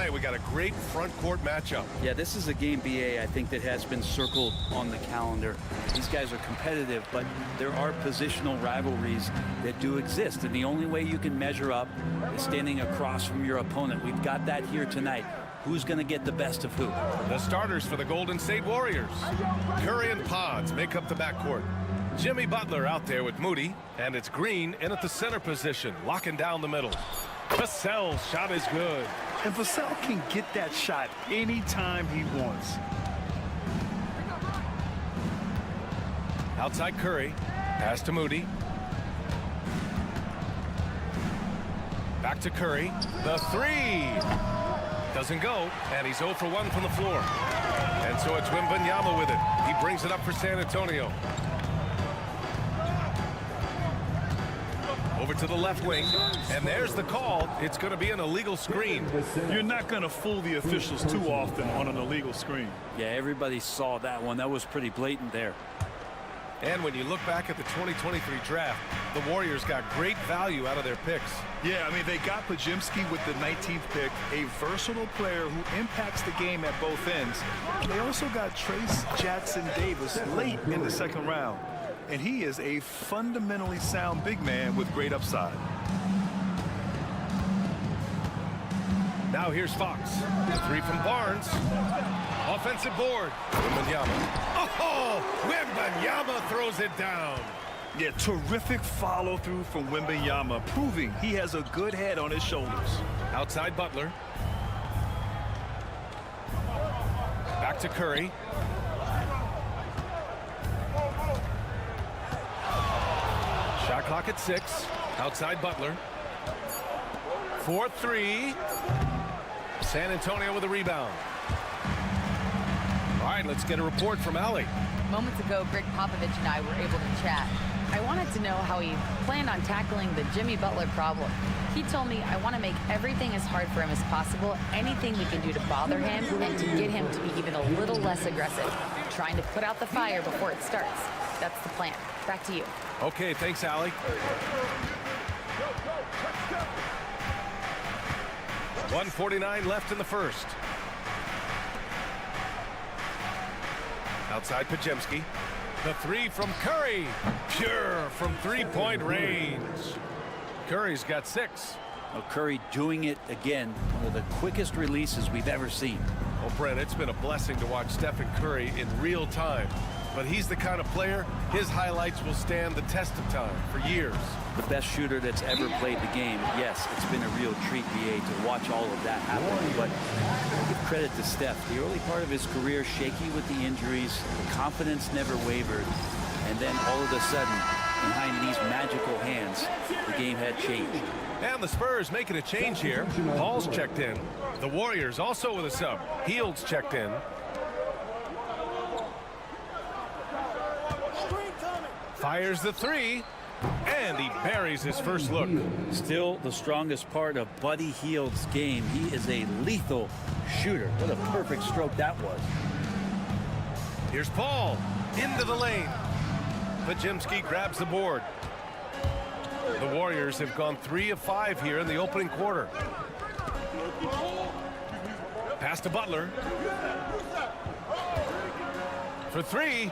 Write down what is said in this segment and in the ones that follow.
tonight, we got a great front court matchup. Yeah, this is a game, BA, I think that has been circled on the calendar. These guys are competitive, but there are positional rivalries that do exist, and the only way you can measure up is standing across from your opponent. We've got that here tonight. Who's going to get the best of who? The starters for the Golden State Warriors. Curry and Pods make up the backcourt. Jimmy Butler out there with Moody, and it's Green in at the center position, locking down the middle. Vassell's shot is good. And Vassell can get that shot anytime he wants. Outside Curry, pass to Moody. Back to Curry, the three. Doesn't go, and he's 0 for 1 from the floor. And so it's Wembanyama with it. He brings it up for San Antonio. Over to the left wing, and there's the call. It's going to be an illegal screen. You're not going to fool the officials too often on an illegal screen. Yeah, everybody saw that one. That was pretty blatant there. And when you look back at the 2023 draft, the Warriors got great value out of their picks. Yeah, I mean, they got Pajimski with the 19th pick, a versatile player who impacts the game at both ends. They also got Trace Jackson-Davis late in the second round. And he is a fundamentally sound big man with great upside. Now here's Fox. The three from Barnes. Offensive board. Wembanyama. Oh, Wembanyama throws it down. Yeah, terrific follow-through from Wembanyama, proving he has a good head on his shoulders. Outside Butler. Back to Curry. Shot clock at 6. Outside Butler. 4-3. San Antonio with a rebound. All right, let's get a report from Allie. Moments ago, Greg Popovich and I were able to chat. I wanted to know how he planned on tackling the Jimmy Butler problem. He told me I want to make everything as hard for him as possible, anything we can do to bother him and to get him to be even a little less aggressive, trying to put out the fire before it starts. That's the plan. Back to you. Okay, thanks, Allie. 1:49 left in the first. Outside Pajemski. The three from Curry. Pure from three-point range. Curry's got 6. Well, Curry doing it again. One of the quickest releases we've ever seen. Well, Brent, it's been a blessing to watch Stephen Curry in real time. But he's the kind of player, his highlights will stand the test of time for years. The best shooter that's ever played the game. Yes, it's been a real treat, BA, to watch all of that happen. But I give credit to Steph. The early part of his career, shaky with the injuries, the confidence never wavered. And then all of a sudden, behind these magical hands, the game had changed. And the Spurs making a change here. Paul's checked in. The Warriors also with a sub. Heald's checked in. Fires the three, and he buries his first look. Still the strongest part of Buddy Hield's game. He is a lethal shooter. What a perfect stroke that was. Here's Paul, into the lane. Pajemski grabs the board. The Warriors have gone 3 of 5 here in the opening quarter. Pass to Butler. For 3.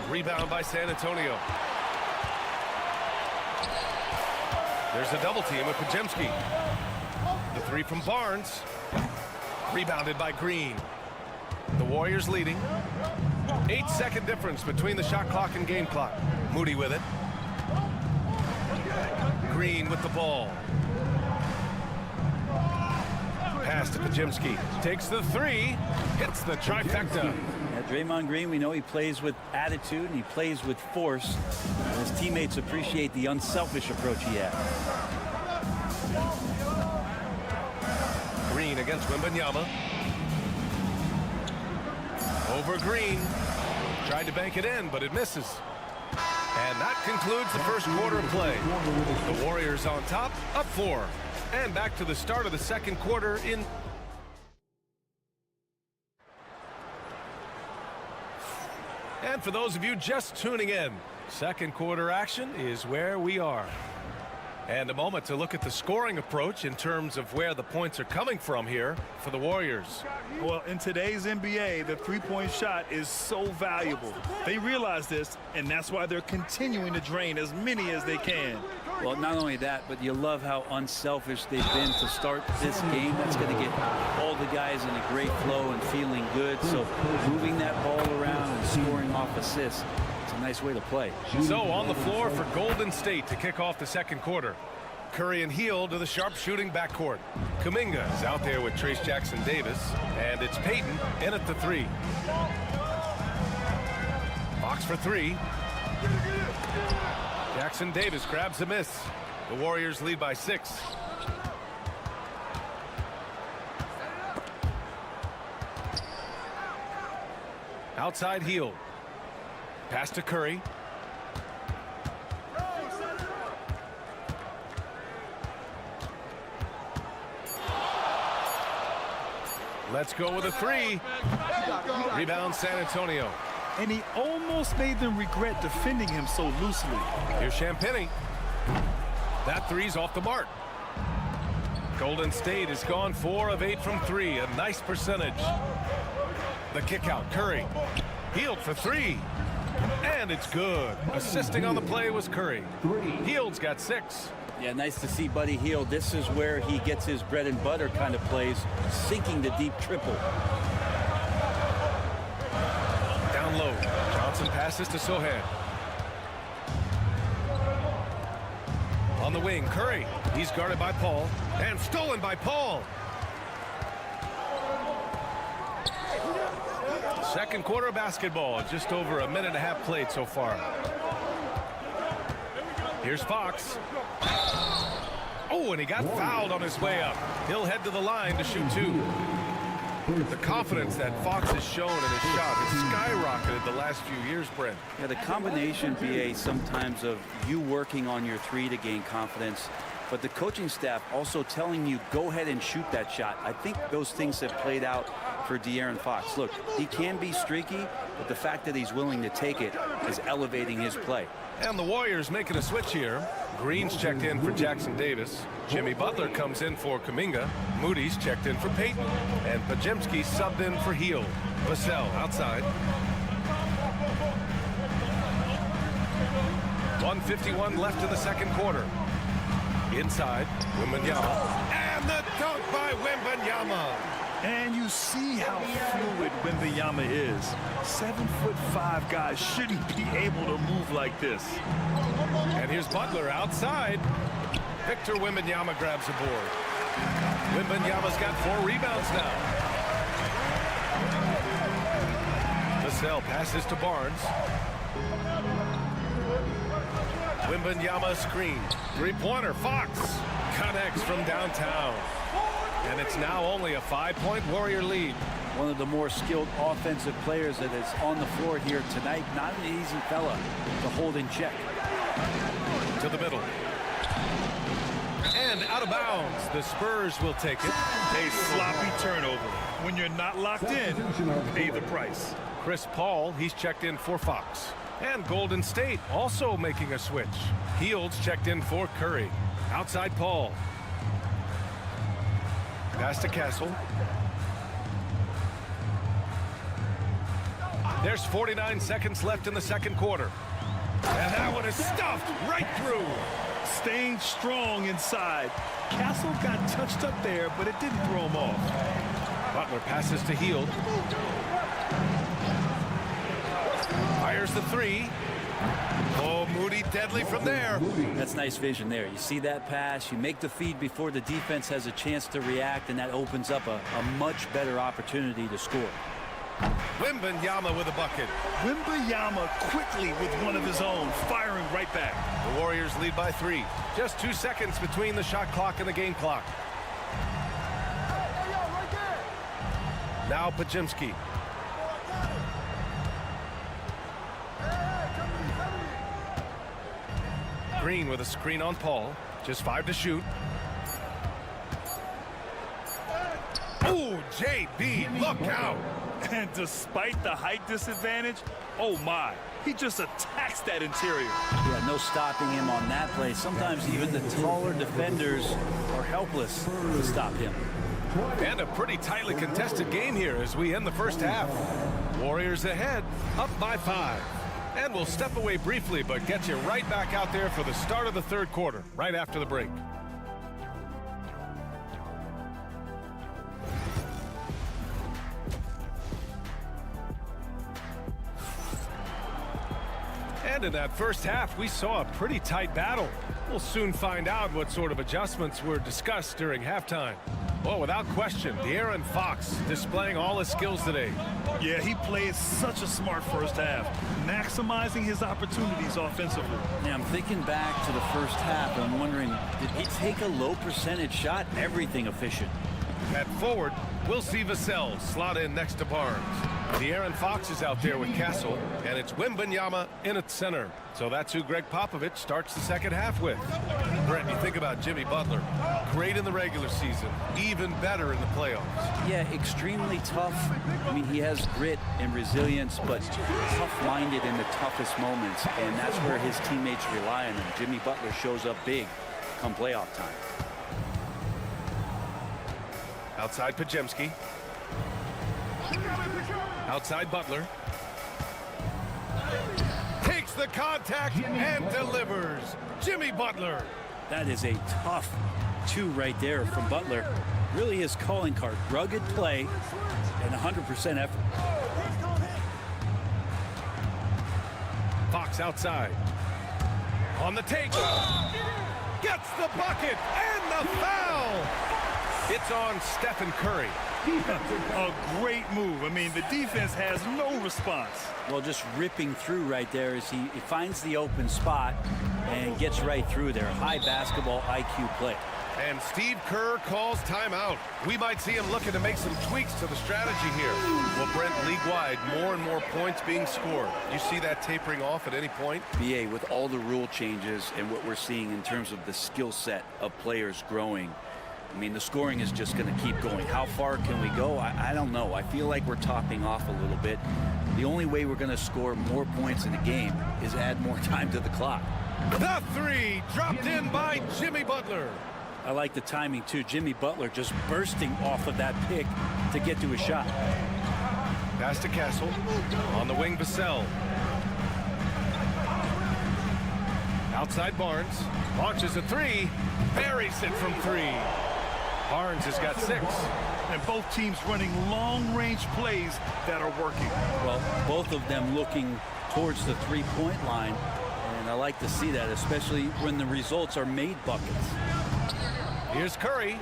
Rebound by San Antonio. There's a double team with Pajemski. The 3 from Barnes. Rebounded by Green. The Warriors leading. 8-second difference between the shot clock and game clock. Moody with it. Green with the ball. Pass to Pajemski. Takes the 3. Hits the trifecta. Draymond Green, we know he plays with attitude and he plays with force. And his teammates appreciate the unselfish approach he has. Green against Wembanyama. Over Green. Tried to bank it in, but it misses. And that concludes the first quarter of play. The Warriors on top, up 4. And back to the start of the second quarter in... And for those of you just tuning in, second quarter action is where we are. And a moment to look at the scoring approach in terms of where the points are coming from here for the Warriors. Well, in today's NBA, the three-point shot is so valuable. They realize this, and that's why they're continuing to drain as many as they can. Well, not only that, but you love how unselfish they've been to start this game. That's going to get all the guys in a great flow and feeling good. So moving that ball around and scoring off assists, it's a nice way to play. So on the floor for Golden State to kick off the second quarter. Curry and Heel to the sharpshooting backcourt. Kuminga is out there with Trace Jackson-Davis, and it's Payton in at the three. Fox for three. Jackson-Davis grabs a miss. The Warriors lead by 6. Outside Heel. Pass to Curry. Let's go with a three. Rebound San Antonio. And he almost made them regret defending him so loosely. Here's Champagnie. That three's off the mark. Golden State has gone 4 of 8 from 3. A nice percentage. The kick out. Curry. Healed for 3. And it's good. Assisting on the play was Curry. Heald's got 6. Yeah, nice to see Buddy Hield. This is where he gets his bread and butter kind of plays, sinking the deep triple. Down low. Johnson passes to Sohan. On the wing, Curry. He's guarded by Paul. And stolen by Paul. Second quarter basketball. Just over a minute and a half played so far. Here's Fox. Oh, and he got fouled on his way up. He'll head to the line to shoot 2. The confidence that Fox has shown in his shot has skyrocketed the last few years, Brent. Yeah, the combination, BA, sometimes of you working on your three to gain confidence, but the coaching staff also telling you, go ahead and shoot that shot. I think those things have played out for De'Aaron Fox. Look, he can be streaky, but the fact that he's willing to take it is elevating his play. And the Warriors making a switch here. Green's checked in for Jackson-Davis. Jimmy Butler comes in for Kuminga. Moody's checked in for Payton. And Podziemski subbed in for Heel. Vassell outside. 1:51 left in the second quarter. Inside, Wembanyama. And the dunk by Wembanyama. And you see how fluid Wembanyama is. 7'5" guys shouldn't be able to move like this. And here's Butler outside. Victor Wembanyama grabs the board. Wembanyama's got 4 rebounds now. Vassell passes to Barnes. Wembanyama screen. Three-pointer. Fox connects from downtown. And it's now only a 5-point Warrior lead. One of the more skilled offensive players that is on the floor here tonight. Not an easy fella to hold in check. To the middle. And out of bounds. The Spurs will take it. A sloppy turnover. When you're not locked in, pay the price. Chris Paul, he's checked in for Fox. And Golden State also making a switch. Heald's checked in for Curry. Outside Paul. Pass to Castle. There's 49 seconds left in the second quarter. And that one is stuffed right through. Staying strong inside. Castle got touched up there, but it didn't throw him off. Butler passes to Hield. Fires the 3. Oh, Moody deadly from there. That's nice vision there. You see that pass, you make the feed before the defense has a chance to react, and that opens up a much better opportunity to score. Wembanyama with a bucket. Wembanyama quickly with one of his own, firing right back. The Warriors lead by 3. Just 2 seconds between the shot clock and the game clock. Now Podziemski. Green with a screen on Paul. Just 5 to shoot. Oh, JB, look out. And despite the height disadvantage, oh my, he just attacks that interior. Yeah, no stopping him on that play. Sometimes even the taller defenders are helpless to stop him. And a pretty tightly contested game here as we end the first half. Warriors ahead, up by 5. And we'll step away briefly, but get you right back out there for the start of the third quarter, right after the break. And in that first half, we saw a pretty tight battle. We'll soon find out what sort of adjustments were discussed during halftime. Well, without question, De'Aaron Fox displaying all his skills today. Yeah, he played such a smart first half, maximizing his opportunities offensively. Yeah, I'm thinking back to the first half, and I'm wondering, did he take a low percentage shot? Everything efficient. At forward, we'll see Vassell slot in next to Barnes. De'Aaron Fox is out there with Castle, and it's Wembanyama in at center. So that's who Greg Popovich starts the second half with. Brent, you think about Jimmy Butler. Great in the regular season, even better in the playoffs. Yeah, extremely tough. I mean, he has grit and resilience, but tough-minded in the toughest moments, and that's where his teammates rely on him. Jimmy Butler shows up big come playoff time. Outside Pajemski. Outside Butler. Takes the contact and delivers. Jimmy Butler. That is a tough 2 right there from Butler. Really his calling card. Rugged play and 100% effort. Fox outside. On the take. Gets the bucket and the foul. It's on Stephen Curry. A great move. I mean, the defense has no response. Well, just ripping through right there as he finds the open spot and gets right through there. High basketball IQ play. And Steve Kerr calls timeout. We might see him looking to make some tweaks to the strategy here. Well, Brent, league-wide, more and more points being scored. You see that tapering off at any point? BA, with all the rule changes and what we're seeing in terms of the skill set of players growing, I mean, the scoring is just going to keep going. How far can we go? I don't know. I feel like we're topping off a little bit. The only way we're going to score more points in the game is add more time to the clock. The 3 dropped in by Jimmy Butler. I like the timing, too. Jimmy Butler just bursting off of that pick to get to a shot. Pass to Castle. On the wing, Vassell. Outside Barnes. Launches a 3. Buries it from 3. Barnes has got 6. And both teams running long-range plays that are working. Well, both of them looking towards the three-point line. And I like to see that, especially when the results are made buckets. Here's Curry.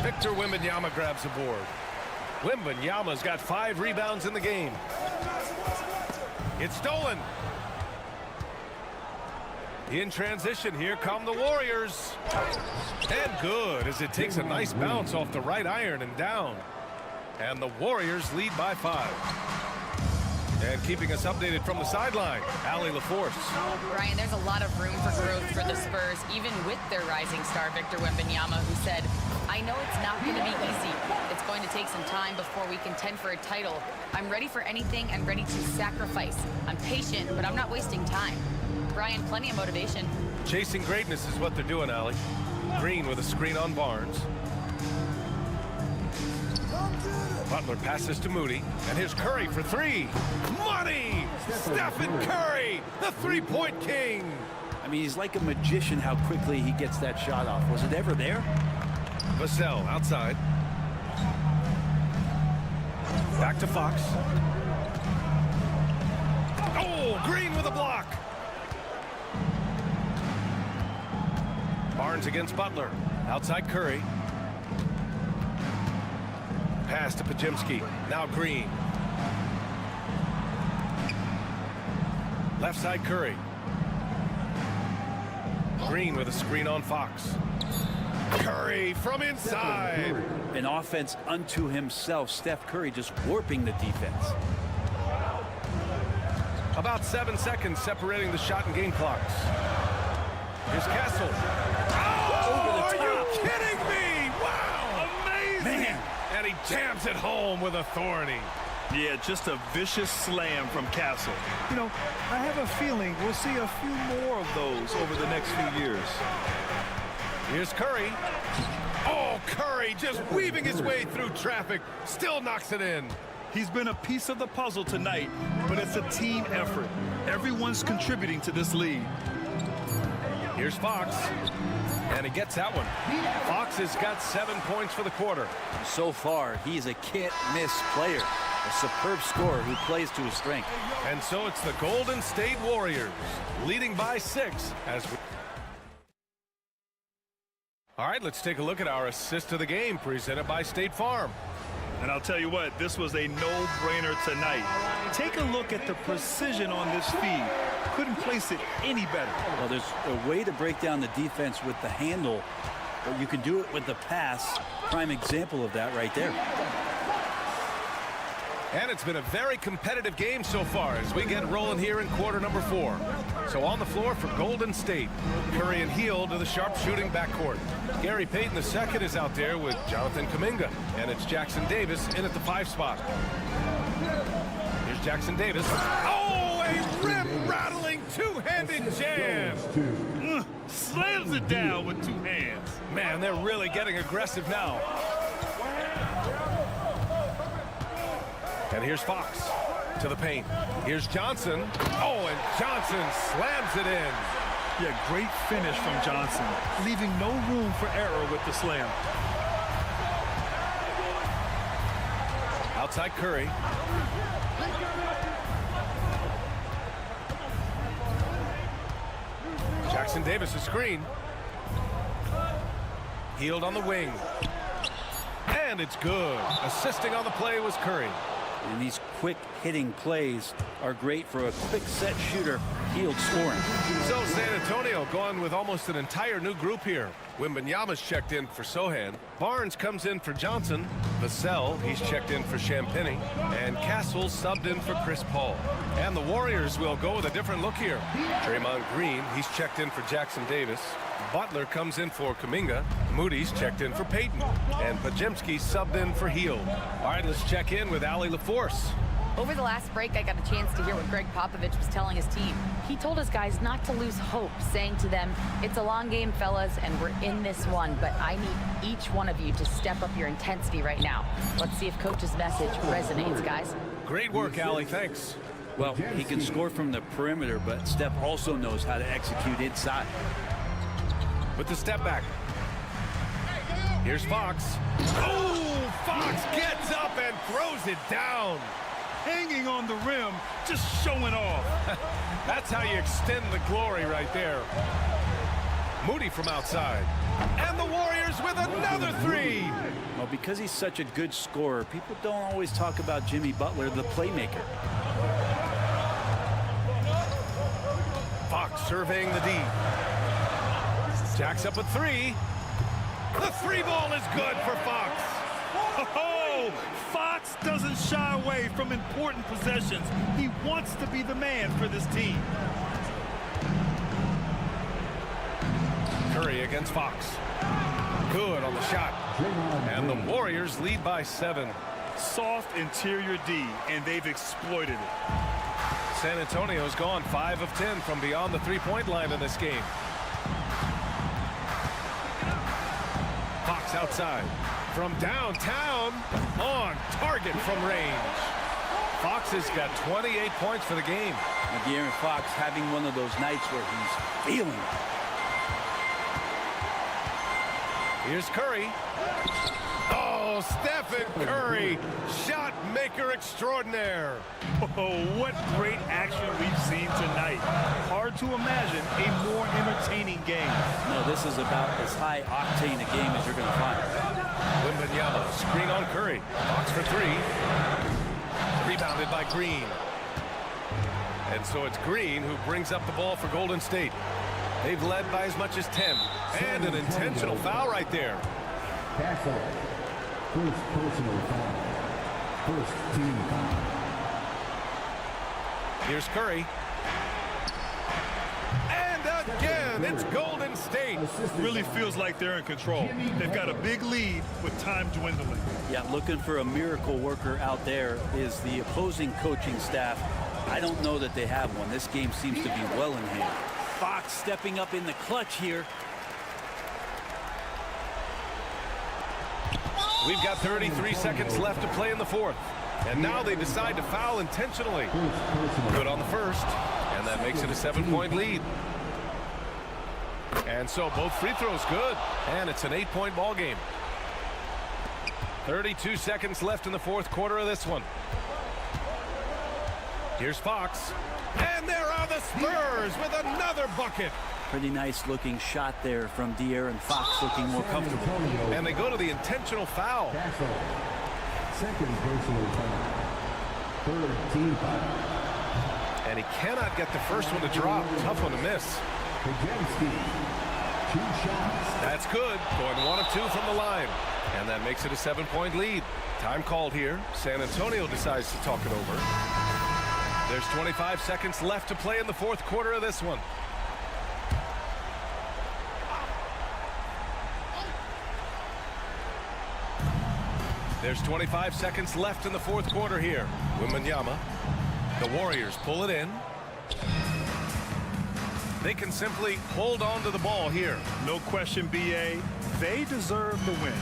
Victor Wembanyama grabs the board. Wembanyama's got 5 rebounds in the game. It's stolen. In transition, here come the Warriors. And good, as it takes a nice bounce off the right iron and down. And the Warriors lead by 5. And keeping us updated from the sideline, Allie LaForce. Brian, there's a lot of room for growth for the Spurs, even with their rising star, Victor Wembanyama, who said, I know it's not going to be easy. It's going to take some time before we contend for a title. I'm ready for anything and ready to sacrifice. I'm patient, but I'm not wasting time. Brian, plenty of motivation. Chasing greatness is what they're doing, Allie. Green with a screen on Barnes. Butler passes to Moody, and here's Curry for 3. Money! Stephen Curry, the three-point king! I mean, he's like a magician how quickly he gets that shot off. Was it ever there? Vassell outside. Back to Fox. Oh, Green with a block! Barnes against Butler. Outside Curry. Pass to Pajemski. Now Green. Left side Curry. Green with a screen on Fox. Curry from inside. An offense unto himself. Steph Curry just warping the defense. About 7 seconds separating the shot and game clocks. Here's Castle. Oh, are you kidding me? Wow! Amazing! Man. And he jams it home with authority. Yeah, just a vicious slam from Castle. You know, I have a feeling we'll see a few more of those over the next few years. Here's Curry. Oh, Curry just weaving his way through traffic. Still knocks it in. He's been a piece of the puzzle tonight, but it's a team effort. Everyone's contributing to this lead. Here's Fox. And he gets that one. Fox has got 7 points for the quarter. So far, he's a can't-miss player. A superb scorer who plays to his strength. And so it's the Golden State Warriors leading by 6 as we... All right, let's take a look at our assist of the game presented by State Farm. And I'll tell you what, this was a no-brainer tonight. Take a look at the precision on this feed. Couldn't place it any better. Well, there's a way to break down the defense with the handle, but you can do it with the pass. Prime example of that right there. And it's been a very competitive game so far as we get rolling here in quarter number 4. So on the floor for Golden State, Curry and Hill to the sharpshooting backcourt. Gary Payton II is out there with Jonathan Kuminga, and it's Jackson Davis in at the 5 spot. Here's Jackson Davis. Oh, a rim-rattling two-handed jam. Slams it down with 2 hands. Man, they're really getting aggressive now. And here's Fox to the paint. Here's Johnson. Oh, and Johnson slams it in. Yeah, great finish from Johnson, leaving no room for error with the slam. Outside Curry. Jackson Davis a screen. Healed on the wing. And it's good. Assisting on the play was Curry. And these quick hitting plays are great for a quick set shooter. Hield scoring. So San Antonio going with almost an entire new group here. Wembanyama's checked in for Sohan. Barnes comes in for Johnson. Vassell, he's checked in for Champagnie. And Castle subbed in for Chris Paul. And the Warriors will go with a different look here. Draymond Green, he's checked in for Jackson Davis. Butler comes in for Kuminga. Moody's checked in for Payton. And Pajemski subbed in for Hill. All right, let's check in with Allie LaForce. Over the last break, I got a chance to hear what Greg Popovich was telling his team. He told his guys not to lose hope, saying to them, it's a long game, fellas, and we're in this one, but I need each one of you to step up your intensity right now. Let's see if Coach's message resonates, guys. Great work, Allie. Thanks. Well, he can score from the perimeter, but Steph also knows how to execute inside. With the step back. Here's Fox. Oh, Fox gets up and throws it down. Hanging on the rim, just showing off. That's how you extend the glory right there. Moody from outside. And the Warriors with another 3. Well, because he's such a good scorer, people don't always talk about Jimmy Butler, the playmaker. Fox surveying the D. Jacks up a 3. The 3 ball is good for Fox. Oh, Fox doesn't shy away from important possessions. He wants to be the man for this team. Curry against Fox. Good on the shot. And the Warriors lead by 7. Soft interior D, and they've exploited it. San Antonio's gone 5 of 10 from beyond the three-point line in this game. Fox outside. From downtown, on target from range. Fox has got 28 points for the game. And De'Aaron Fox having one of those nights where he's feeling it. Here's Curry. Oh, Stephen Curry, shot maker extraordinaire. Oh, what great action we've seen tonight. Hard to imagine a more entertaining game. No, this is about as high octane a game as you're going to find. Wembanyama, screen on Curry. Fox for 3. Rebounded by Green. And so it's Green who brings up the ball for Golden State. They've led by as much as 10. And an intentional foul right there. Castle. First personal foul. First team foul. Here's Curry. And again, it's Golden State. really feels like they're in control. They've got a big lead with time dwindling. Yeah, looking for a miracle worker out there is the opposing coaching staff. I don't know that they have one. This game seems to be well in hand. Fox stepping up in the clutch here. We've got 33 seconds left to play in the fourth. And now they decide to foul intentionally. Good on the first. And that makes it a 7-point lead. And so both free throws good. And it's an 8-point ball game. 32 seconds left in the fourth quarter of this one. Here's Fox. And there are the Spurs with another bucket. Pretty nice looking shot there from De'Aaron Fox, looking more comfortable. And they go to the intentional foul. Second personal foul. Third team foul. And he cannot get the first one to drop. Tough one to miss. Pajemski. 2 shots. That's good. Going 1 of 2 from the line. And that makes it a 7-point lead. Time called here. San Antonio decides to talk it over. There's 25 seconds left to play in the fourth quarter of this one. There's 25 seconds left in the fourth quarter here. Wembanyama. The Warriors pull it in. They can simply hold on to the ball here. No question, B.A. They deserve the win.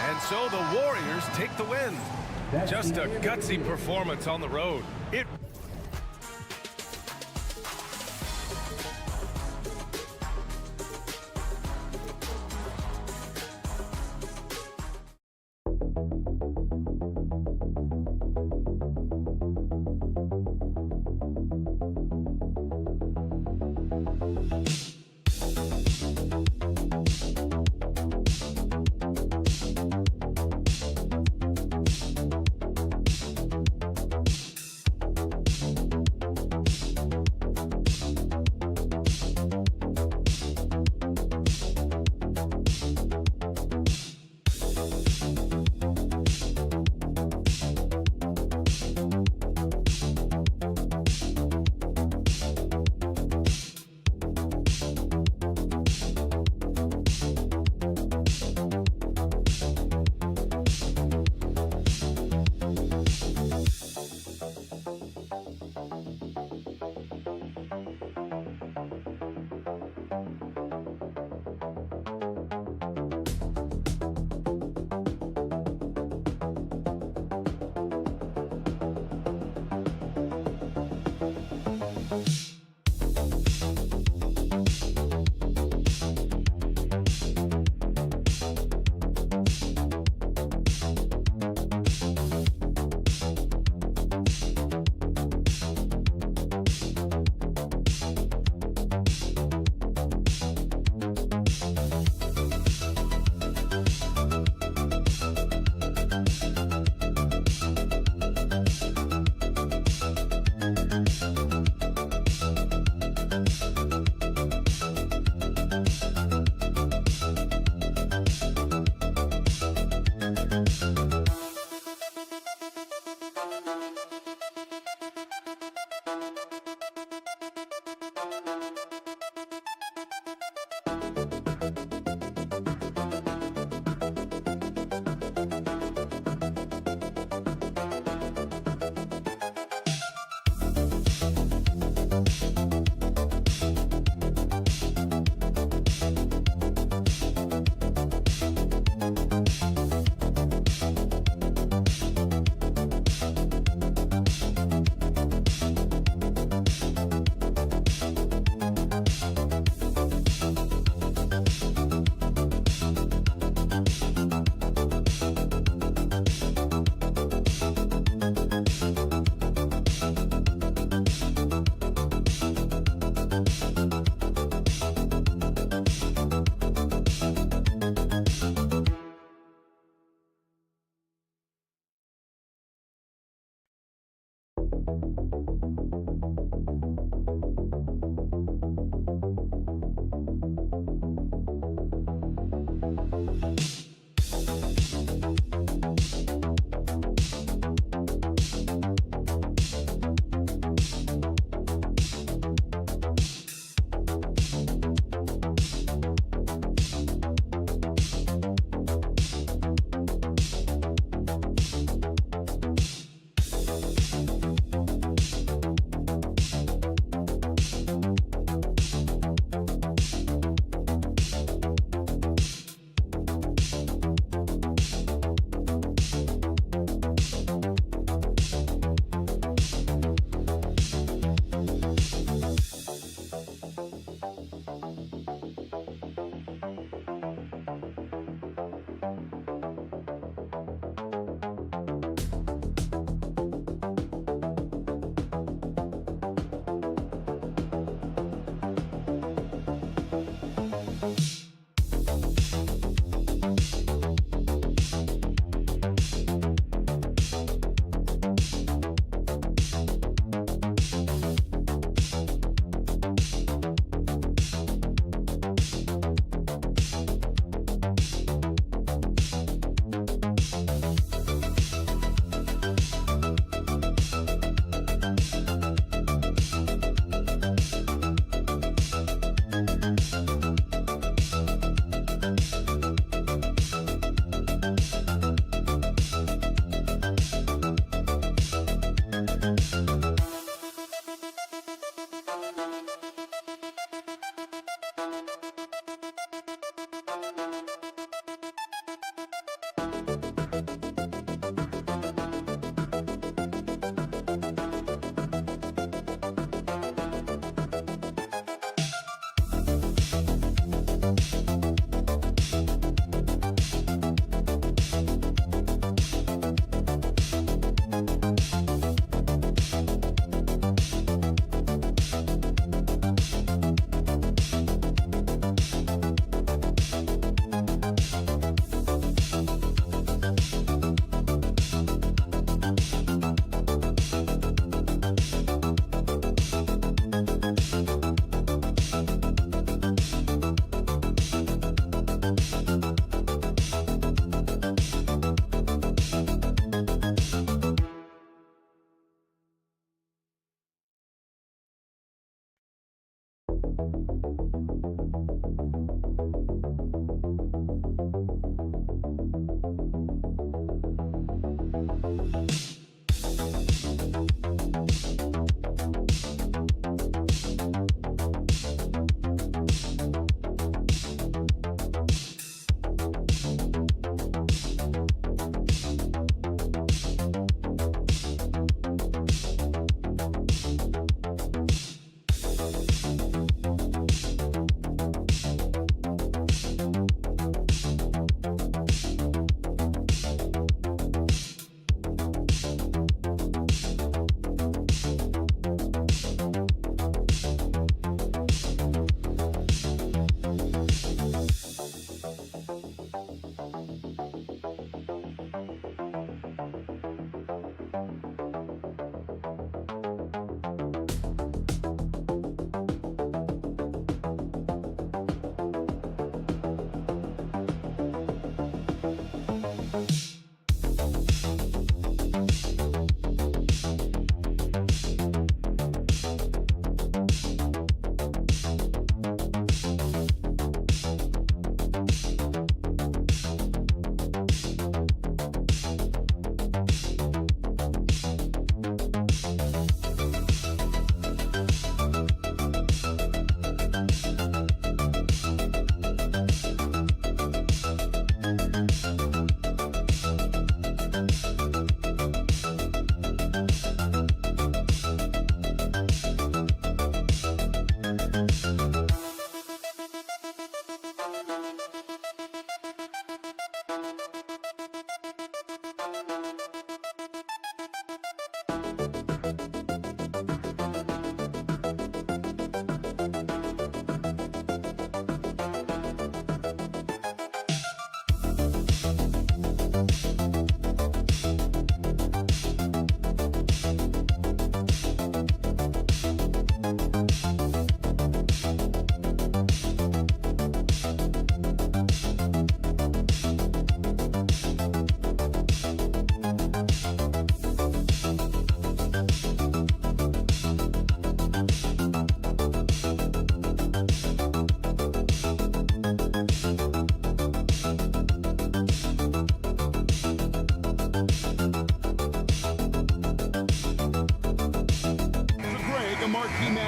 And so the Warriors take the win. Just a gutsy performance on the road. It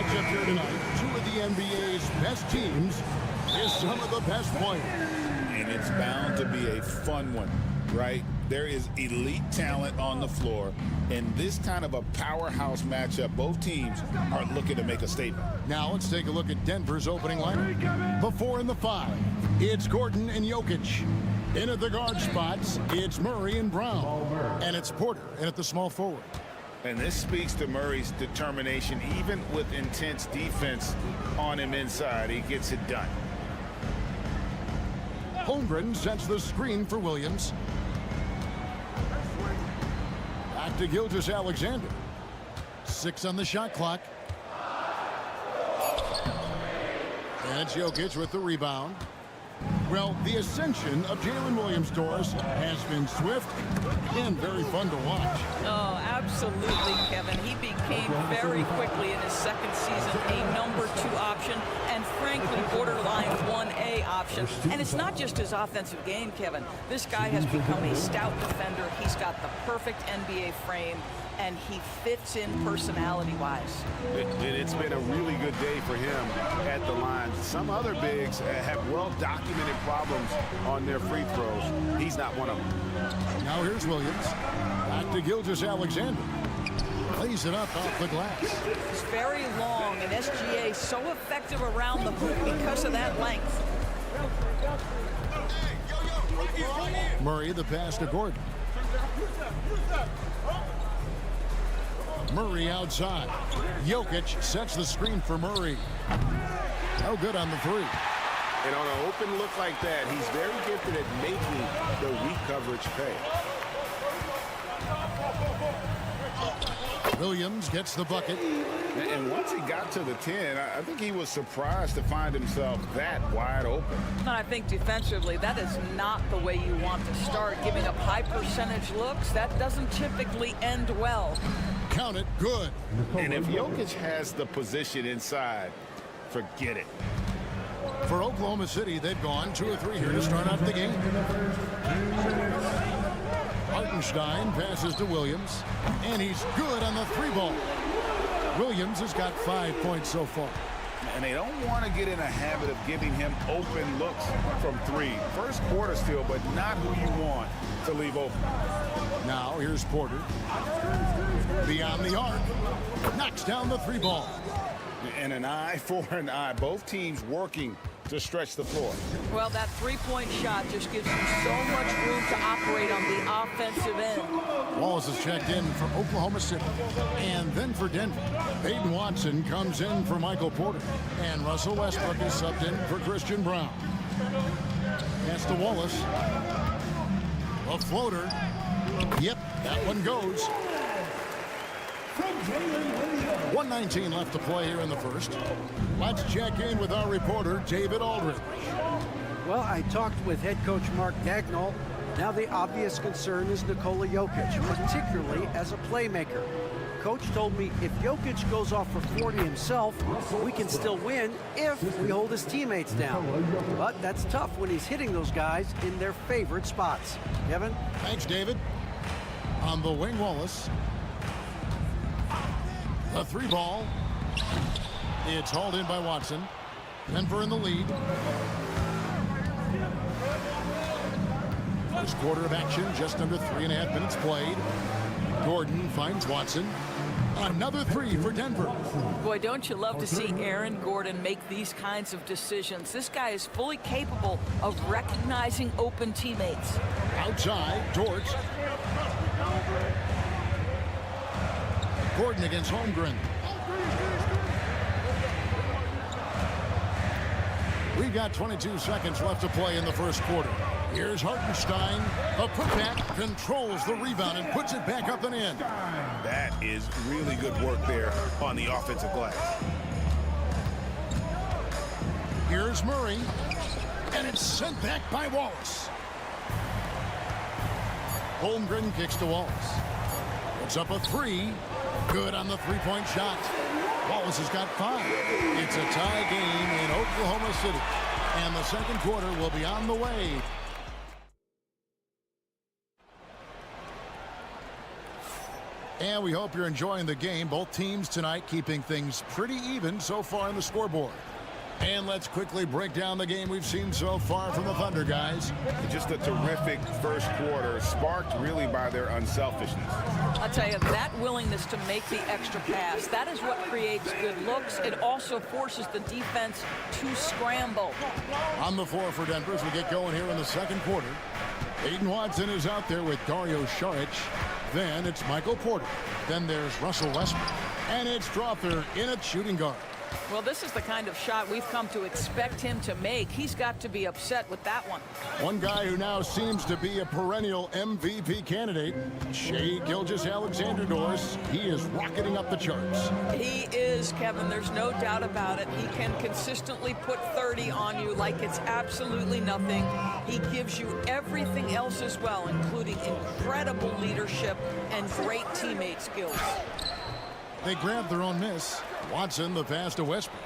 matchup here tonight. Two of the NBA's best teams is some of the best players. And it's bound to be a fun one, right? There is elite talent on the floor, and this kind of a powerhouse matchup, both teams are looking to make a statement. Now let's take a look at Denver's opening lineup. The 4 and the 5, it's Gordon and Jokic. In at the guard spots, it's Murray and Brown. And it's Porter in at the small forward. And this speaks to Murray's determination, even with intense defense on him inside. He gets it done. Holmgren sets the screen for Williams. Back to Gilgeous-Alexander. 6 on the shot clock. And it's Jokic with the rebound. Well, the ascension of Jalen Williams-Dors has been swift and very fun to watch. Oh, absolutely, Kevin. He became very quickly in his second season a number 2 option and frankly borderline 1A option. And it's not just his offensive game, Kevin. This guy has become a stout defender. He's got the perfect NBA frame, and he fits in personality-wise. It's been a really good day for him at the line. Some other bigs have well-documented problems on their free throws. He's not one of them. Now here's Williams. Back to Gilgeous-Alexander. Lays it up off the glass. He's very long, and SGA so effective around the hoop because of that length. Murray the pass to Gordon. Murray outside. Jokic sets the screen for Murray. No good on the 3. And on an open look like that, he's very gifted at making the weak coverage pay. Williams gets the bucket. And once he got to the 10, I think he was surprised to find himself that wide open. And I think defensively, that is not the way you want to start. Giving up high percentage looks, that doesn't typically end well. Count it, good. And if Jokic has the position inside, forget it. For Oklahoma City, they've gone 2 or 3 here to start out the game. Hartenstein passes to Williams, and he's good on the 3-ball. Williams has got 5 points so far. And they don't want to get in a habit of giving him open looks from 3. First quarter still, but not who you want to leave open. Now here's Porter. Beyond the arc. Knocks down the 3-ball. And an eye for an eye. Both teams working to stretch the floor. Well, that 3-point shot just gives you so much room to operate on the offensive end. Wallace is checked in for Oklahoma City. And then for Denver, Peyton Watson comes in for Michael Porter. And Russell Westbrook is subbed in for Christian Brown. Pass to Wallace. A floater. Yep, that one goes. 1:19 left to play here in the first. Let's check in with our reporter, David Aldridge. Well, I talked with head coach Mark Dagnall. Now the obvious concern is Nikola Jokic, particularly as a playmaker. Coach told me if Jokic goes off for 40 himself, we can still win if we hold his teammates down. But that's tough when he's hitting those guys in their favorite spots. Kevin? Thanks, David. On the wing, Wallace. The 3-ball. It's hauled in by Watson. Denver in the lead. First quarter of action, just under 3.5 minutes played. Gordon finds Watson. Another 3 for Denver. Boy, don't you love to see Aaron Gordon make these kinds of decisions. This guy is fully capable of recognizing open teammates. Outside, Dort. Gordon against Holmgren. We've got 22 seconds left to play in the first quarter. Here's Hartenstein. A putback, controls the rebound and puts it back up and in. That is really good work there on the offensive glass. Here's Murray. And it's sent back by Wallace. Holmgren kicks to Wallace. Puts up a 3. Good on the 3-point shot. Wallace has got 5. It's a tie game in Oklahoma City. And the second quarter will be on the way. And we hope you're enjoying the game. Both teams tonight keeping things pretty even so far on the scoreboard. And let's quickly break down the game we've seen so far from the Thunder, guys. Just a terrific first quarter, sparked really by their unselfishness. I'll tell you, that willingness to make the extra pass, that is what creates good looks. It also forces the defense to scramble. On the floor for Denver as we get going here in the second quarter. Peyton Watson is out there with Dario Saric. Then it's Michael Porter. Then there's Russell Westbrook. And it's Dropper in at shooting guard. Well, this is the kind of shot we've come to expect him to make. He's got to be upset with that one. One guy who now seems to be a perennial MVP candidate, Shai Gilgeous-Alexander, Doris. He is rocketing up the charts. He is, Kevin. There's no doubt about it. He can consistently put 30 on you like it's absolutely nothing. He gives you everything else as well, including incredible leadership and great teammate skills. They grabbed their own miss. Watson, the pass to Westbrook.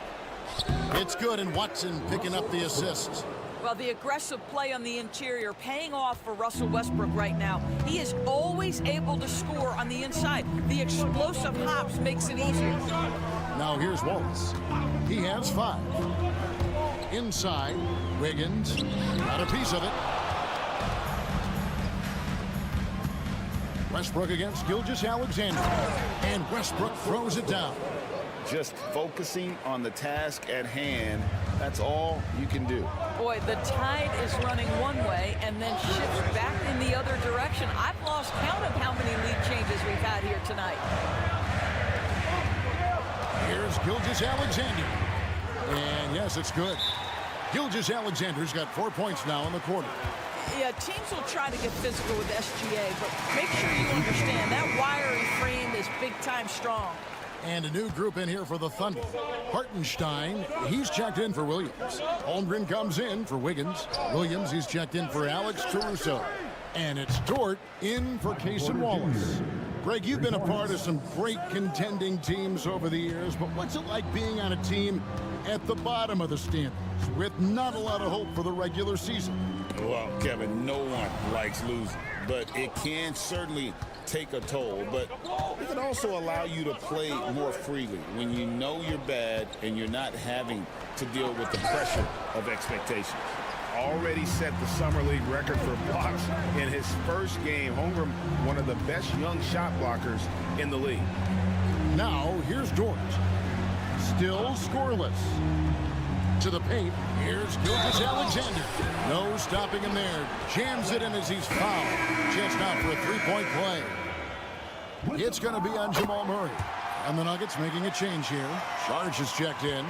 It's good, and Watson picking up the assist. Well, the aggressive play on the interior paying off for Russell Westbrook right now. He is always able to score on the inside. The explosive hops makes it easier. Now here's Wallace. He has 5. Inside, Wiggins got a piece of it. Westbrook against Gilgeous-Alexander, and Westbrook throws it down. Just focusing on the task at hand, that's all you can do. Boy, the tide is running one way and then shifts back in the other direction. I've lost count of how many lead changes we've had here tonight. Here's Gilgeous-Alexander. And yes, it's good. Gilgeous-Alexander's got 4 points now in the quarter. Yeah, teams will try to get physical with SGA, but make sure you understand that wiry frame is big-time strong. And a new group in here for the Thunder. Hartenstein, he's checked in for Williams. Holmgren comes in for Wiggins. Williams, he's checked in for Alex Caruso. And it's Dort in for Cason Wallace. Greg, you've been a part of some great contending teams over the years, but what's it like being on a team at the bottom of the standings with not a lot of hope for the regular season? Well, Kevin, no one likes losing, but it can certainly take a toll. But it can also allow you to play more freely when you know you're bad and you're not having to deal with the pressure of expectations. Already set the Summer League record for blocks in his first game. Holmgren, one of the best young shot blockers in the league. Now, here's Dort. Still scoreless. To the paint, here's Gilgeous-Alexander. No stopping him there. Jams it in as he's fouled. Chance now for a three-point play. It's going to be on Jamal Murray. And the Nuggets making a change here. Sarge is checked in.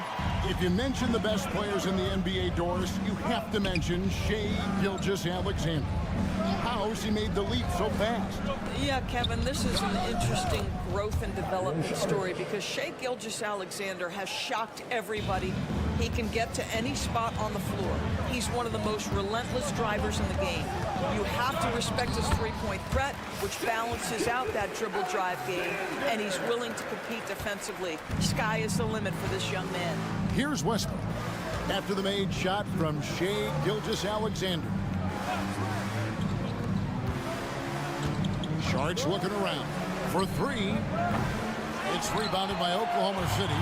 If you mention the best players in the NBA, Doris, you have to mention Shai Gilgeous-Alexander. How has he made the leap so fast? Yeah, Kevin, this is an interesting growth and development story because Shai Gilgeous-Alexander has shocked everybody. He can get to any spot on the floor. He's one of the most relentless drivers in the game. You have to respect his three-point threat, which balances out that dribble drive game, and he's willing to compete defensively. Sky is the limit for this young man. Here's Westbrook after the made shot from Shai Gilgeous-Alexander. Sharks looking around for 3. It's rebounded by Oklahoma City.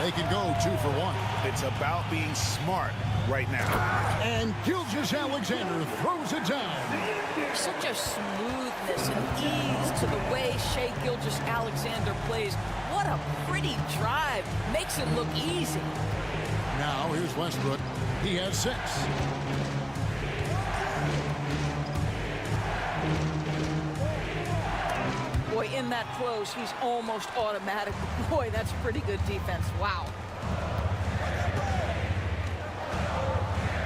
They can go 2 for 1. It's about being smart right now. And Gilgeous-Alexander throws it down. Such a smoothness and ease to the way Shai Gilgeous-Alexander plays. What a pretty drive. Makes it look easy. Now here's Westbrook. He has 6. Boy, in that close, he's almost automatic. Boy, that's pretty good defense. Wow.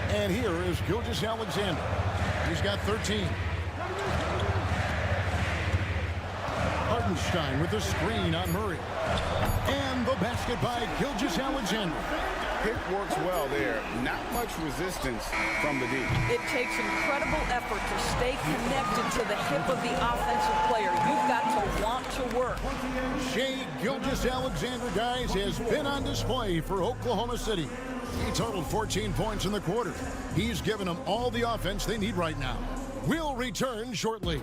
And here is Gilgeous-Alexander. He's got 13. Hartenstein with the screen on Murray. And the basket by Gilgeous-Alexander. Pick works well there. Not much resistance from the D. It takes incredible effort to stay connected to the hip of the offensive player. You've got to want to work. Shai Gilgeous-Alexander, guys, has been on display for Oklahoma City. He totaled 14 points in the quarter. He's given them all the offense they need right now. We'll return shortly.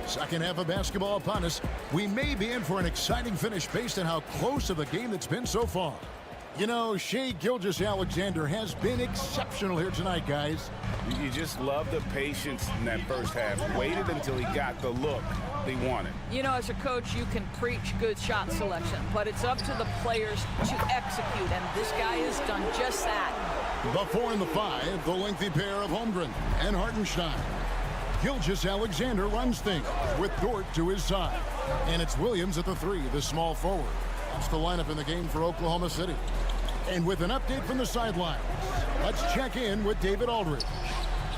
Second half of basketball upon us. We may be in for an exciting finish based on how close of a game that's been so far. You know, Shai Gilgeous-Alexander has been exceptional here tonight, guys. You just love the patience in that first half. Waited until he got the look they wanted. You know, as a coach, you can preach good shot selection, but it's up to the players to execute, and this guy has done just that. The 4 and the 5, the lengthy pair of Holmgren and Hartenstein. Gilgeous-Alexander runs things with Dort to his side. And it's Williams at the 3, the small forward. That's the lineup in the game for Oklahoma City. And with an update from the sidelines, let's check in with David Aldridge.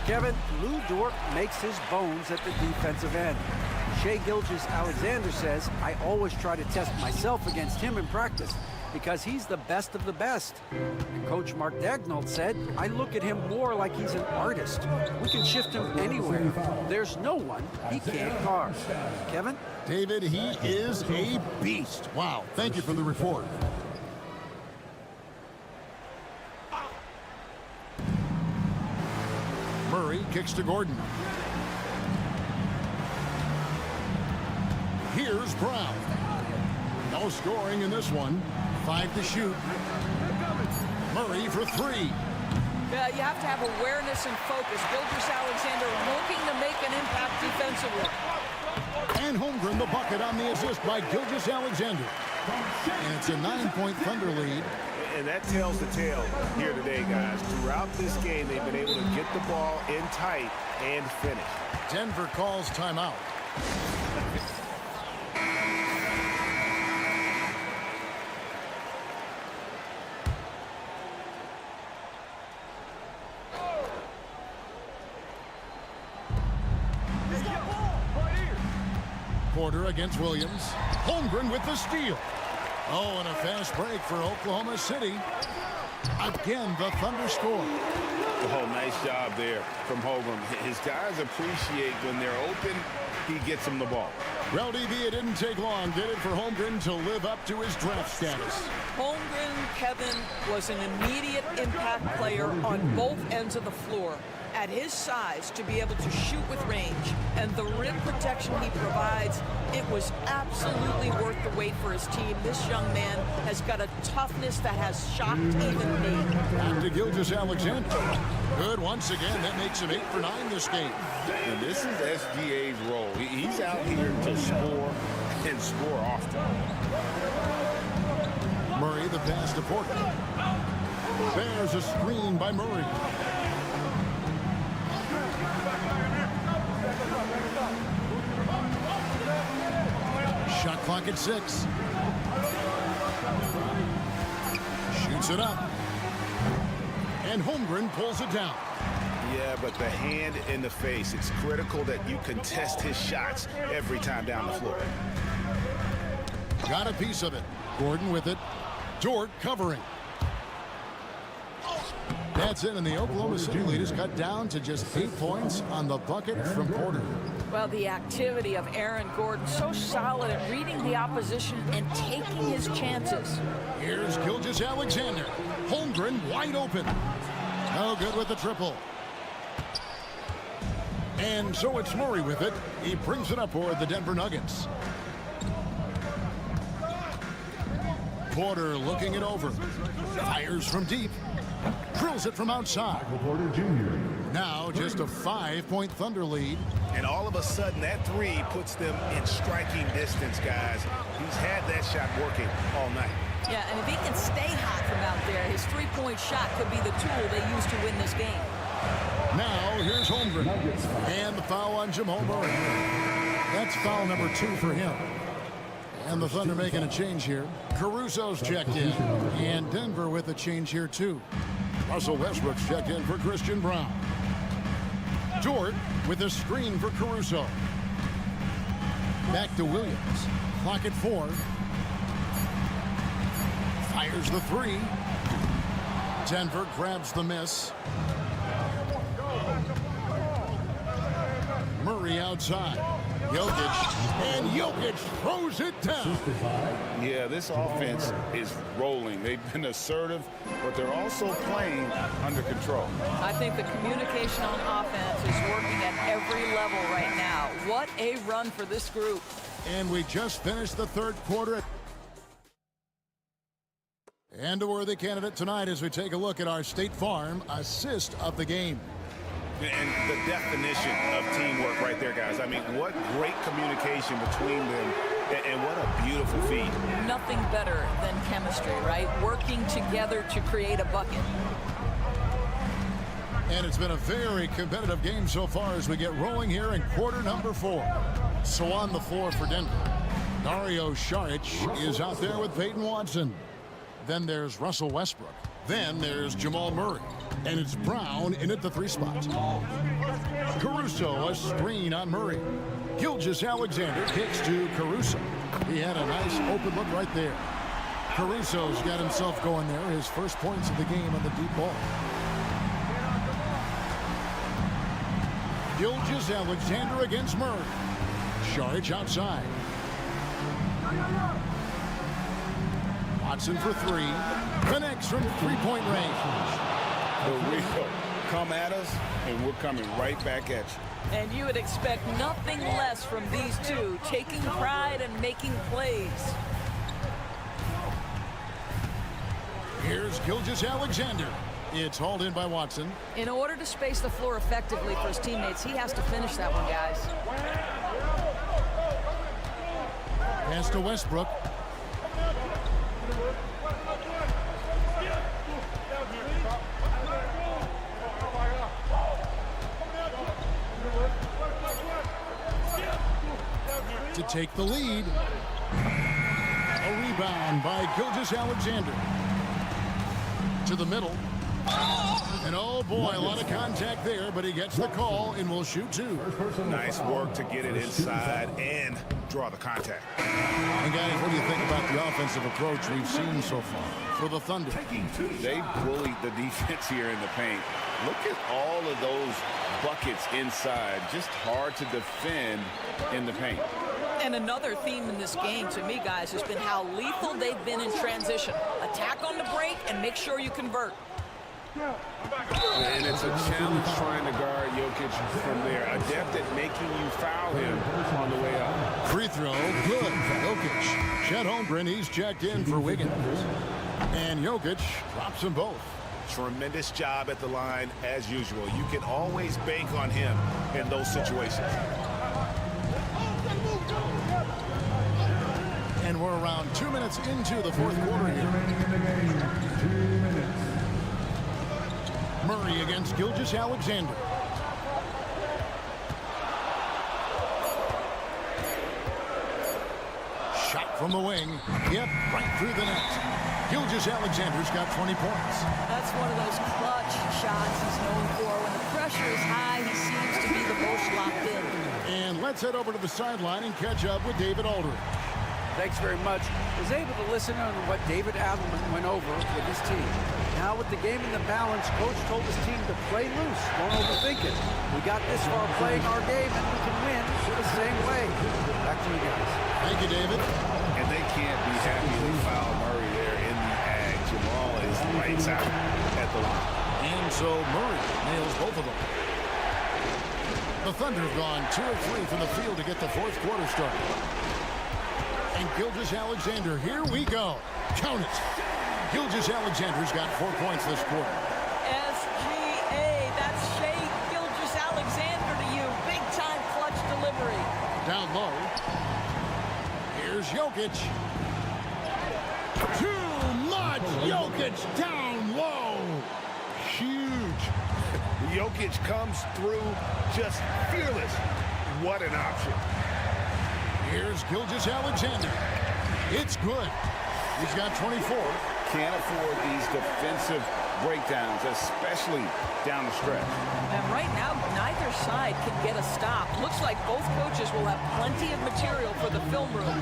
Kevin, Lou Dort makes his bones at the defensive end. Shai Gilgeous-Alexander says, I always try to test myself against him in practice because he's the best of the best. And Coach Mark Daigneault said, I look at him more like he's an artist. We can shift him anywhere. There's no one he can't guard. Kevin? David, he is a beast. Wow, thank you for the report. Murray kicks to Gordon. Here's Brown. No scoring in this one. 5 to shoot. Murray for 3. Yeah, you have to have awareness and focus. Gilgeous-Alexander looking to make an impact defensively. And Holmgren the bucket on the assist by Gilgeous-Alexander. And it's a 9-point Thunder lead. And that tells the tale here today, guys. Throughout this game, they've been able to get the ball in tight and finish. Denver calls timeout. Porter against Williams. Holmgren with the steal. Oh, and a fast break for Oklahoma City. Again, the Thunder score. Oh, nice job there from Holmgren. His guys appreciate when they're open, he gets them the ball. Well, DB, it didn't take long, did it, for Holmgren to live up to his draft status? Holmgren, Kevin, was an immediate impact player on both ends of the floor. At his size, to be able to shoot with range and the rim protection he provides, it was absolutely worth the wait for his team. This young man has got a toughness that has shocked even me. Back to Gilgeous-Alexander. Good once again. That makes him 8 for 9 this game. And this is SGA's role. He's out here to score and score often. Murray the pass to Porter. There's a screen by Murray. Shot clock at 6. Shoots it up. And Holmgren pulls it down. Yeah, but the hand in the face, it's critical that you contest his shots every time down the floor. Got a piece of it. Gordon with it. Dort covering. That's it, and the Oklahoma City lead is cut down to just 8 points on the bucket from Porter. Well, the activity of Aaron Gordon, so solid at reading the opposition and taking his chances. Here's Gilgeous-Alexander. Holmgren wide open. No good with the triple. And so it's Murray with it. He brings it up for the Denver Nuggets. Porter looking it over. Fires from deep. Drills it from outside. Porter Jr. Now just a 5-point Thunder lead. And all of a sudden, that 3 puts them in striking distance, guys. He's had that shot working all night. Yeah, and if he can stay hot from out there, his three-point shot could be the tool they use to win this game. Now here's Holmgren. And the foul on Jamal Murray. That's foul number 2 for him. And the Thunder making a change here. Caruso's checked in. And Denver with a change here too. Russell Westbrook's checked in for Christian Brown. Dort with a screen for Caruso. Back to Williams. Clock at 4. Fires the 3. Denver grabs the miss. Murray outside. Jokic. And Jokic throws it down. Yeah, this offense is rolling. They've been assertive, but they're also playing under control. I think the communication on offense is working at every level right now. What a run for this group. And we just finished the third quarter. And a worthy candidate tonight as we take a look at our State Farm assist of the game. And the definition of teamwork right there, guys. I mean, what great communication between them, and what a beautiful feed. Nothing better than chemistry, right? Working together to create a bucket. And it's been a very competitive game so far as we get rolling here in quarter number 4. So on the floor for Denver, Dario Saric is out there with Peyton Watson. Then there's Russell Westbrook. Then there's Jamal Murray. And it's Brown in at the 3 spot. Caruso, a screen on Murray. Gilgeous-Alexander kicks to Caruso. He had a nice open look right there. Caruso's got himself going there. His first points of the game on the deep ball. Gilgeous-Alexander against Murray. Saric outside. Watson for 3. Connects from 3-point range. The Rico, come at us, and we're coming right back at you. And you would expect nothing less from these two, taking pride and making plays. Here's Gilgeous-Alexander. It's hauled in by Watson. In order to space the floor effectively for his teammates, he has to finish that one, guys. Pass to Westbrook. To take the lead. A rebound by Gilgeous-Alexander. To the middle. And oh boy, a lot of contact there, but he gets the call and will shoot 2. Nice work to get it inside and draw the contact. And guys, what do you think about the offensive approach we've seen so far for the Thunder? They bullied the defense here in the paint. Look at all of those buckets inside. Just hard to defend in the paint. And another theme in this game, to me, guys, has been how lethal they've been in transition. Attack on the break and make sure you convert. And it's a challenge trying to guard Jokic from there. Adept at making you foul him on the way up. Free throw, good. Jokic. Chet Holmgren, he's checked in for Wiggins. And Jokic drops them both. Tremendous job at the line as usual. You can always bank on him in those situations. And we're around 2 minutes into the 4th quarter here. 2 minutes. Murray against Gilgeous-Alexander. Shot from the wing. Yep, right through the net. Gilgeous-Alexander's got 20 points. That's one of those clutch shots he's known for. When the pressure is high, he seems to be the most locked in. And let's head over to the sideline and catch up with David Aldridge. Thanks very much. Was able to listen on what David Adelman went over with his team. Now with the game in the balance, Coach told his team to play loose. Don't overthink it. We got this far playing our game, and we can win the same way. Back to you guys. Thank you, David. And they can't be happy they fouled Murray there in the ag. Jamal is lights out at the line. And so Murray nails both of them. The Thunder have gone 2 of 3 from the field to get the 4th quarter started. And Gilgeous-Alexander, here we go. Count it. Gilgeous-Alexander's got 4 points this quarter. SGA, that's Shea Gilgeous-Alexander to you. Big-time clutch delivery. Down low. Here's Jokic. Too much. Jokic down low. Huge. Jokic comes through just fearless. What an option. Here's Gilgeous-Alexander. It's good. He's got 24. Can't afford these defensive breakdowns, especially down the stretch. And right now, neither side can get a stop. Looks like both coaches will have plenty of material for the film room.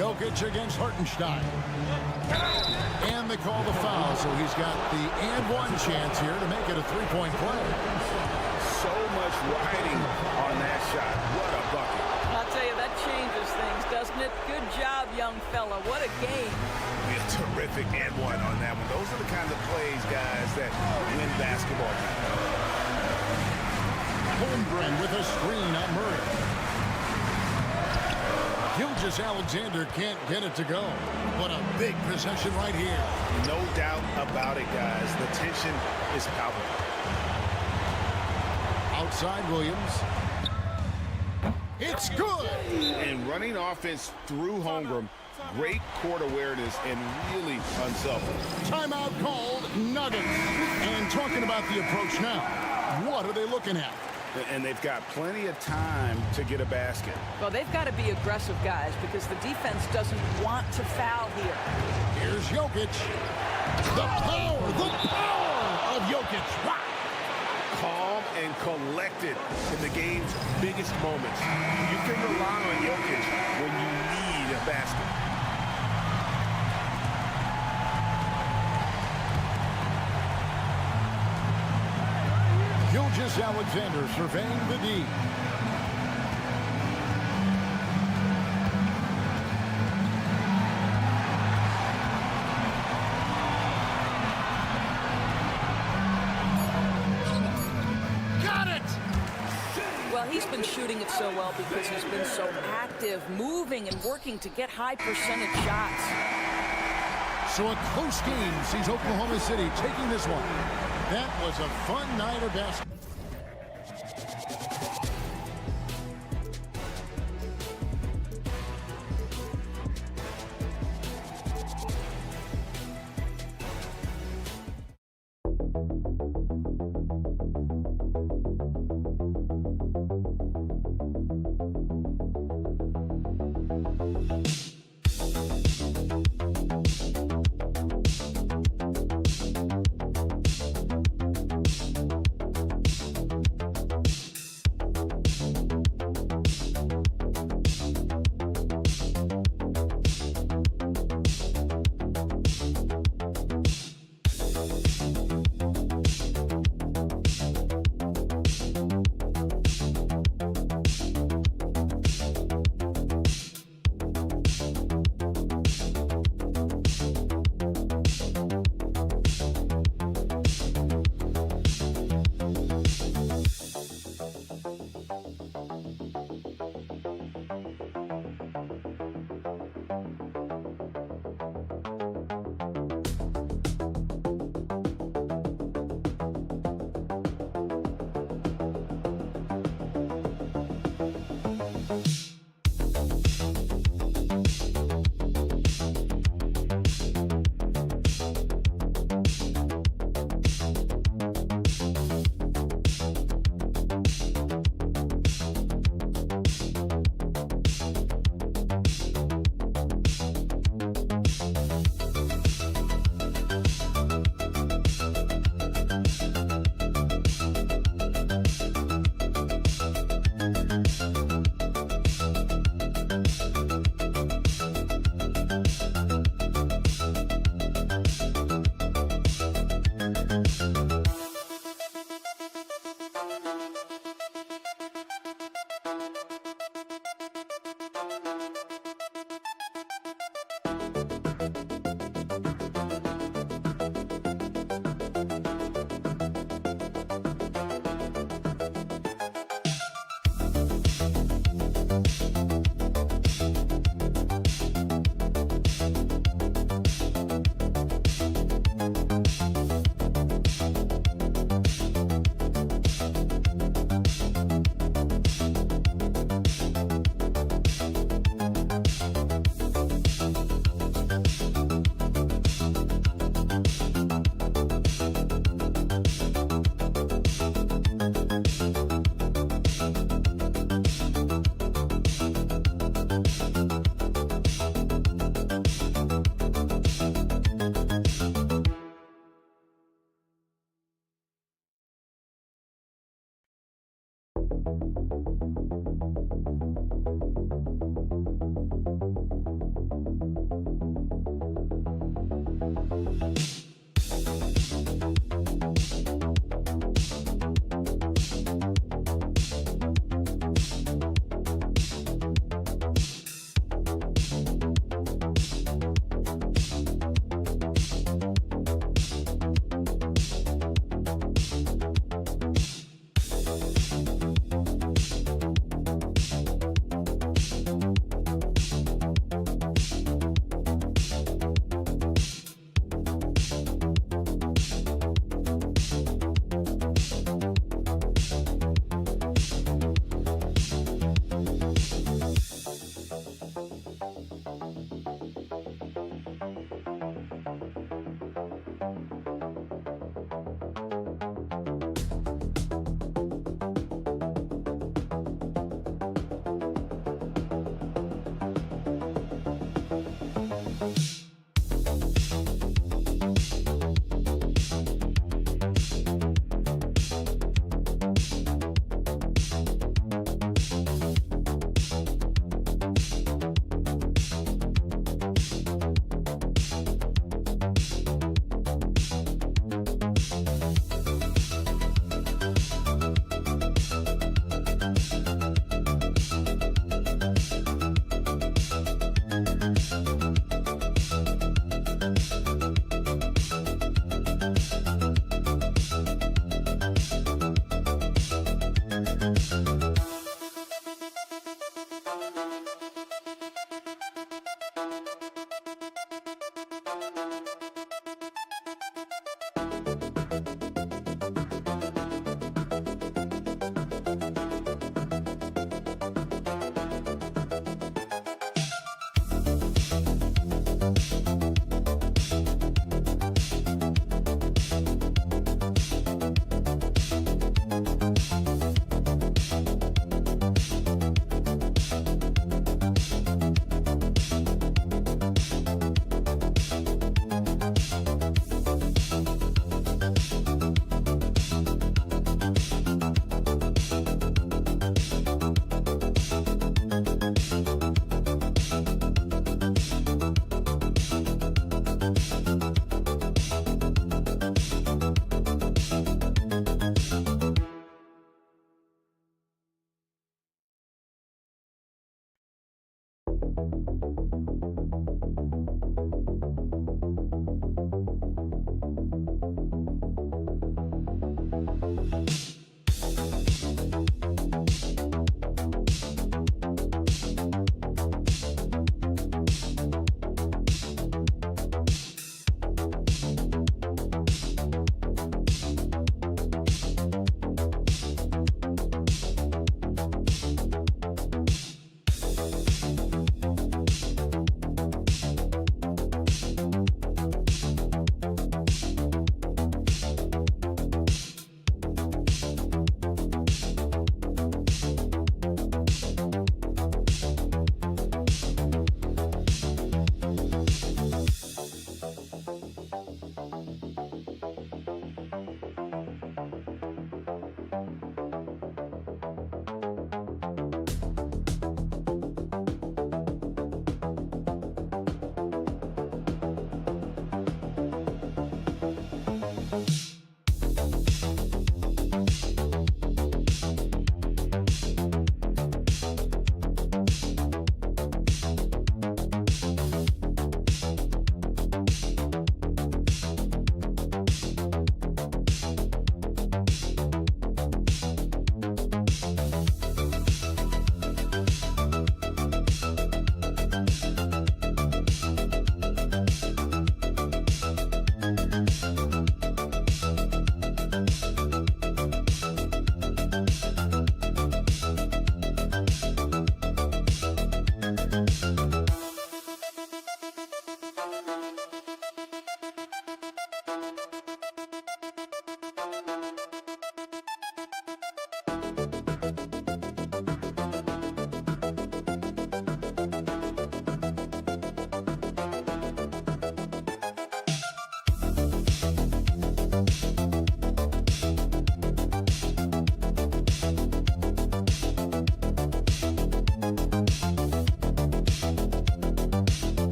Jokic against Hartenstein. And they call the foul, so he's got the and-one chance here to make it a 3-point play. So much riding on that shot. What a bucket. I'll tell you, that changes things, doesn't it? Good job, young fella. What a game. A terrific and-one on that one. Those are the kind of plays, guys, that win basketball games. Holmgren with a screen on Murray. Gilgeous-Alexander can't get it to go. What a big possession right here. No doubt about it, guys. The tension is palpable. Outside Williams. It's good. And running offense through Holmgren Great court awareness and really unselfish. Timeout called, Nuggets. And talking about the approach now, what are they looking at? And they've got plenty of time to get a basket. Well, they've got to be aggressive, guys, because the defense doesn't want to foul here. Here's Jokic. The power of Jokic. Wow. Calm and collected in the game's biggest moments. You can rely on Jokic when you need a basket. Alexander surveying the D. Got it! Well, he's been shooting it so well because he's been so active, moving and working to get high percentage shots. So a close game sees Oklahoma City taking this one. That was a fun night of basketball.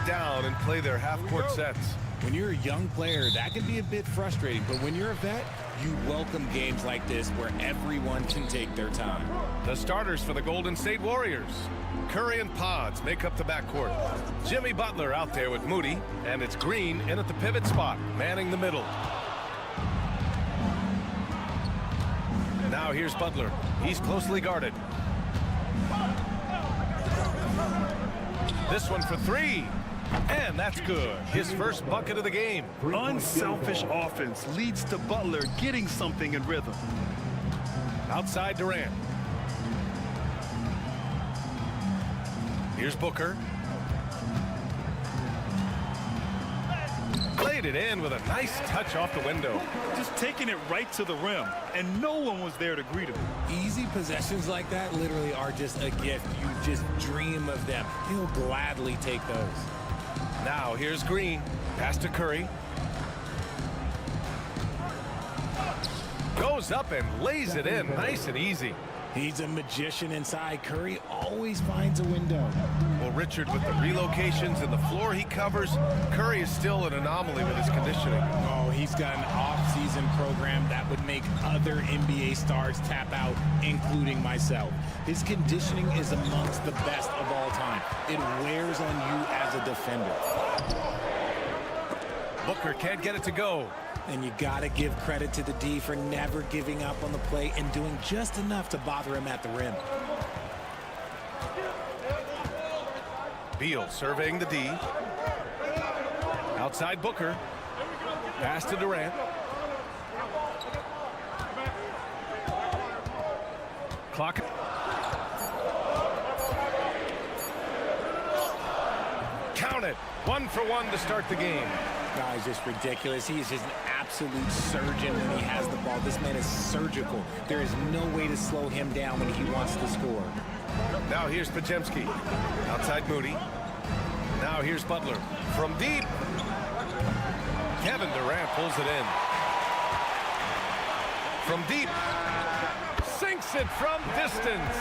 Down and play their half-court sets. When you're a young player, that can be a bit frustrating, but when you're a vet, you welcome games like this where everyone can take their time. The starters for the Golden State Warriors. Curry and Pods make up the backcourt. Jimmy Butler out there with Moody, and it's Green in at the pivot spot, manning the middle. Now here's Butler. He's closely guarded. This one for three. And that's good. His first bucket of the game. Unselfish offense leads to Butler getting something in rhythm. Outside Durant. Here's Booker. Played it in with a nice touch off the window. Just taking it right to the rim, and no one was there to greet him. Easy possessions like that literally are just a gift. You just dream of them. He'll gladly take those. Now here's Green. Pass to Curry. Goes up and lays it in nice and easy. He's a magician inside. Curry always finds a window. Well, Richard, with the relocations and the floor he covers, Curry is still an anomaly with his conditioning. Oh, he's got an off-season program that would make other NBA stars tap out, including myself. His conditioning is amongst the best of all time. It wears on you as a defender. Booker can't get it to go. And you got to give credit to the D for never giving up on the play and doing just enough to bother him at the rim. Beal surveying the D. Outside Booker. Pass to Durant. Clock. Count it. 1 for 1 to start the game. Guy's just ridiculous. He is just an absolute surgeon when he has the ball. This man is surgical. There is no way to slow him down when he wants to score. Now here's Pajemski. Outside Moody. Now here's Butler. From deep. Kevin Durant pulls it in. from deep. Sinks it from distance.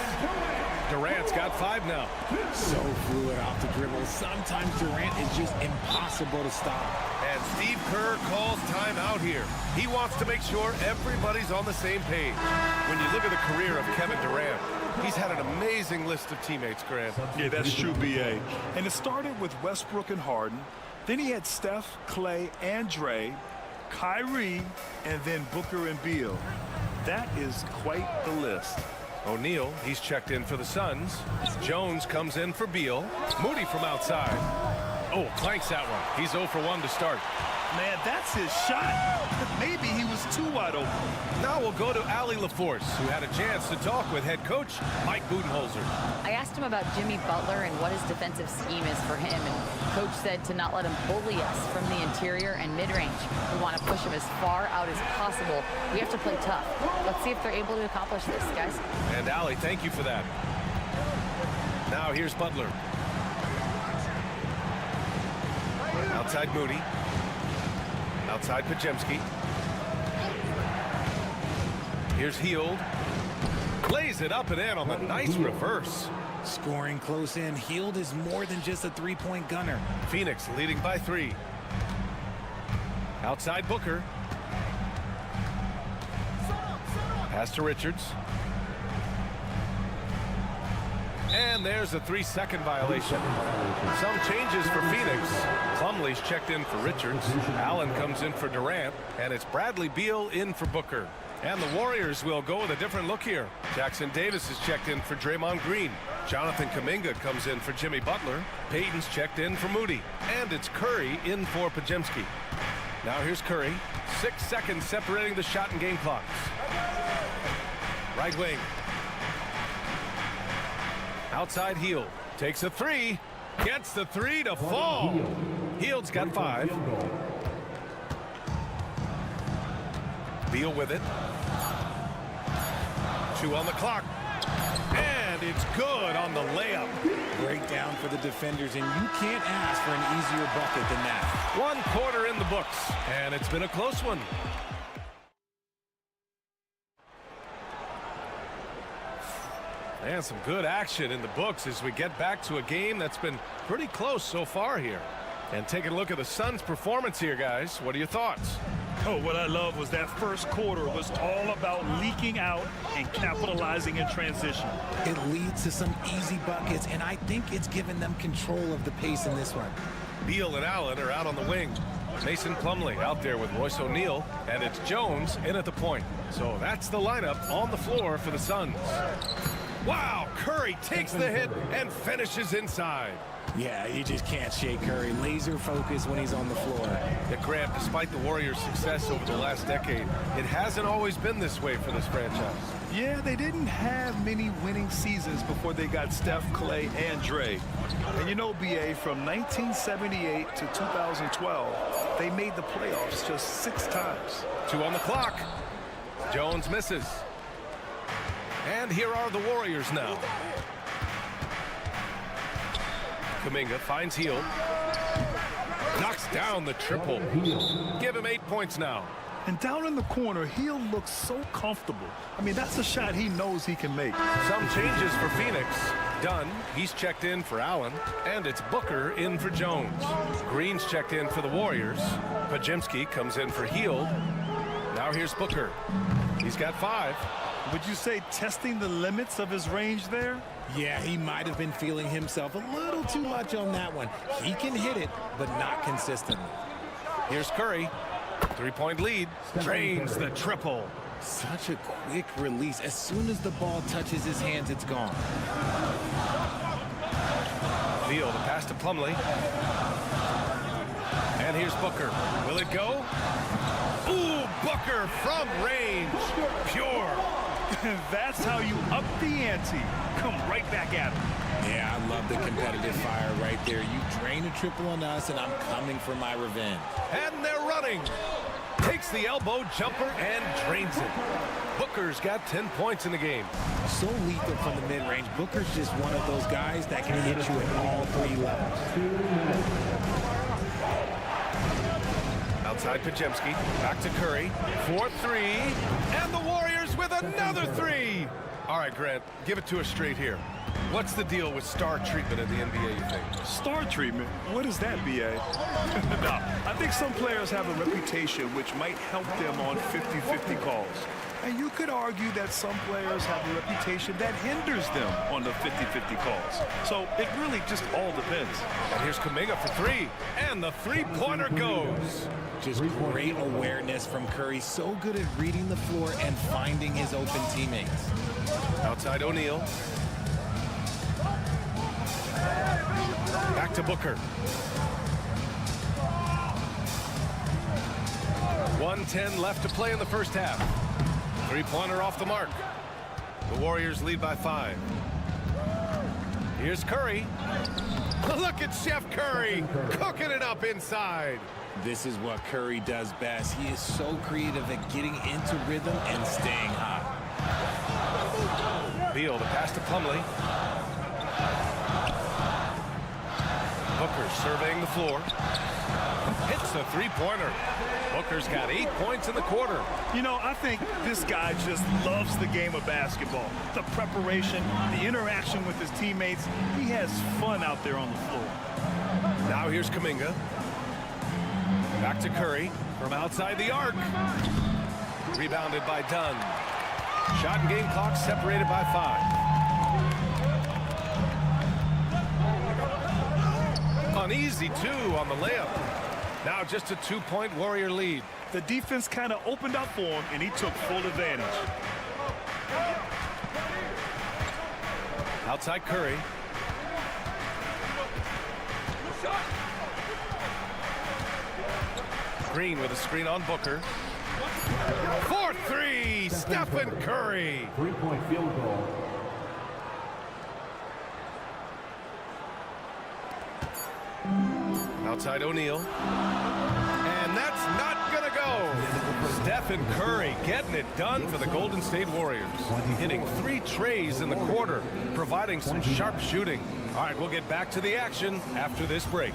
Durant's got 5 now. So fluid off the dribble. Sometimes Durant is just impossible to stop. And Steve Kerr calls timeout here. He wants to make sure everybody's on the same page. When you look at the career of Kevin Durant, he's had an amazing list of teammates, Grant. Yeah, that's true, B.A. And it started with Westbrook and Harden. Then he had Steph, Clay, and Dre, Kyrie, and then Booker and Beal. That is quite the list. O'Neal, he's checked in for the Suns. Jones comes in for Beal. Moody from outside. Oh, clanks that one. He's 0 for 1 to start. Man, that's his shot. Maybe he was too wide open. Now we'll go to Allie LaForce, who had a chance to talk with head coach Mike Budenholzer. I asked him about Jimmy Butler and what his defensive scheme is for him, and coach said to not let him bully us from the interior and mid-range. We want to push him as far out as possible. We have to play tough. Let's see if they're able to accomplish this, guys. And Allie, thank you for that. Now here's Butler. Outside Moody. Outside Pajemski. Here's Hield. Lays it up and in on the nice reverse. Scoring close in. Hield is more than just a three-point gunner. Phoenix leading by 3. Outside Booker. Pass to Richards. And there's a 3-second violation. Some changes for Phoenix. Plumlee's checked in for Richards. Allen comes in for Durant. And it's Bradley Beal in for Booker. And the Warriors will go with a different look here. Jackson Davis is checked in for Draymond Green. Jonathan Kuminga comes in for Jimmy Butler. Payton's checked in for Moody. And it's Curry in for Pajemski. Now here's Curry. 6 seconds separating the shot and game clocks. Right wing. Outside Hield. Takes a 3. Gets the 3 to fall. Hield's got 5. Beal with it. 2 on the clock. And it's good on the layup. Breakdown for the defenders, and you can't ask for an easier bucket than that. 1 quarter in the books, and it's been a close one. And some good action in the books as we get back to a game that's been pretty close so far here. And taking a look at the Suns' performance here, guys. What are your thoughts? Oh, what I love was that first quarter was all about leaking out and capitalizing in transition. It leads to some easy buckets, and I think it's given them control of the pace in this one. Beal and Allen are out on the wing. Mason Plumlee out there with Royce O'Neal, and it's Jones in at the point. So that's the lineup on the floor for the Suns. Wow, Curry takes the hit and finishes inside. Yeah, you just can't shake Curry. Laser focus when he's on the floor. Yeah, Grant, despite the Warriors' success over the last decade, it hasn't always been this way for this franchise. Yeah, they didn't have many winning seasons before they got Steph, Clay, and Dre. And you know, B.A., from 1978 to 2012, they made the playoffs just 6 times. 2 on the clock. Jones misses. And here are the Warriors now. Kuminga finds Hield. Knocks down the triple. Give him 8 points now. And down in the corner, Hield looks so comfortable. I mean, that's a shot he knows he can make. Some changes for Phoenix. Dunn, he's checked in for Allen. And it's Booker in for Jones. Green's checked in for the Warriors. Pajemski comes in for Hield. Now here's Booker. He's got 5. Would you say testing the limits of his range there? Yeah, he might have been feeling himself a little too much on that one. He can hit it, but not consistently. Here's Curry. 3-point lead. Drains the triple. Such a quick release. As soon as the ball touches his hands, it's gone. Beal, the pass to Plumlee. And here's Booker. Will it go? Ooh, Booker from range. Pure. That's how you up the ante. Come right back at him. Yeah, I love the competitive fire right there. You drain a triple on us, and I'm coming for my revenge. And they're running. Takes the elbow jumper and drains it. Booker's got 10 points in the game. So lethal from the mid-range. Booker's just one of those guys that can hit you at all 3 levels. Outside Pajemski, back to Curry, 4-3, and the Warriors with another 3. All right, Grant, give it to us straight here. What's the deal with star treatment in the NBA, you think? Star treatment? What is that, B.A.? No, I think some players have a reputation which might help them on 50-50 calls. And you could argue that some players have a reputation that hinders them on the 50-50 calls. So it really just all depends. And here's Kuminga for 3, and the three-pointer goes. Just great awareness from Curry. So good at reading the floor and finding his open teammates. Outside O'Neal. Back to Booker. 1:10 left to play in the first half. Three-pointer off the mark. The Warriors lead by 5. Here's Curry. Look at Chef Curry cooking it up inside. This is what Curry does best. He is so creative at getting into rhythm and staying hot. Beal, the pass to Plumlee. Booker surveying the floor. Hits the three-pointer. Booker's got 8 points in the quarter. You know, I think this guy just loves the game of basketball. The preparation, the interaction with his teammates. He has fun out there on the floor. Now here's Kuminga. Back to Curry from outside the arc. Rebounded by Dunn. Shot and game clock separated by 5. An easy 2 on the layup. Now just a 2-point Warrior lead. The defense kind of opened up for him, and he took full advantage. Outside Curry. Green with a screen on Booker. 4-3, Stephen Curry. 3-point field goal. Outside O'Neal. And that's not going to go. Stephen Curry getting it done for the Golden State Warriors. Hitting 3 trays in the quarter, providing some sharp shooting. All right, we'll get back to the action after this break.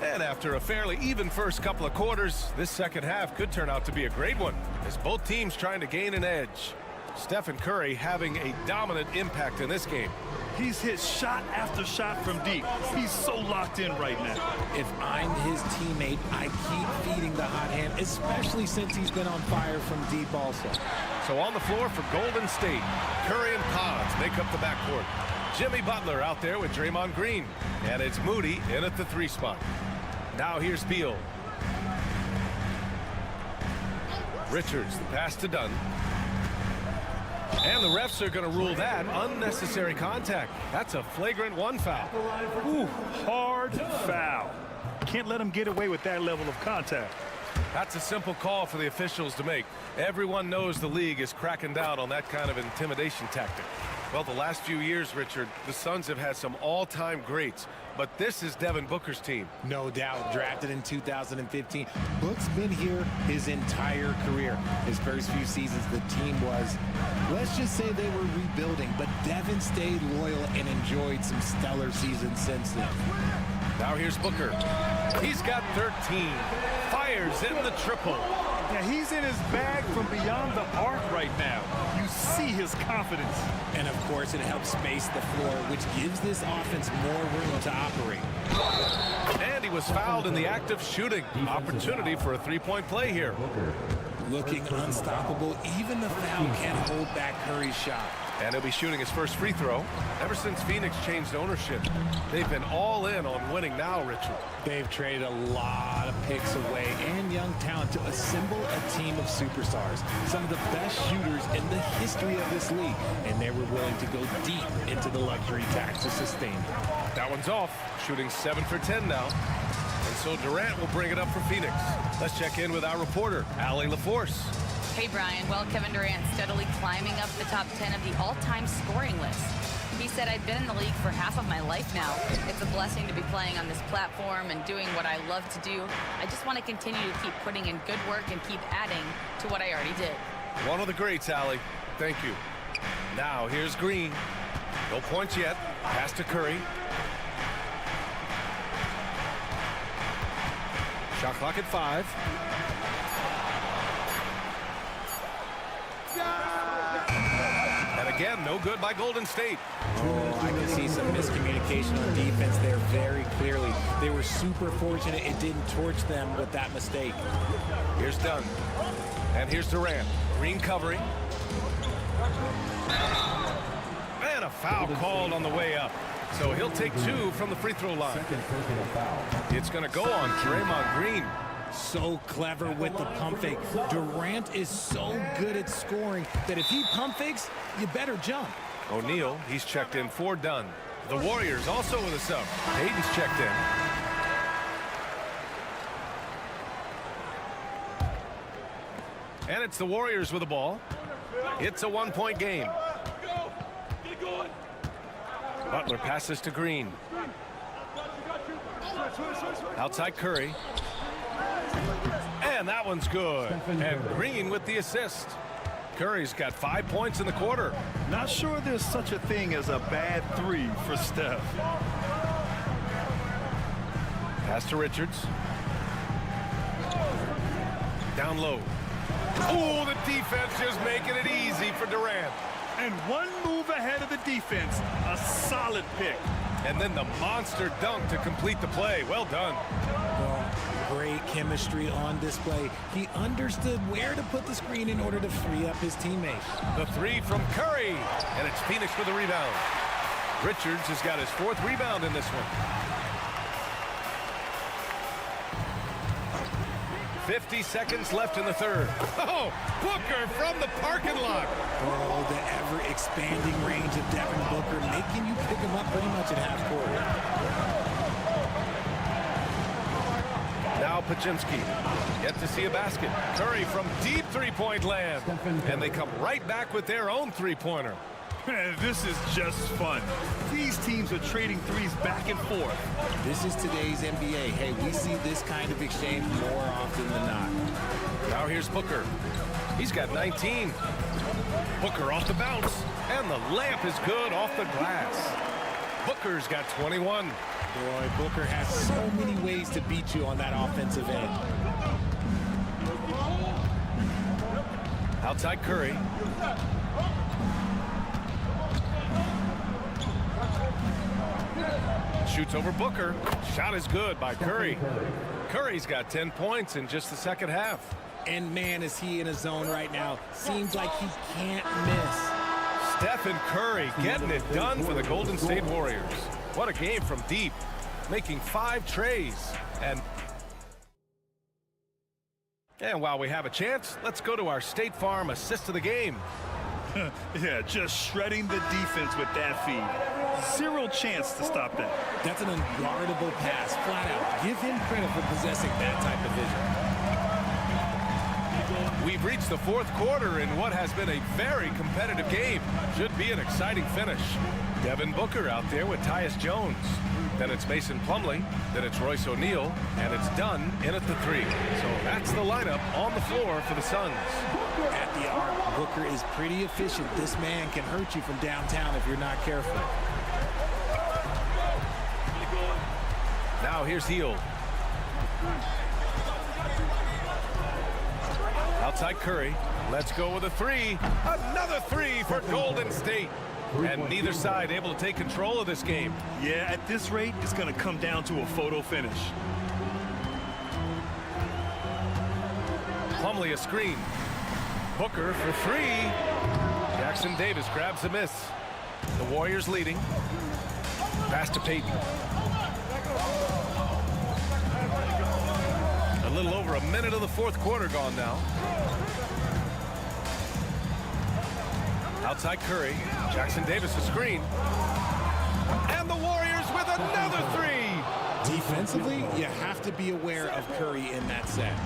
And after a fairly even first couple of quarters, this second half could turn out to be a great one, as both teams trying to gain an edge. Stephen Curry having a dominant impact in this game. He's hit shot after shot from deep. He's so locked in right now. If I'm his teammate, I keep feeding the hot hand, especially since he's been on fire from deep also. So on the floor for Golden State, Curry and Pods make up the backcourt. Jimmy Butler out there with Draymond Green. And it's Moody in at the 3 spot. Now here's Beal. Richards, the pass to Dunn. And the refs are going to rule that unnecessary contact. That's a flagrant 1 foul. Ooh, hard foul. Can't let him get away with that level of contact. That's a simple call for the officials to make. Everyone knows the league is cracking down on that kind of intimidation tactic. Well, the last few years, Richard, the Suns have had some all-time greats, but this is Devin Booker's team. No doubt, drafted in 2015. Book's been here his entire career. His first few seasons, the team was, let's just say they were rebuilding, but Devin stayed loyal and enjoyed some stellar seasons since then. Now here's Booker. He's got 13. Fires in the triple. Yeah, he's in his bag from beyond the arc right now. You see his confidence. And of course, it helps space the floor, which gives this offense more room to operate. And he was fouled in the act of shooting. Opportunity for a 3-point play here. Looking unstoppable. Even the foul can't hold back Curry's shot. And he'll be shooting his first free throw. Ever since Phoenix changed ownership, they've been all in on winning now, Richard. They've traded a lot of picks away and young talent to assemble a team of superstars. Some of the best shooters in the history of this league. And they were willing to go deep into the luxury tax to sustain it. That one's off. Shooting 7 for 10 now. And so Durant will bring it up for Phoenix. Let's check in with our reporter, Allie LaForce. Hey, Brian. Well, Kevin Durant steadily climbing up the top 10 of the all-time scoring list. He said, I've been in the league for half of my life now. It's a blessing to be playing on this platform and doing what I love to do. I just want to continue to keep putting in good work and keep adding to what I already did. One of the greats, Allie. Thank you. Now, here's Green. No points yet. Pass to Curry. Shot clock at 5. And again, no good by Golden State. Oh, I can see some miscommunication on defense there very clearly. They were super fortunate it didn't torch them with that mistake. Here's Dunn. And here's Durant. Green covering. And a foul called on the way up. So he'll take 2 from the free throw line. It's going to go on Draymond Green. So clever with the pump fake. Durant is so good at scoring that if he pump fakes, you better jump. O'Neal, he's checked in for Dunn. The Warriors also with a sub. Hayden's checked in. And it's the Warriors with the ball. It's a 1-point game. Butler passes to Green. Outside Curry. And that one's good. And Green with the assist. Curry's got 5 points in the quarter. Not sure there's such a thing as a bad 3 for Steph. Pass to Richards. Down low. Oh, the defense just making it easy for Durant. And one move ahead of the defense. A solid pick. And then the monster dunk to complete the play. Well done. Well, great chemistry on display. He understood where to put the screen in order to free up his teammate. The 3 from Curry. And it's Phoenix with the rebound. Richards has got his 4th rebound in this one. 50 seconds left in the third. Oh, Booker from the parking lot. Oh, the ever-expanding range of Devin Booker, making you pick him up pretty much at half court. Now Pajemski. Yet to see a basket. Curry from deep three-point land. And they come right back with their own three-pointer. This is just fun. These teams are trading threes back and forth. This is today's NBA. Hey, we see this kind of exchange more often than not. Now here's Booker. He's got 19. Booker off the bounce. And the layup is good off the glass. Booker's got 21. Boy, Booker has so many ways to beat you on that offensive end. Outside Curry. Shoots over Booker. Shot is good by Curry. Curry's got 10 points in just the second half. And man, is he in a zone right now. Seems like he can't miss. Stephen Curry getting it done for the Golden State Warriors. What a game from deep. Making 5 trays. And while we have a chance, let's go to our State Farm assist of the game. Yeah, just shredding the defense with that feed. Zero chance to stop that. That's an unguardable pass, flat out. Give him credit for possessing that type of vision. We've reached the 4th quarter in what has been a very competitive game. Should be an exciting finish. Devin Booker out there with Tyus Jones. Then it's Mason Plumlee. Then it's Royce O'Neal. And it's Dunn in at the 3. So that's the lineup on the floor for the Suns. At the arc, Booker is pretty efficient. This man can hurt you from downtown if you're not careful. Now here's Hield. Outside Curry. Let's go with a 3. Another 3 for Golden State. And neither side able to take control of this game. Yeah, at this rate, it's going to come down to a photo finish. Plumlee a screen. Booker for 3. Jackson Davis grabs a miss. The Warriors leading. Pass to Payton. A little over a minute of the 4th quarter gone now. Outside Curry. Jackson Davis a screen. And the Warriors with another 3. Defensively, you have to be aware of Curry in that set.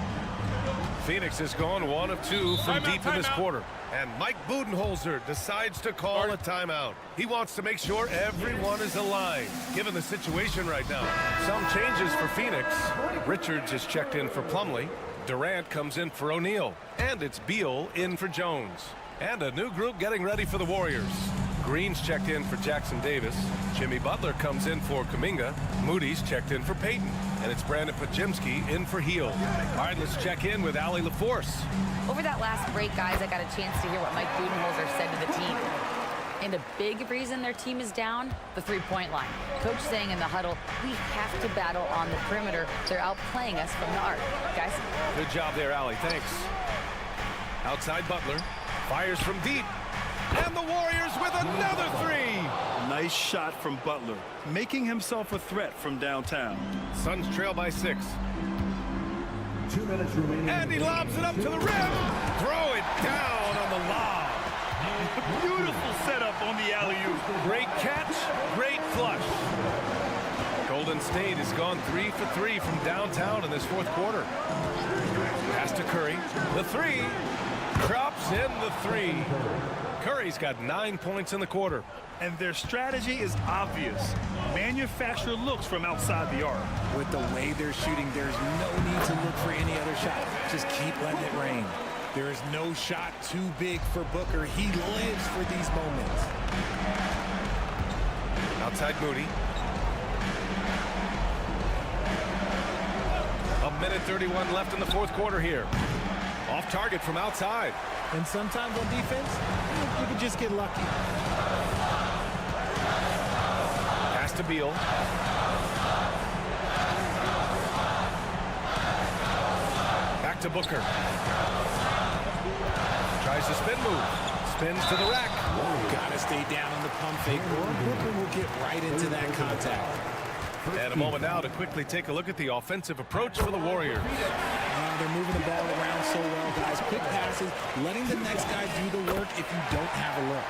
Phoenix is gone 1 of 2 from deep in this quarter. And Mike Budenholzer decides to call a timeout. He wants to make sure everyone is aligned, given the situation right now. Some changes for Phoenix. Richards is checked in for Plumlee. Durant comes in for O'Neal. And it's Beal in for Jones. And a new group getting ready for the Warriors. Green's checked in for Jackson Davis. Jimmy Butler comes in for Kuminga. Moody's checked in for Payton. And it's Brandon Podziemski in for Heel. All right, let's check in with Allie LaForce. Over that last break, guys, I got a chance to hear what Mike Budenholzer said to the team. And a big reason their team is down, the three-point line. Coach saying in the huddle, we have to battle on the perimeter. They're outplaying us from the arc. Guys? Good job there, Allie. Thanks. Outside Butler. Fires from deep. And the Warriors with another three. Nice shot from Butler, making himself a threat from downtown. Suns trail by 6. 2 minutes remaining. And he lobs it up to the rim. Throw it down on the lob. Beautiful setup on the alley-oop. Great catch, great flush. Golden State has gone 3 for 3 from downtown in this fourth quarter. Pass to Curry. The three. Drops in the three. Curry's got 9 points in the quarter. And their strategy is obvious. Manufacture looks from outside the arc. With the way they're shooting, there's no need to look for any other shot. Just keep letting it rain. There is no shot too big for Booker. He lives for these moments. Outside Moody. A minute 31 left in the fourth quarter here. Off target from outside. And sometimes on defense, you can just get lucky. Pass to Beal. Back to Booker. Tries to spin move. Spins to the rack. Gotta stay down on the pump fake, or Booker will get right into that contact. And a moment now to quickly take a look at the offensive approach for the Warriors. They're moving the ball around so well, guys. Quick passes, letting the next guy do the work if you don't have a look.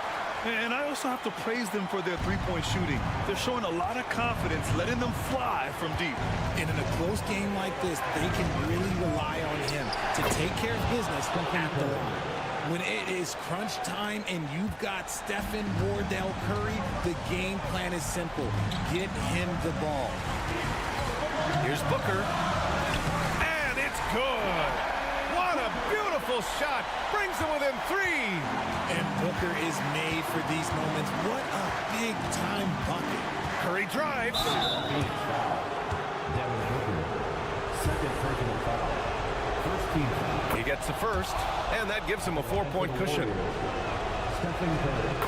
And I also have to praise them for their three-point shooting. They're showing a lot of confidence, letting them fly from deep. And in a close game like this, they can really rely on him to take care of business at the line. When it is crunch time and you've got Stephen Wardell Curry, the game plan is simple. Get him the ball. Here's Booker. And it's good. What a beautiful shot. Brings them within 3. And Booker is made for these moments. What a big-time bucket. Curry drives. Devin Booker. Second personal foul. First team foul. He gets the first, and that gives him a 4-point cushion.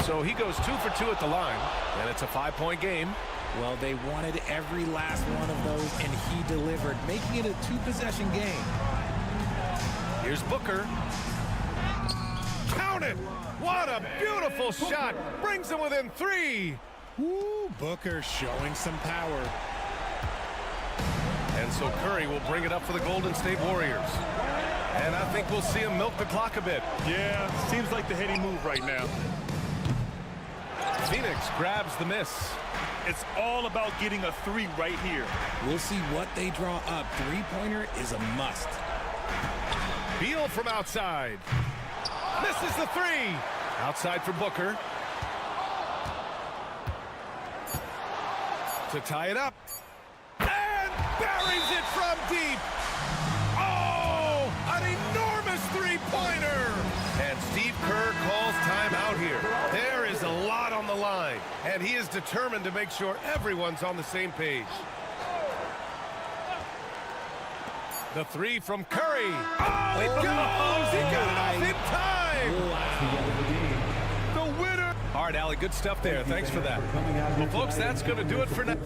So he goes 2 for 2 at the line, and it's a 5-point game. Well, they wanted every last one of those, and he delivered, making it a 2-possession game. Here's Booker. Count it! What a beautiful shot! Brings them within 3. Woo, Booker showing some power. And so Curry will bring it up for the Golden State Warriors. And I think we'll see him milk the clock a bit. Yeah, seems like the heady move right now. Phoenix grabs the miss. It's all about getting a 3 right here. We'll see what they draw up. Three-pointer is a must. Beal from outside. Misses the 3. Outside for Booker. To tie it up. And buries it from deep. Oh, an enormous three-pointer. And Steve Kerr calls timeout here. There is a lot on the line, and he is determined to make sure everyone's on the same page. The 3 from Curry. Oh, it goes! He got it off in time! The winner! All right, Allie, good stuff there. Thanks for that. Well, folks, that's going to do it for now.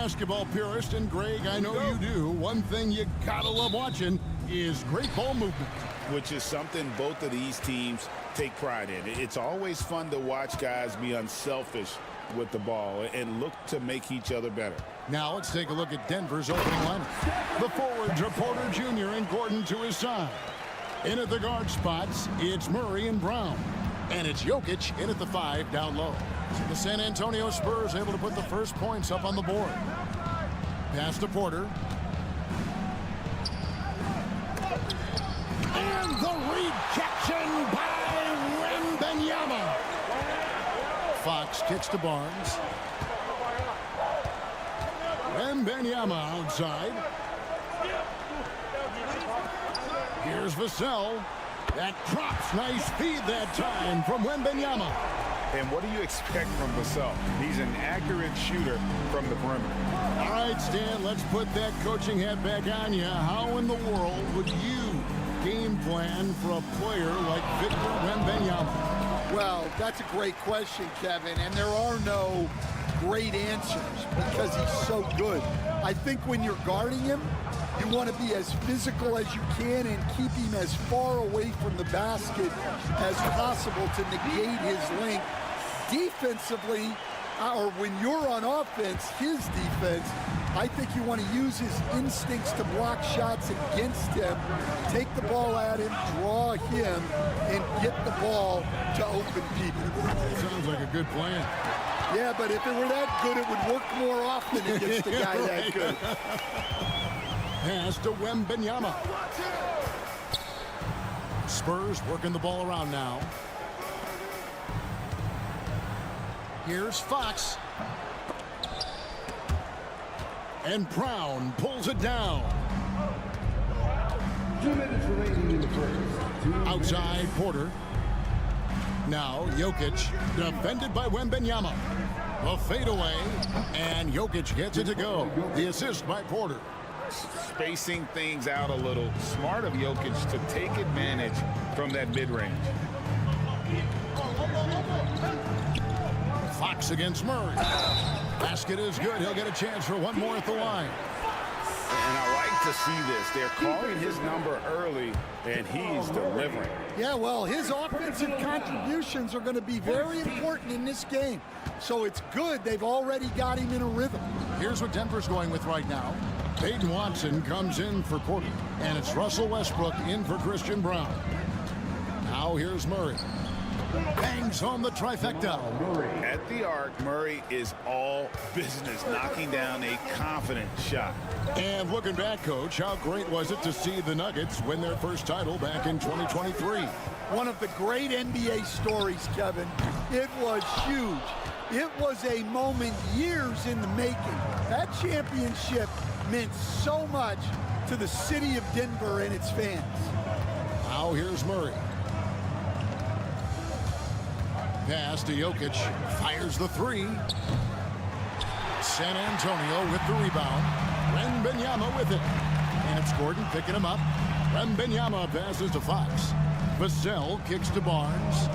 basketball purist, and Greg, I know you do, one thing you gotta love watching is great ball movement. Which is something both of these teams take pride in. It's always fun to watch guys be unselfish with the ball and look to make each other better. Now let's take a look at Denver's opening lineup. The forwards are Porter Jr. and Gordon to his side. In at the guard spots, it's Murray and Brown. And it's Jokic in at the 5 down low. So the San Antonio Spurs able to put the first points up on the board. Pass to Porter. And the rejection by Wembanyama. Fox kicks to Barnes. Wembanyama outside. Here's Vassell. That drops. Nice feed that time from Wembanyama. And what do you expect from Vassell? He's an accurate shooter from the perimeter. All right, Stan, let's put that coaching hat back on you. How in the world would you game plan for a player like Victor Wembanyama? Well, that's a great question, Kevin, and there are no great answers because he's so good. I think when you're guarding him, you want to be as physical as you can and keep him as far away from the basket as possible to negate his length. Defensively, or when you're on offense, his defense, I think you want to use his instincts to block shots against him, take the ball at him, draw him, and get the ball to open people. Sounds like a good plan. Yeah, but if it were that good, it would work more often against a guy that good. Pass to Wembanyama. Spurs working the ball around now. Here's Fox. And Brown pulls it down. 2 minutes remaining in the first. Outside Porter. Now Jokic, defended by Wembanyama. A fadeaway, and Jokic gets it to go. The assist by Porter. Spacing things out a little. Smart of Jokic to take advantage from that mid-range. Fox against Murray. Basket is good. He'll get a chance for one more at the line. And I like to see this. They're calling his number early, and he's delivering. Yeah, well, his offensive contributions are going to be very important in this game. So it's good they've already got him in a rhythm. Here's what Denver's going with right now. Peyton Watson comes in for Porter, and it's Russell Westbrook in for Christian Brown. Now here's Murray. Bangs home the trifecta. At the arc, Murray is all business, knocking down a confident shot. And looking back, Coach, how great was it to see the Nuggets win their first title back in 2023? One of the great NBA stories, Kevin. It was huge. It was a moment years in the making. That championship meant so much to the city of Denver and its fans. Now here's Murray. Pass to Jokic. Fires the 3. San Antonio with the rebound. Wembanyama with it. And it's Gordon picking him up. Wembanyama passes to Fox. Vassell kicks to Barnes.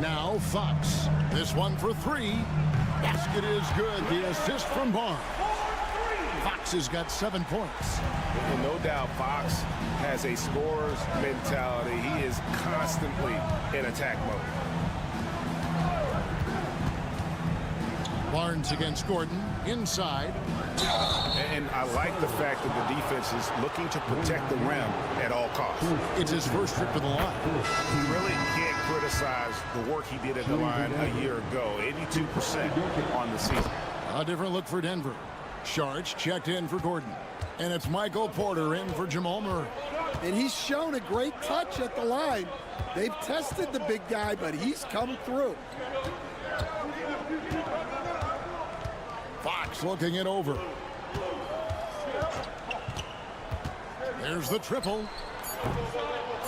Now Fox. This one for 3. Basket is good. The assist from Barnes. Fox has got 7 points. And no doubt Fox has a scorer's mentality. He is constantly in attack mode. Barnes against Gordon, inside. And I like the fact that the defense is looking to protect the rim at all costs. It's his first trip to the line. You really can't criticize the work he did at the line a year ago. 82% on the season. A different look for Denver. Sharch checked in for Gordon. And it's Michael Porter in for Jamal Murray. And he's shown a great touch at the line. They've tested the big guy, but he's come through. Fox looking it over. There's the triple.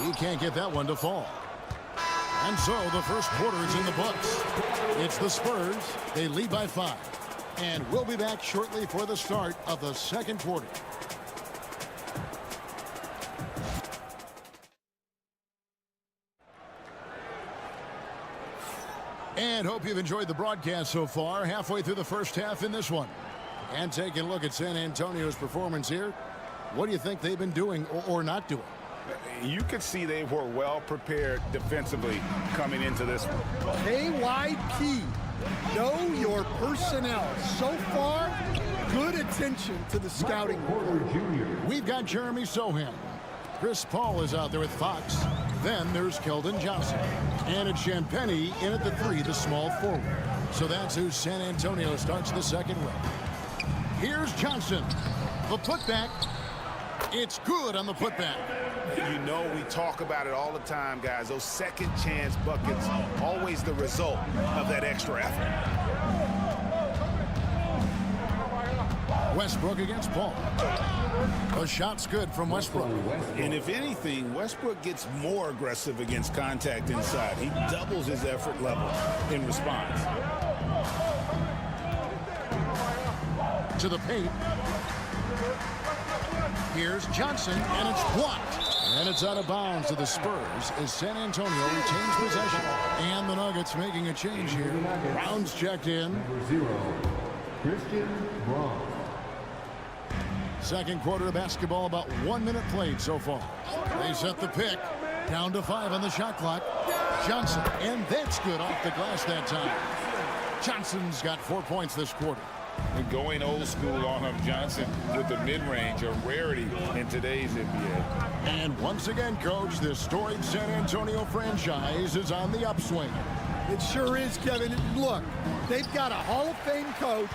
He can't get that one to fall. And so the first quarter is in the books. It's the Spurs. They lead by 5. And we'll be back shortly for the start of the second quarter. And hope you've enjoyed the broadcast so far. Halfway through the first half in this one. And taking a look at San Antonio's performance here, what do you think they've been doing or not doing? You could see they were well prepared defensively coming into this one. KYP, know your personnel. So far, good attention to the scouting. We've got Jeremy Sohan. Chris Paul is out there with Fox. Then there's Keldon Johnson. And it's Champagnie in at the 3, the small forward. So that's who San Antonio starts the second with. Here's Johnson. The putback. It's good on the putback. You know, we talk about it all the time, guys. Those second chance buckets, always the result of that extra effort. Westbrook against Paul. The shot's good from Westbrook. And if anything, Westbrook gets more aggressive against contact inside. He doubles his effort level in response. To the paint. Here's Johnson, and it's blocked. And it's out of bounds to the Spurs as San Antonio retains possession. And the Nuggets making a change here. Brown's checked in. Number 0, Christian Braun. Second quarter of basketball, about 1 minute played so far. They set the pick. Down to 5 on the shot clock. Johnson, and that's good off the glass that time. Johnson's got 4 points this quarter. And going old school on him, Johnson with the mid-range, a rarity in today's NBA. And once again, Coach, this storied San Antonio franchise is on the upswing. It sure is, Kevin. Look, they've got a Hall of Fame coach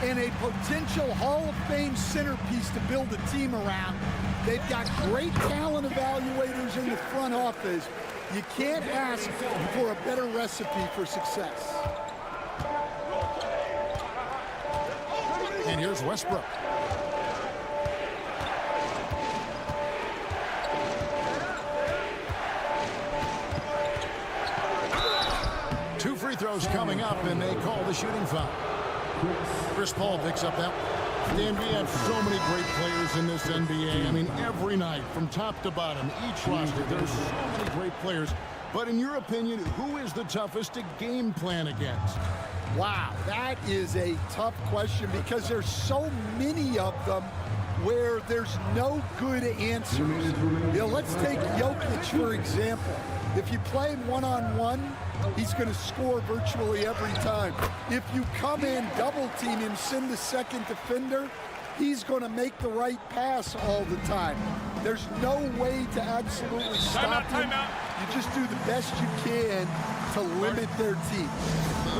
and a potential Hall of Fame centerpiece to build a team around. They've got great talent evaluators in the front office. You can't ask for a better recipe for success. And here's Westbrook. Two free throws coming up, and they call the shooting foul. Chris Paul picks up that one. Dan, we have so many great players in this NBA. I mean, every night, from top to bottom, each roster, there's so many great players. But in your opinion, who is the toughest to game plan against? Wow, that is a tough question because there's so many of them where there's no good answers. You know, let's take Jokic, for example. If you play him one-on-one, he's going to score virtually every time. If you come in, double-team him, send the second defender, he's going to make the right pass all the time. There's no way to absolutely stop him. You just do the best you can to limit their team.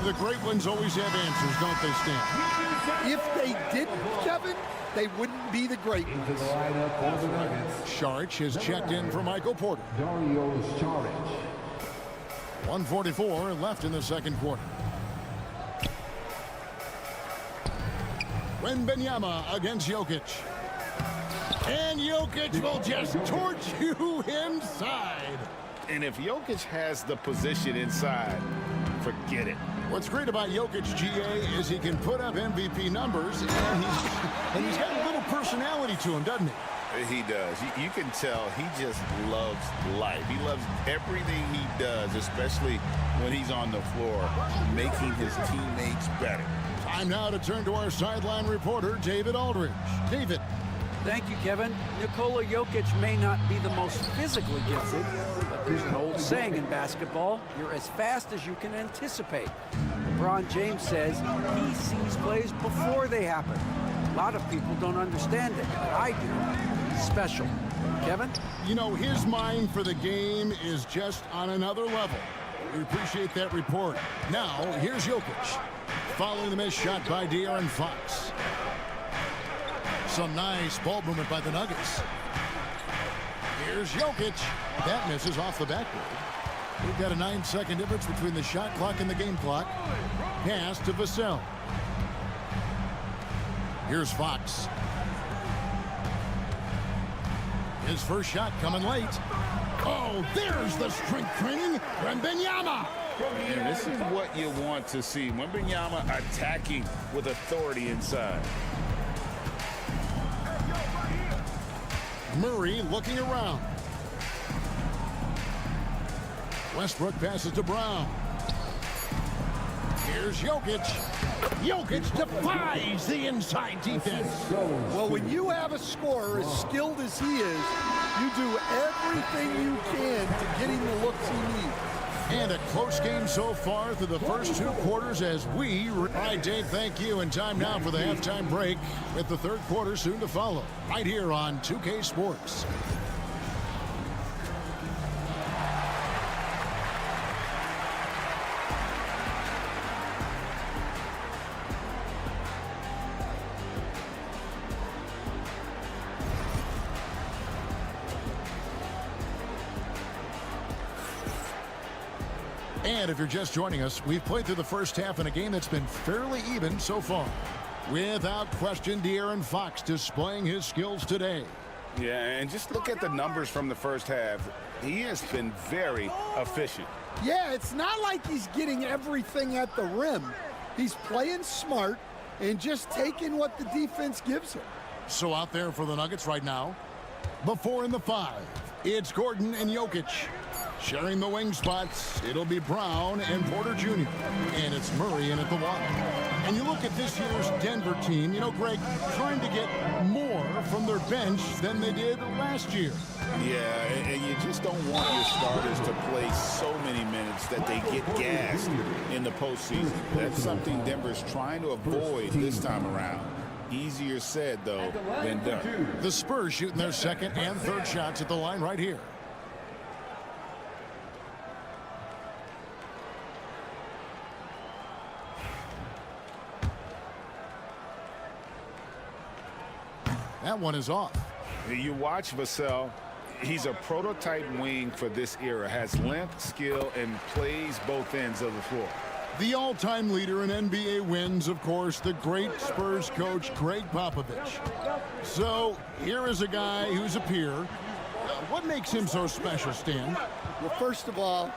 The great ones always have answers, don't they, Stan? If they didn't, Kevin, they wouldn't be the great ones. Into the lineup for the Nuggets. Saric has checked in for Michael Porter. Dario Saric. 1:44 left in the second quarter. Wembanyama against Jokic. And Jokic will just torch you inside. And if Jokic has the position inside, forget it. What's great about Jokic, GA, is he can put up MVP numbers, and he's got a little personality to him, doesn't he? He does. You can tell he just loves life. He loves everything he does, especially when he's on the floor, making his teammates better. Time now to turn to our sideline reporter, David Aldridge. David. Thank you, Kevin. Nikola Jokic may not be the most physically gifted, but there's an old saying in basketball, you're as fast as you can anticipate. LeBron James says he sees plays before they happen. A lot of people don't understand it, but I do. He's special. Kevin? You know, his mind for the game is just on another level. We appreciate that report. Now, here's Jokic. Following the missed shot by De'Aaron Fox. Some nice ball movement by the Nuggets. Here's Jokic. That misses off the backboard. We've got a 9-second difference between the shot clock and the game clock. Pass to Vassell. Here's Fox. His first shot coming late. Oh, there's the strength training. Wembanyama. And this is what you want to see. Wembanyama attacking with authority inside. Murray looking around. Westbrook passes to Brown. Here's Jokic. Jokic defies the inside defense. Well, when you have a scorer as skilled as he is, you do everything you can to get him the looks he needs. And a close game so far through the first 2 quarters as we... All right, Dave, thank you. And time now for the halftime break with the third quarter soon to follow. Right here on 2K Sports. And if you're just joining us, we've played through the first half in a game that's been fairly even so far. Without question, De'Aaron Fox displaying his skills today. Yeah, and just look at the numbers from the first half. He has been very efficient. Yeah, it's not like he's getting everything at the rim. He's playing smart and just taking what the defense gives him. So out there for the Nuggets right now, the 4 and the 5. It's Gordon and Jokic. Sharing the wing spots, it'll be Brown and Porter Jr. And it's Murray in at the 1. And you look at this year's Denver team, you know, Greg, trying to get more from their bench than they did last year. Yeah, and you just don't want your starters to play so many minutes that they get gassed in the postseason. That's something Denver's trying to avoid this time around. Easier said, though, than done. The Spurs shooting their second and third shots at the line right here. That one is off. You watch Vassell. He's a prototype wing for this era. Has length, skill, and plays both ends of the floor. The all-time leader in NBA wins, of course, the great Spurs coach, Greg Popovich. So here is a guy who's a peer. What makes him so special, Stan? Well, first of all,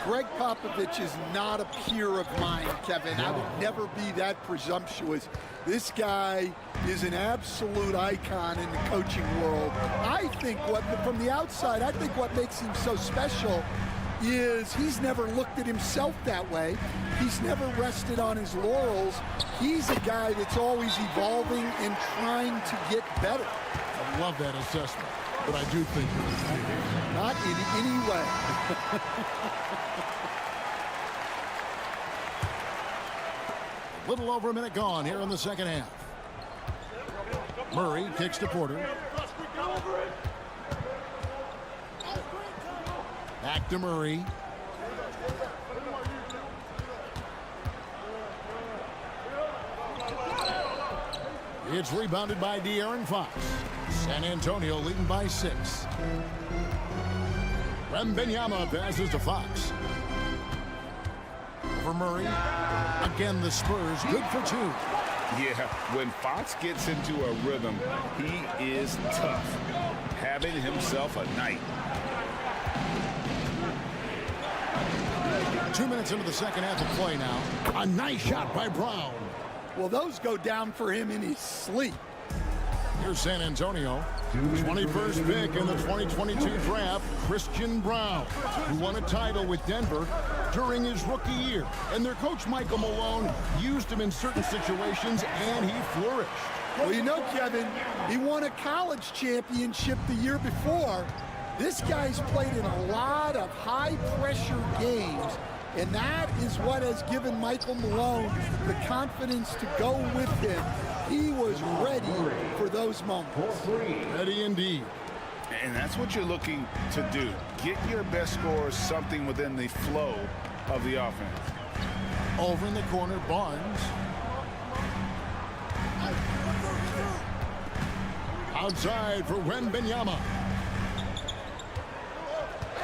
Greg Popovich is not a peer of mine, Kevin. I would never be that presumptuous. This guy is an absolute icon in the coaching world. I think from the outside, I think what makes him so special is he's never looked at himself that way. He's never rested on his laurels. He's a guy that's always evolving and trying to get better. I love that assessment, but I do think not in any way. A little over a minute gone here in the second half. Murray kicks to Porter. Back to Murray. It's rebounded by De'Aaron Fox. San Antonio leading by 6. Wembanyama passes to Fox. For Murray. Again, the Spurs good for 2. Yeah, when Fox gets into a rhythm, he is tough. Having himself a night. 2 minutes into the second half of play now. A nice shot by Brown. Well, those go down for him in his sleep. Here's San Antonio. 21st pick in the 2022 draft, Christian Brown, who won a title with Denver during his rookie year. And their coach, Michael Malone, used him in certain situations, and he flourished. Well, you know, Kevin, he won a college championship the year before. This guy's played in a lot of high-pressure games, and that is what has given Michael Malone the confidence to go with him. He was ready for those moments. Ready indeed. And that's what you're looking to do. Get your best scorers something within the flow of the offense. Over in the corner, Barnes. Outside for Wembanyama.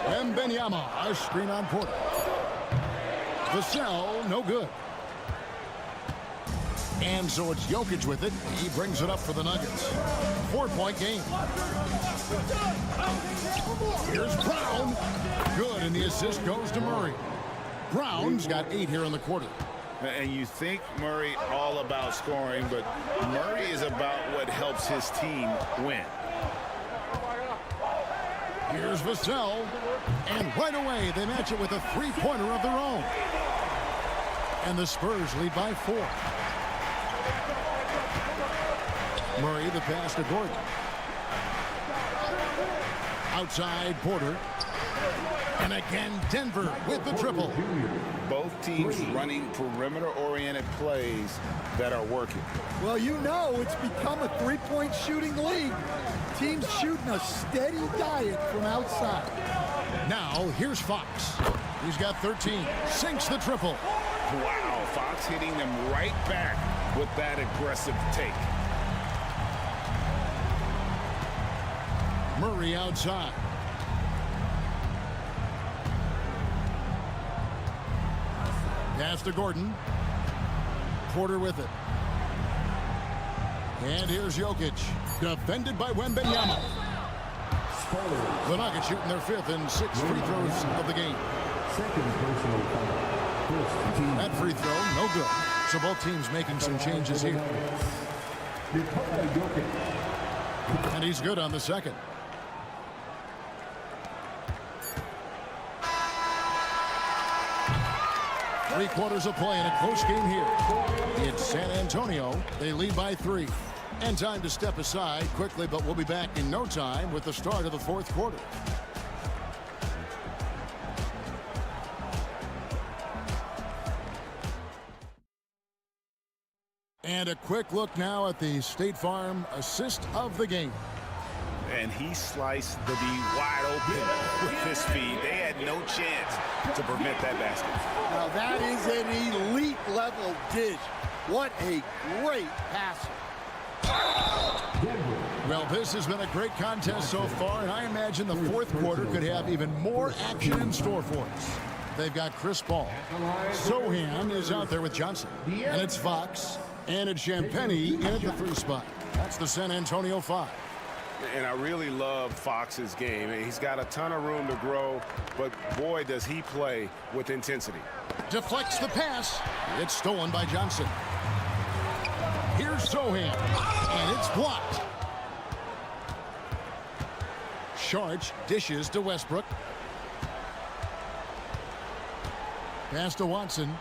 Wembanyama, a screen on Porter. Vassell, no good. And so it's Jokic with it. He brings it up for the Nuggets. 4-point game. Here's Brown. Good, and the assist goes to Murray. Brown's got 8 here in the quarter. And you think Murray all about scoring, but Murray is about what helps his team win. Here's Vassell. And right away, they match it with a 3-pointer of their own. And the Spurs lead by 4. Murray, the pass to Gordon. Outside, Porter. And again, Denver with the triple. Both teams running perimeter-oriented plays that are working. Well, you know it's become a three-point shooting league. Teams shooting a steady diet from outside. Now, here's Fox. He's got 13. Sinks the triple. Wow, Fox hitting them right back with that aggressive take. Murray outside. Pass to Gordon. Porter with it. And here's Jokic. Defended by Wembanyama. The Nuggets shooting their 5th and 6th free throws of the game. Second personal foul. First team. That free throw, no good. So both teams making some changes here. And he's good on the second. Three-quarters of play in a close game here. It's San Antonio. They lead by 3. And time to step aside quickly, but we'll be back in no time with the start of the 4th quarter. And a quick look now at the State Farm assist of the game. And he sliced the D wide open with his feed. They had no chance to prevent that basket. Now that is an elite level dish. What a great passer. Well, this has been a great contest so far, and I imagine the 4th quarter could have even more action in store for us. They've got Chris Paul. Sohan is out there with Johnson. And it's Fox. And it's Champagnie in at the 3 spot. That's the San Antonio 5. And I really love Fox's game. He's got a ton of room to grow, but boy, does he play with intensity. Deflects the pass. It's stolen by Johnson. Here's Sohan, and it's blocked. Sharch dishes to Westbrook. Pass to Watson.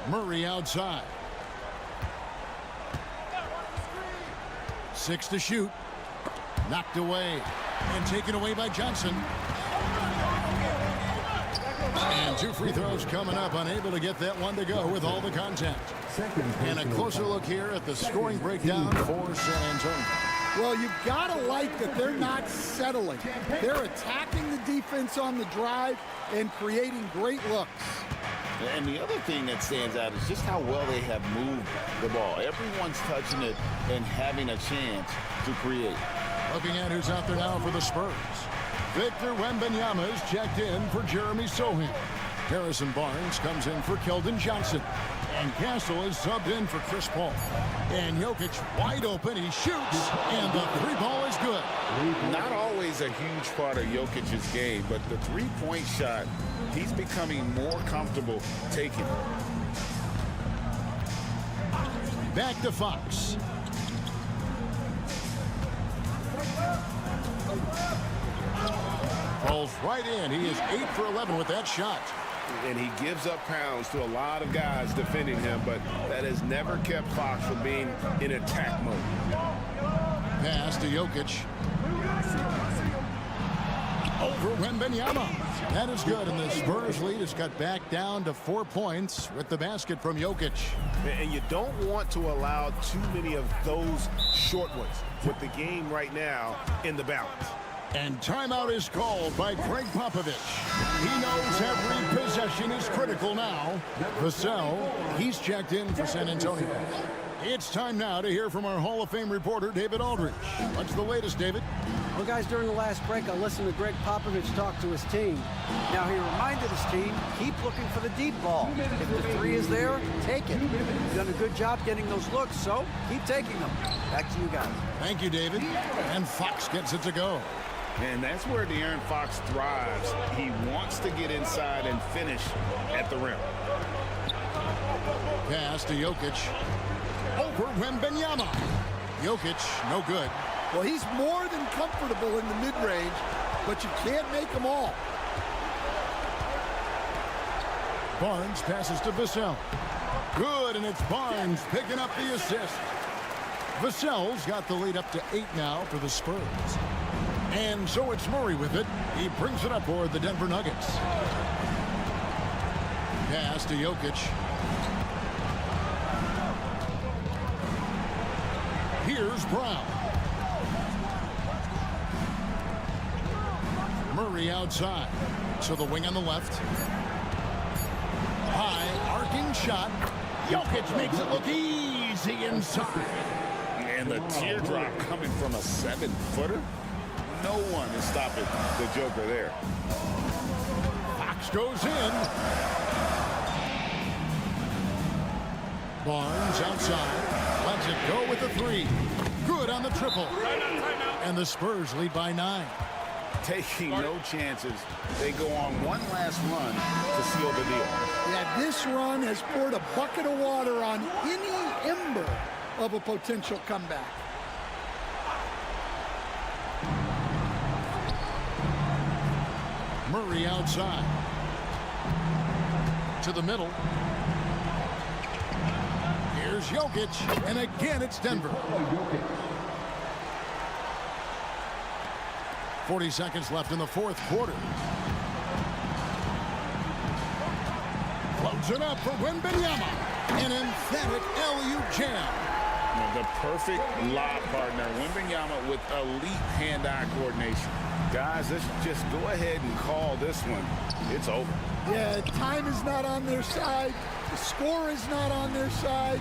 Murray outside. 6 to shoot. Knocked away. And taken away by Johnson. And 2 free throws coming up. Unable to get that one to go with all the contact. And a closer look here at the scoring breakdown for San Antonio. Well, you've got to like that they're not settling. They're attacking the defense on the drive and creating great looks. And the other thing that stands out is just how well they have moved the ball. Everyone's touching it and having a chance to create. Looking at who's out there now for the Spurs. Victor Wembanyama is checked in for Jeremy Sohan. Harrison Barnes comes in for Keldon Johnson. And Castle is subbed in for Chris Paul. And Jokic wide open. He shoots. And the 3-ball is good. Not always a huge part of Jokic's game, but the 3-point shot, he's becoming more comfortable taking it. Back to Fox. Falls right in. He is 8 for 11 with that shot. And he gives up pounds to a lot of guys defending him, but that has never kept Fox from being in attack mode. Pass to Jokic. Over Wembanyama. That is good, and the Spurs lead has got back down to 4 points with the basket from Jokic. And you don't want to allow too many of those short ones with the game right now in the balance. And timeout is called by Greg Popovich. He knows every possession is critical now. Vassell, he's checked in for San Antonio. It's time now to hear from our Hall of Fame reporter, David Aldridge. What's the latest, David? Well, guys, during the last break, I listened to Greg Popovich talk to his team. Now, he reminded his team, keep looking for the deep ball. If the 3 is there, take it. You've done a good job getting those looks, so keep taking them. Back to you guys. Thank you, David. And Fox gets it to go. And that's where De'Aaron Fox thrives. He wants to get inside and finish at the rim. Pass to Jokic. Over Wembanyama. Jokic, no good. Well, he's more than comfortable in the mid-range, but you can't make them all. Barnes passes to Vassell. Good, and it's Barnes picking up the assist. Vassell's got the lead up to 8 now for the Spurs. And so it's Murray with it. He brings it up for the Denver Nuggets. Pass to Jokic. Here's Brown. Murray outside. So the wing on the left. High arcing shot. Jokic makes it look easy inside. And the teardrop coming from a 7-footer. No one is stopping the Joker there. Fox goes in. Barnes outside. Lets it go with the 3. Good on the triple. And the Spurs lead by 9. Taking no chances. They go on one last run to seal the deal. Yeah, this run has poured a bucket of water on any ember of a potential comeback. Murray outside. To the middle. Here's Jokic, and again it's Denver. 40 seconds left in the fourth quarter. Floats it up for Wembanyama. An emphatic LU jam. The perfect lob partner. Wembanyama with elite hand-eye coordination. Guys, let's just go ahead and call this one. It's over. Yeah, time is not on their side. The score is not on their side.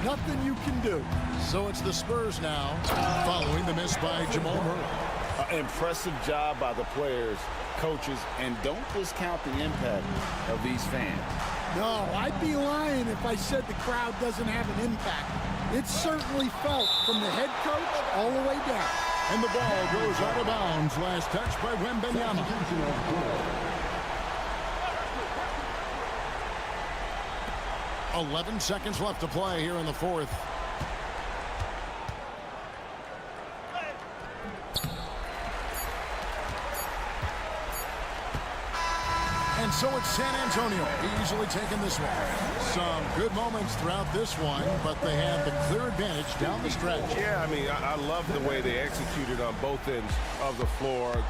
Nothing you can do. So it's the Spurs now, following the miss by Jamal Murray. Impressive job by the players, coaches, and don't discount the impact of these fans. No, I'd be lying if I said the crowd doesn't have an impact. It's certainly felt from the head coach all the way down. And the ball goes out of bounds. Last touch by Wembanyama. 11 seconds left to play here in the fourth. And so it's San Antonio easily taking this one. Some good moments throughout this one, but they had the clear advantage down the stretch. Yeah, I mean, I love the way they executed on both ends of the floor.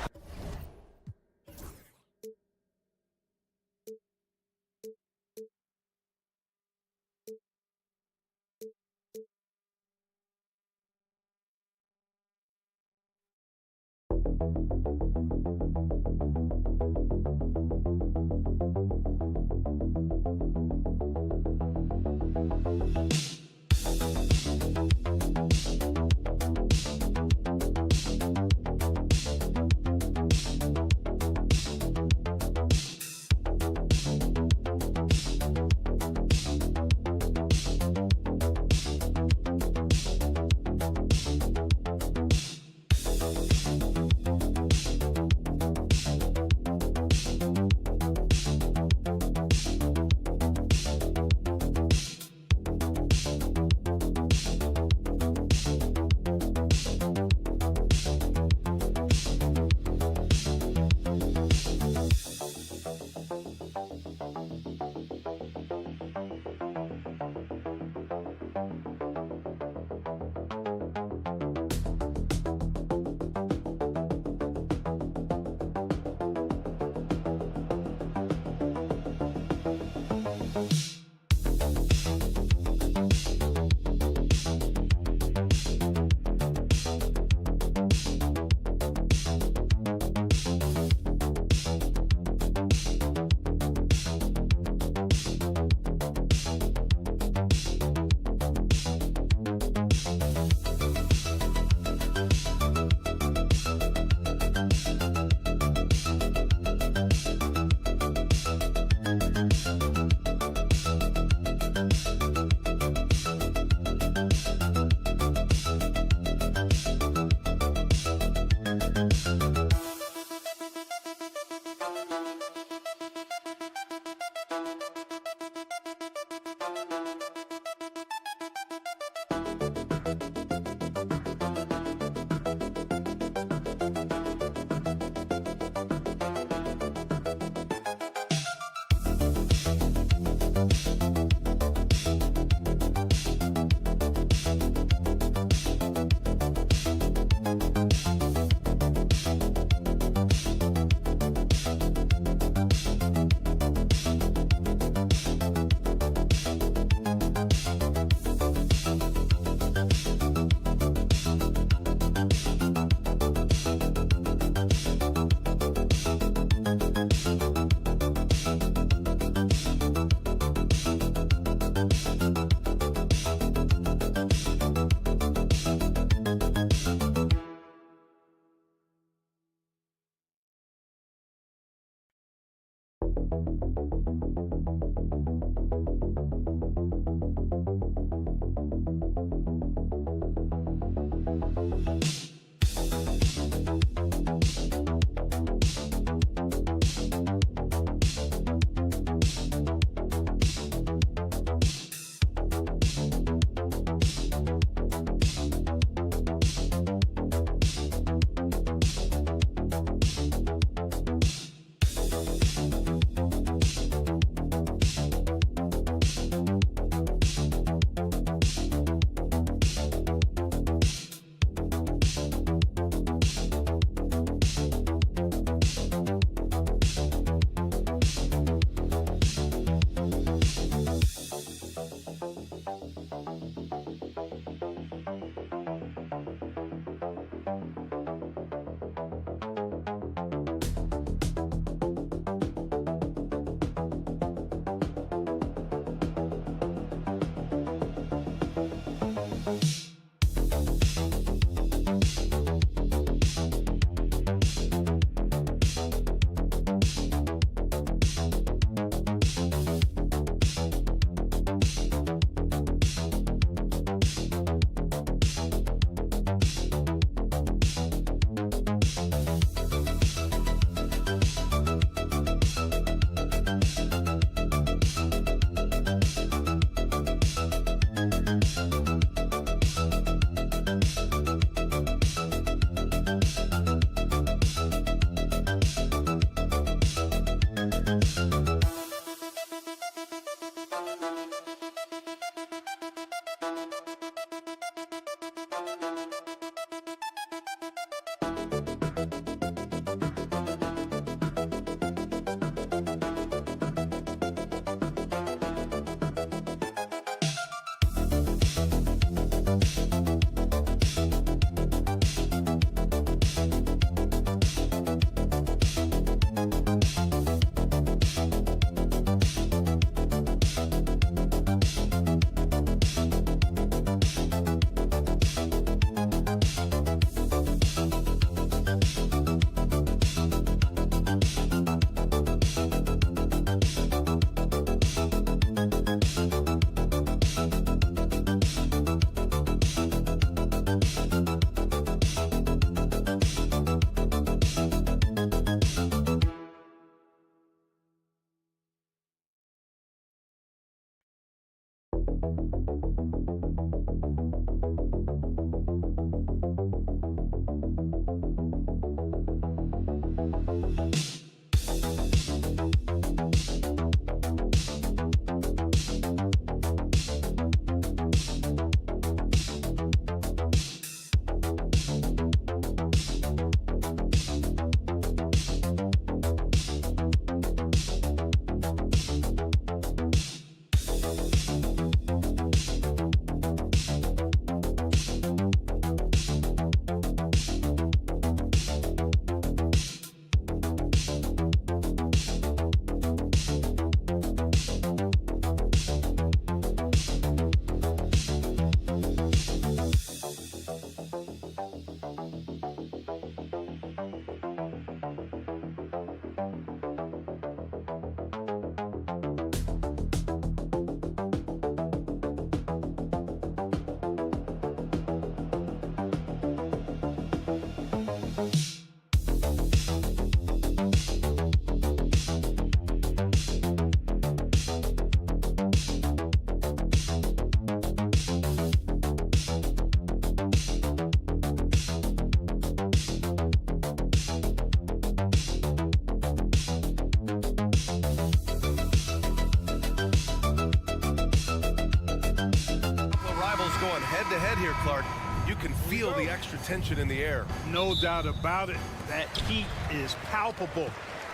head-to-head here, Clark. You can feel the extra tension in the air. No doubt about it. That heat is palpable.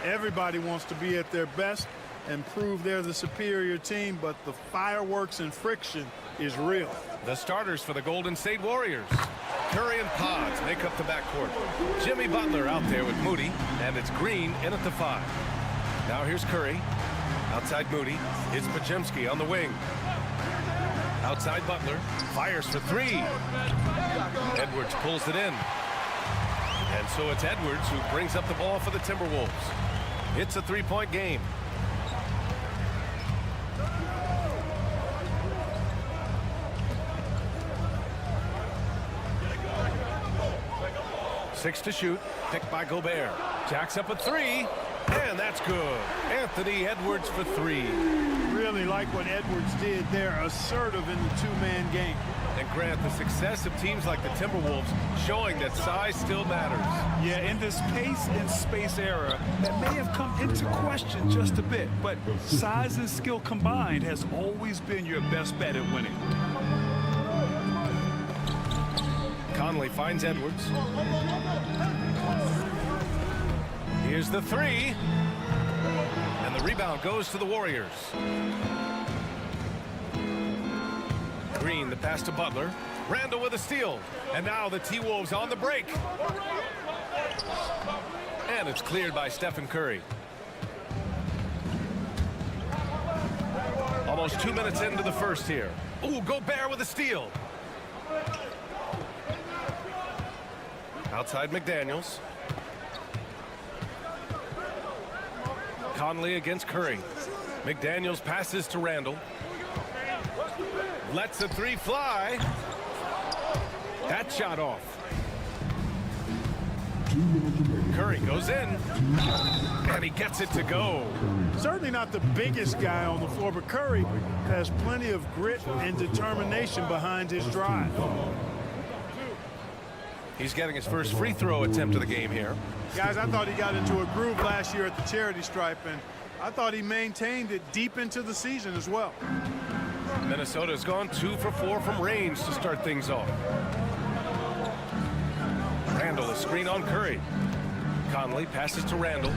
Everybody wants to be at their best and prove they're the superior team, but the fireworks and friction is real. The starters for the Golden State Warriors. Curry and Pods make up the backcourt. Jimmy Butler out there with Moody, and it's Green in at the 5. Now here's Curry. Outside Moody, it's Podziemski on the wing. Outside Butler, fires for 3. Edwards pulls it in. And so it's Edwards who brings up the ball for the Timberwolves. It's a 3-point game. 6 to shoot, picked by Gobert. Jacks up a 3, and that's good. Anthony Edwards for 3. Really like what Edwards did there, assertive in the two-man game. And Grant, the success of teams like the Timberwolves showing that size still matters. Yeah, in this pace and space era, that may have come into question just a bit, but size and skill combined has always been your best bet at winning. Conley finds Edwards. Here's the 3. And the rebound goes to the Warriors. Green, the pass to Butler. Randall with a steal. And now the T-Wolves on the break. And it's cleared by Stephen Curry. Almost 2 minutes into the first here. Ooh, Gobert with a steal. Outside McDaniels. Conley against Curry. McDaniels passes to Randall. Lets the 3 fly. That shot off. Curry goes in. And he gets it to go. Certainly not the biggest guy on the floor, but Curry has plenty of grit and determination behind his drive. He's getting his first free throw attempt of the game here. Guys, I thought he got into a groove last year at the charity stripe, and I thought he maintained it deep into the season as well. Minnesota's gone 2 for 4 from range to start things off. Randall, a screen on Curry. Conley passes to Randall.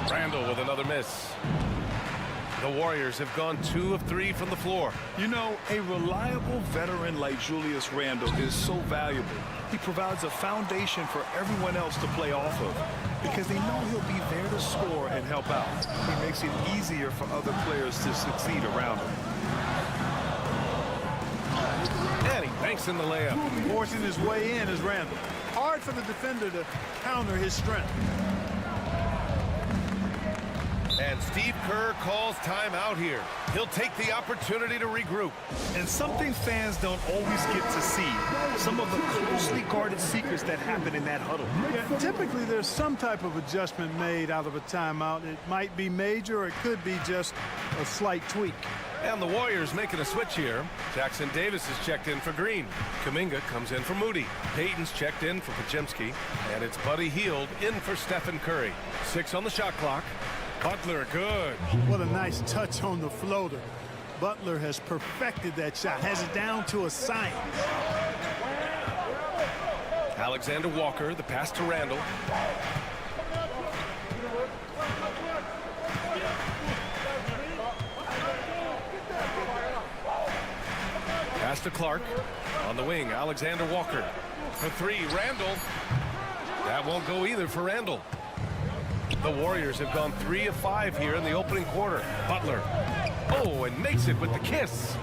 Randall with another miss. The Warriors have gone 2 of 3 from the floor. You know, a reliable veteran like Julius Randle is so valuable. He provides a foundation for everyone else to play off of because they know he'll be there to score and help out. He makes it easier for other players to succeed around him. And he banks in the layup. Forcing his way in is Randall. Hard for the defender to counter his strength. And Steve Kerr calls timeout here. He'll take the opportunity to regroup. And something fans don't always get to see, some of the closely guarded secrets that happen in that huddle. Yeah, typically there's some type of adjustment made out of a timeout. It might be major, or it could be just a slight tweak. And the Warriors making a switch here. Jackson Davis is checked in for Green. Kuminga comes in for Moody. Payton's checked in for Podziemski. And it's Buddy Hield in for Stephen Curry. 6 on the shot clock. Butler, good. What a nice touch on the floater. Butler has perfected that shot, has it down to a science. Alexander Walker, the pass to Randall. Pass to Clark. On the wing, Alexander Walker. For 3, Randall. That won't go either for Randall. The Warriors have gone 3 of 5 here in the opening quarter. Butler. Oh, and makes it with the kiss.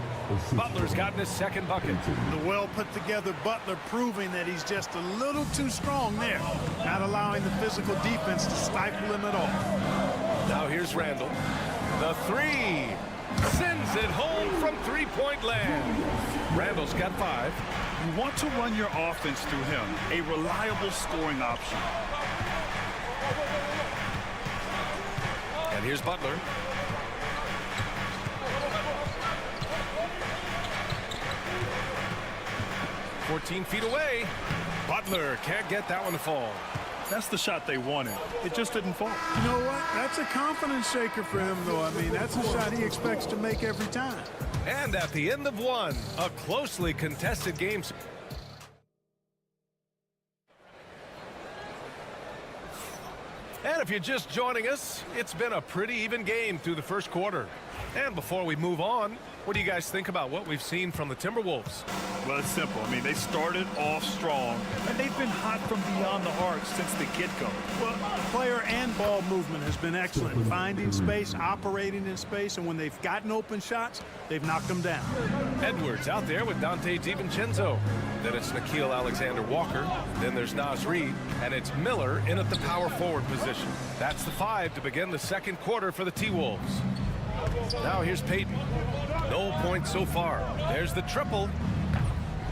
Butler's gotten his second bucket. The well-put-together Butler proving that he's just a little too strong there, not allowing the physical defense to stifle him at all. Now here's Randall. The 3. Sends it home from three-point land. Randall's got 5. You want to run your offense through him, a reliable scoring option. And here's Butler. "14 feet away. Butler can't get that one to fall. That's the shot they wanted. It just didn't fall. You know what? That's a confidence shaker for him, though. I mean, that's a shot he expects to make every time. And at the end of 1, a closely contested game. And if you're just joining us, it's been a pretty even game through the first quarter. And before we move on, what do you guys think about what we've seen from the Timberwolves? Well, it's simple. I mean, they started off strong, and they've been hot from beyond the arc since the get-go. Well, player and ball movement has been excellent. Finding space, operating in space, and when they've gotten open shots, they've knocked them down. Edwards out there with Dante DiVincenzo. Then it's Nickeil Alexander-Walker. Then there's Naz Reid. And it's Miller in at the power forward position. That's the 5 to begin the second quarter for the T-Wolves. Now here's Payton. No points so far. There's the triple.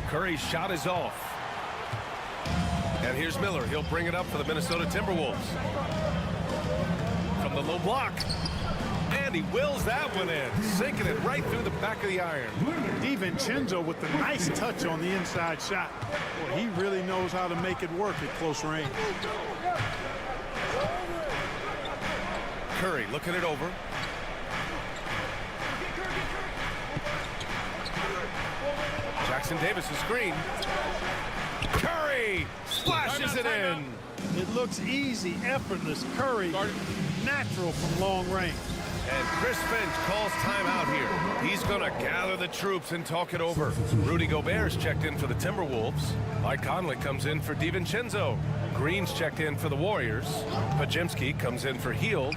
Curry's shot is off. And here's Miller. He'll bring it up for the Minnesota Timberwolves. From the low block. And he wills that one in, sinking it right through the back of the iron. DiVincenzo with the nice touch on the inside shot. Boy, he really knows how to make it work at close range. Curry looking it over. Jackson Davis' screen. Curry splashes it in. It looks easy, effortless. Curry, natural from long range. And Chris Finch calls timeout here. He's going to gather the troops and talk it over. Rudy Gobert's checked in for the Timberwolves. Mike Conley comes in for DiVincenzo. Green's checked in for the Warriors. Podziemski comes in for Hield.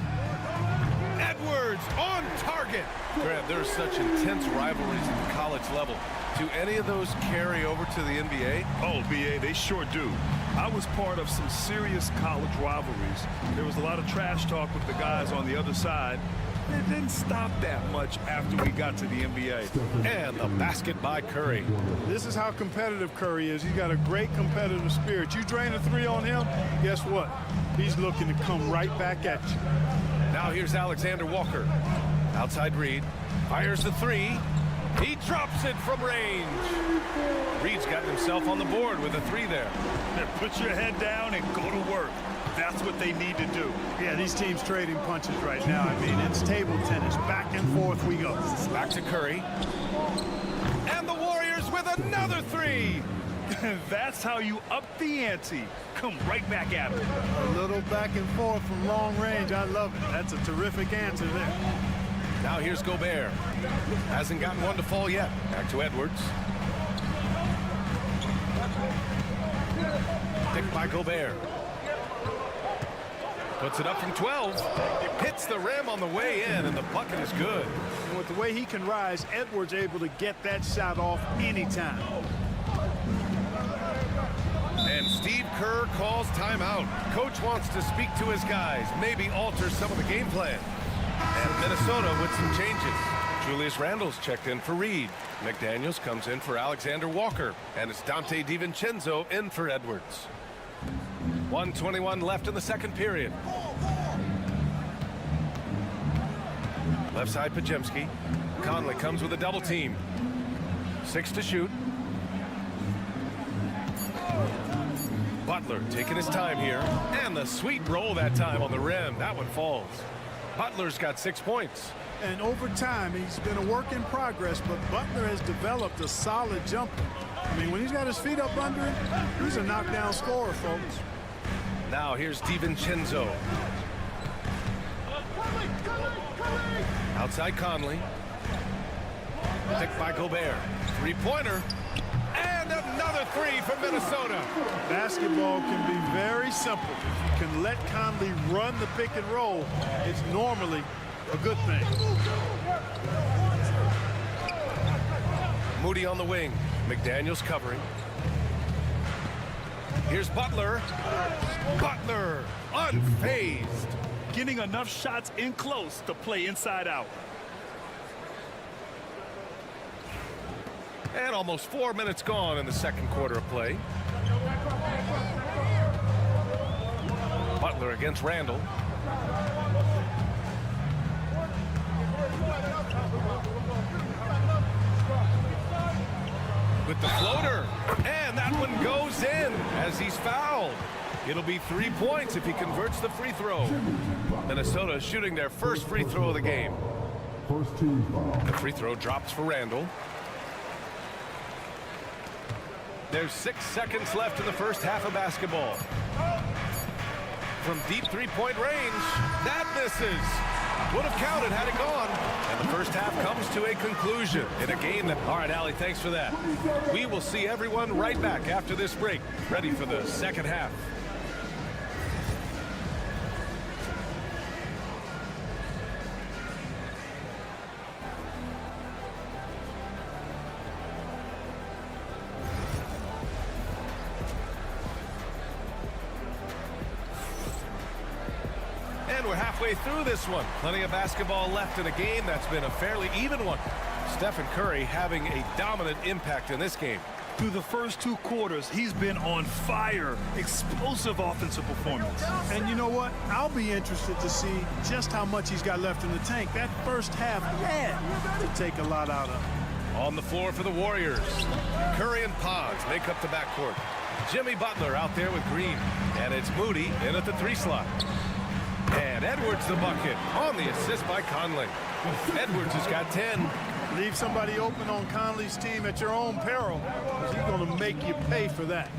Edwards on target. Grant, there's such intense rivalries at the college level. Do any of those carry over to the NBA? Oh, BA, they sure do. I was part of some serious college rivalries. There was a lot of trash talk with the guys on the other side. It didn't stop that much after we got to the NBA. And the basket by Curry. This is how competitive Curry is. He's got a great competitive spirit. You drain a three on him, guess what? He's looking to come right back at you. Now here's Alexander Walker. Outside Reed. Fires the three. He drops it from range. Reed's gotten himself on the board with a three there. Put your head down and go to work. That's what they need to do. Yeah, these teams trading punches right now. I mean, it's table tennis. Back and forth we go. Back to Curry. And the Warriors with another three. That's how you up the ante. Come right back at him. A little back and forth from long range. I love it. That's a terrific answer there. Now here's Gobert. Hasn't gotten one to fall yet. Back to Edwards. Picked by Gobert. Puts it up from 12. Hits the rim on the way in, and the bucket is good. And with the way he can rise, Edwards able to get that shot off anytime. And Steve Kerr calls timeout. Coach wants to speak to his guys, maybe alter some of the game plan. And Minnesota with some changes. Julius Randle's checked in for Reed. McDaniels comes in for Alexander Walker. And it's Dante DiVincenzo in for Edwards. 1:21 left in the second period. Left side Podziemski. Conley comes with a double team. 6 to shoot. Butler taking his time here. And the sweet roll that time on the rim. That one falls. Butler's got 6 points. And over time, he's been a work in progress, but Butler has developed a solid jumper. I mean, when he's got his feet up under him, he's a knockdown scorer, folks. Now here's DiVincenzo. Outside Conley. Picked by Gobert. Three-pointer. And another three for Minnesota. Basketball can be very simple. If you can let Conley run the pick and roll, it's normally a good thing. Moody on the wing. McDaniels covering. Here's Butler. Butler unfazed. Getting enough shots in close to play inside out. And almost 4 minutes gone in the second quarter of play. Butler against Randle. With the floater. And that one goes in as he's fouled. It'll be 3 points if he converts the free throw. Minnesota shooting their first free throw of the game. First team foul. The free throw drops for Randle. There's 6 seconds left in the first half of basketball. From deep three-point range, that misses. Would have counted had it gone. And the first half comes to a conclusion in a game that... All right, Allie, thanks for that. We will see everyone right back after this break, ready for the second half. We're halfway through this one. Plenty of basketball left in a game that's been a fairly even one. Stephen Curry having a dominant impact in this game. Through the first 2 quarters, he's been on fire. Explosive offensive performance. And you know what? I'll be interested to see just how much he's got left in the tank. That first half had to take a lot out of him. On the floor for the Warriors, Curry and Pods make up the backcourt. Jimmy Butler out there with Green, and it's Moody in at the 3 slot. And Edwards the bucket on the assist by Conley. Edwards has got 10. Leave somebody open on Conley's team at your own peril, because he's going to make you pay for that.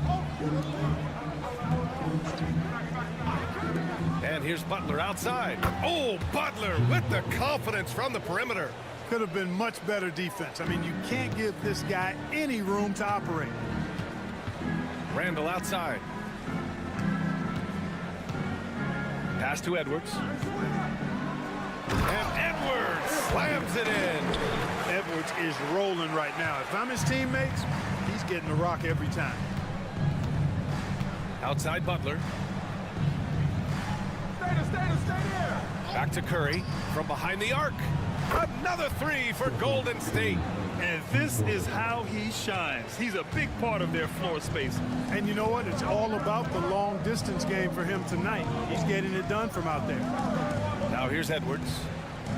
And here's Butler outside. Oh, Butler with the confidence from the perimeter. Could have been much better defense. I mean, you can't give this guy any room to operate. Randall outside. Pass to Edwards. And Edwards slams it in. Edwards is rolling right now. If I'm his teammates, he's getting the rock every time. Outside Butler. Back to Curry from behind the arc. Another 3 for Golden State. And this is how he shines. He's a big part of their floor space. And you know what? It's all about the long distance game for him tonight. He's getting it done from out there. Now here's Edwards.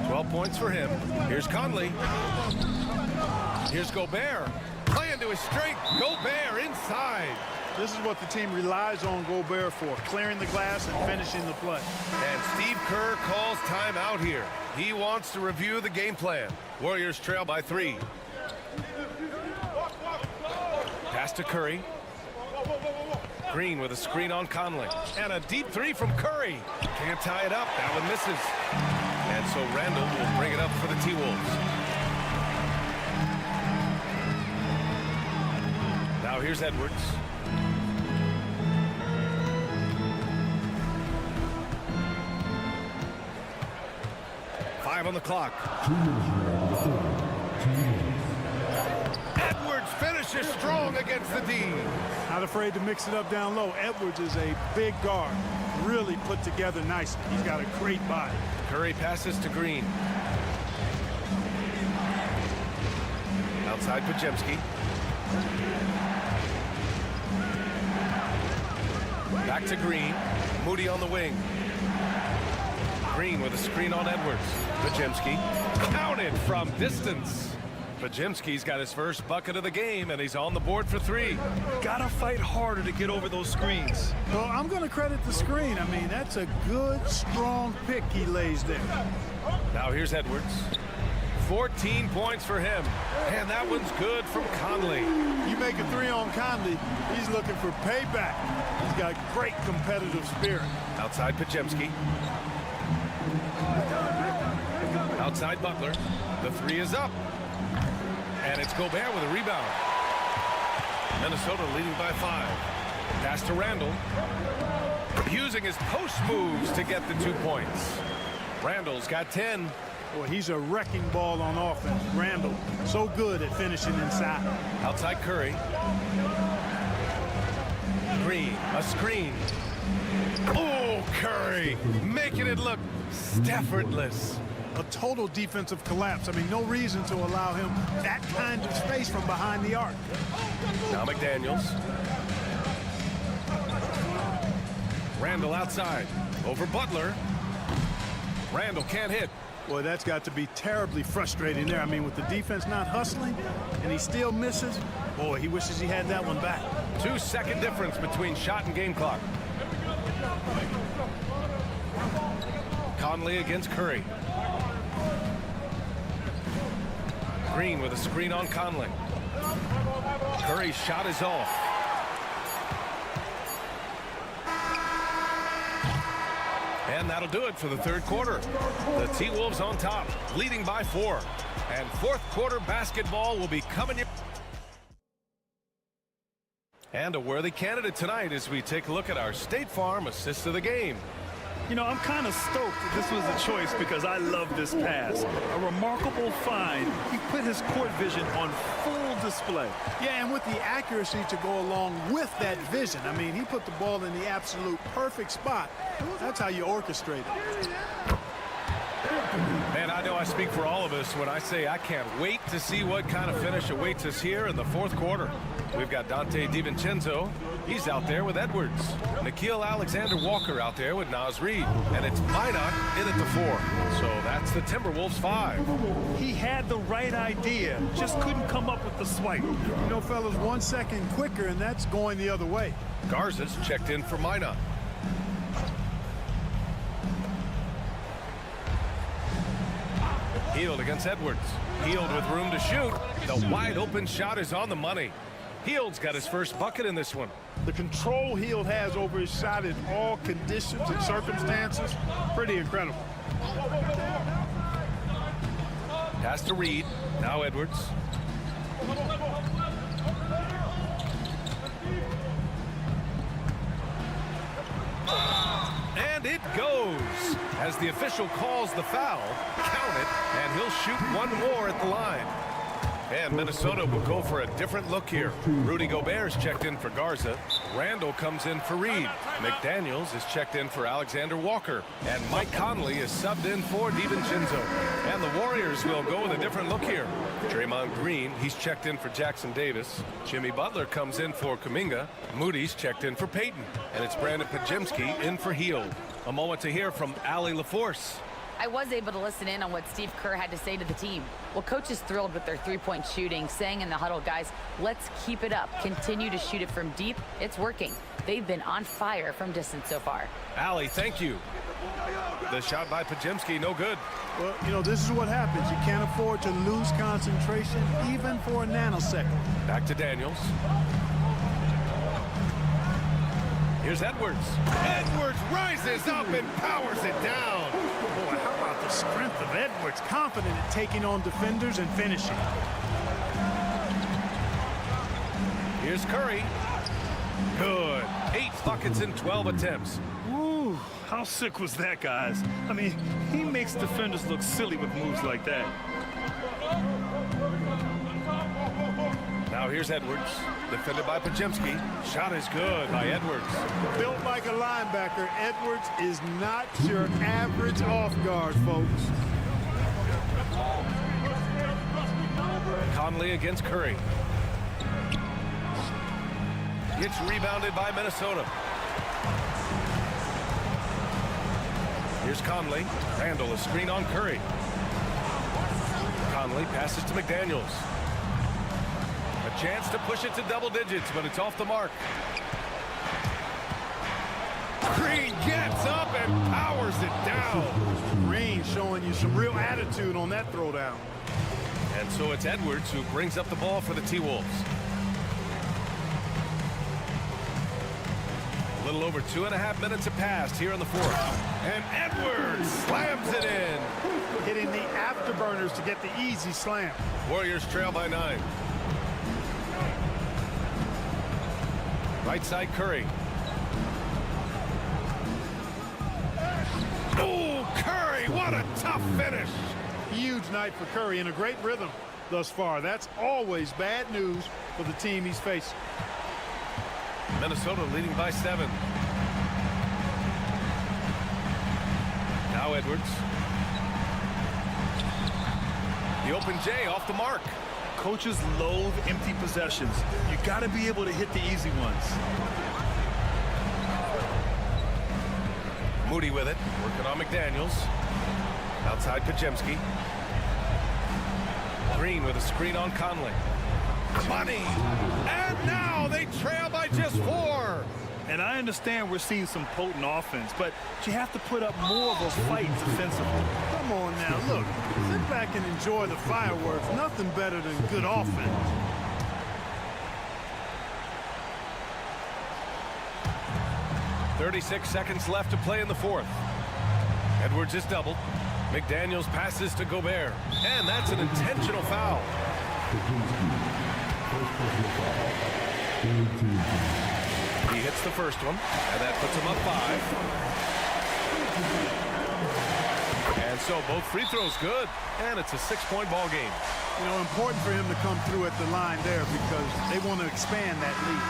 12 points for him. Here's Conley. Here's Gobert. Playing to his strength. Gobert inside. This is what the team relies on Gobert for, clearing the glass and finishing the play. And Steve Kerr calls timeout here. He wants to review the game plan. Warriors trail by 3. Pass to Curry. Green with a screen on Conley. And a deep 3 from Curry. Can't tie it up. That one misses. And so Randall will bring it up for the T-Wolves. Now here's Edwards. On the clock. Edwards finishes strong against the D. Not afraid to mix it up down low. Edwards is a big guard. Really put together nicely. He's got a great body. Curry passes to Green. Outside Podziemski. Back to Green. Moody on the wing. Green with a screen on Edwards. Podziemski counted from distance. Podziemski's got his first bucket of the game, and he's on the board for 3. Gotta fight harder to get over those screens. Well, I'm going to credit the screen. I mean, that's a good, strong pick he lays there. Now here's Edwards. 14 points for him. And that one's good from Conley. You make a 3 on Conley, he's looking for payback. He's got great competitive spirit. Outside Podziemski. Outside Butler. The 3 is up. And it's Gobert with a rebound. Minnesota leading by 5. Pass to Randall. Using his post moves to get the 2 points. Randall's got 10. Boy, he's a wrecking ball on offense. Randall, so good at finishing inside. Outside Curry. Green, a screen. Oh, Curry, making it look effortless. A total defensive collapse. I mean, no reason to allow him that kind of space from behind the arc. Now McDaniels. Randall outside. Over Butler. Randall can't hit. Boy, that's got to be terribly frustrating there. I mean, with the defense not hustling and he still misses, boy, he wishes he had that one back. 2-second difference between shot and game clock. Conley against Curry. Green with a screen on Conley. Curry's shot is off. And that'll do it for the third quarter. The T-Wolves on top, leading by 4. And fourth quarter basketball will be coming here. And a worthy candidate tonight as we take a look at our State Farm assist of the game. You know, I'm kind of stoked that this was a choice because I love this pass. A remarkable find. He put his court vision on full display. Yeah, and with the accuracy to go along with that vision. I mean, he put the ball in the absolute perfect spot. That's how you orchestrate it. Man, I know I speak for all of us when I say I can't wait to see what kind of finish awaits us here in the fourth quarter. We've got Dante DiVincenzo. He's out there with Edwards. Nikhil Alexander-Walker out there with Naz Reid. And it's Minot in at the 4. So that's the Timberwolves 5. He had the right idea, just couldn't come up with the swipe. You know, fellas, 1 second quicker, and that's going the other way. Garza's checked in for Minot. Hield against Edwards. Hield with room to shoot. The wide open shot is on the money. Hield's got his first bucket in this one. The control Hield has over his shot in all conditions and circumstances, pretty incredible. Pass to Reid. Now Edwards. And it goes. As the official calls the foul, count it, and he'll shoot one more at the line. And Minnesota will go for a different look here. Rudy Gobert's checked in for Garza. Randall comes in for Reid. McDaniels is checked in for Alexander Walker. And Mike Conley is subbed in for DiVincenzo. And the Warriors will go with a different look here. Draymond Green, he's checked in for Jackson Davis. Jimmy Butler comes in for Kuminga. Moody's checked in for Payton. And it's Brandon Podziemski in for Hield. A moment to hear from Allie LaForce. I was able to listen in on what Steve Kerr had to say to the team. Well, coach is thrilled with their three-point shooting, saying in the huddle, guys, let's keep it up. Continue to shoot it from deep. It's working. They've been on fire from distance so far. Allie, thank you. The shot by Podziemski, no good. Well, you know, this is what happens. You can't afford to lose concentration, even for a nanosecond. Back to Daniels. Here's Edwards. Edwards rises up and powers it down. Boy, how about the strength of Edwards, confident in taking on defenders and finishing. Here's Curry. Good. 8 buckets in 12 attempts. Ooh, how sick was that, guys? I mean, he makes defenders look silly with moves like that. Now here's Edwards, defended by Podziemski. Shot is good by Edwards. Built like a linebacker, Edwards is not your average off guard, folks. Conley against Curry. It's rebounded by Minnesota. Here's Conley. Randall, a screen on Curry. Conley passes to McDaniels. A chance to push it to double digits, but it's off the mark. Green gets up and powers it down. Green showing you some real attitude on that throwdown. And so it's Edwards who brings up the ball for the T-Wolves. A little over 2.5 minutes have passed here in the fourth. And Edwards slams it in. Hitting the afterburners to get the easy slam. Warriors trail by 9. Right side Curry. Oh, Curry, what a tough finish. Huge night for Curry and a great rhythm thus far. That's always bad news for the team he's facing. Minnesota leading by 7. Now Edwards. The open J off the mark. Coaches loathe empty possessions. You got to be able to hit the easy ones. Moody with it, working on McDaniels. Outside Podziemski. Green with a screen on Conley. Money! And now they trail by just 4. And I understand we're seeing some potent offense, but you have to put up more of a fight defensively. Come on now, look. Sit back and enjoy the fireworks. Nothing better than good offense. .36 seconds left to play in the fourth. Edwards is doubled. McDaniels passes to Gobert. And that's an intentional foul. He hits the first one, and that puts him up 5. And so both free throws good, and it's a 6-point ball game. You know, important for him to come through at the line there because they want to expand that lead.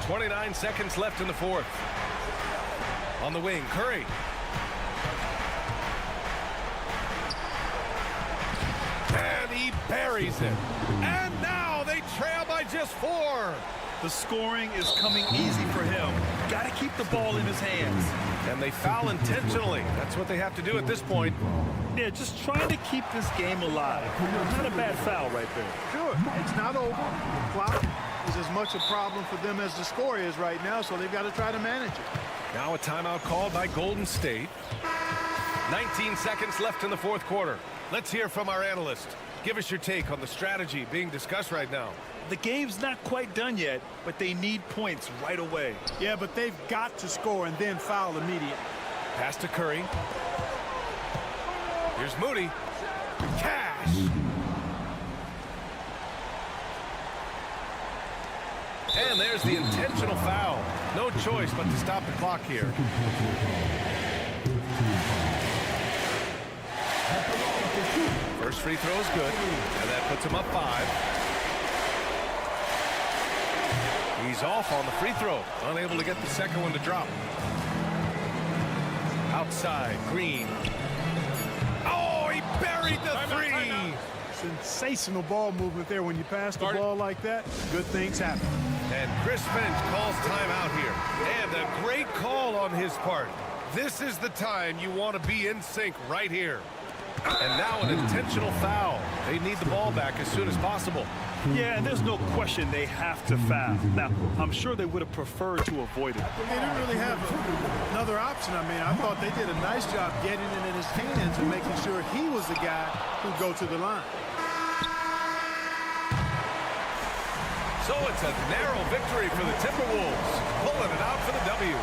29 seconds left in the fourth. On the wing, Curry. And he buries it. And now they trail by just 4. The scoring is coming easy for him. Got to keep the ball in his hands. And they foul intentionally. That's what they have to do at this point. Yeah, just trying to keep this game alive. Not a bad foul right there. Sure, it's not over. The clock is as much a problem for them as the score is right now, so they've got to try to manage it. Now a timeout called by Golden State. 19 seconds left in the fourth quarter. Let's hear from our analyst. Give us your take on the strategy being discussed right now. The game's not quite done yet, but they need points right away. Yeah, but they've got to score and then foul immediately. Pass to Curry. Here's Moody. Cash. And there's the intentional foul. No choice but to stop the clock here. First free throw is good, and that puts him up 5. He's off on the free throw, unable to get the second one to drop. Outside, Green. Oh, he buried the 3. Sensational ball movement there. When you pass the ball like that, good things happen. And Chris Finch calls timeout here. And a great call on his part. This is the time you want to be in sync right here. And now an intentional foul. They need the ball back as soon as possible. Yeah, and there's no question they have to foul. Now, I'm sure they would have preferred to avoid it. They didn't really have another option. I mean, I thought they did a nice job getting it in his hands and making sure he was the guy who'd go to the line. So it's a narrow victory for the Timberwolves, pulling it out for the W.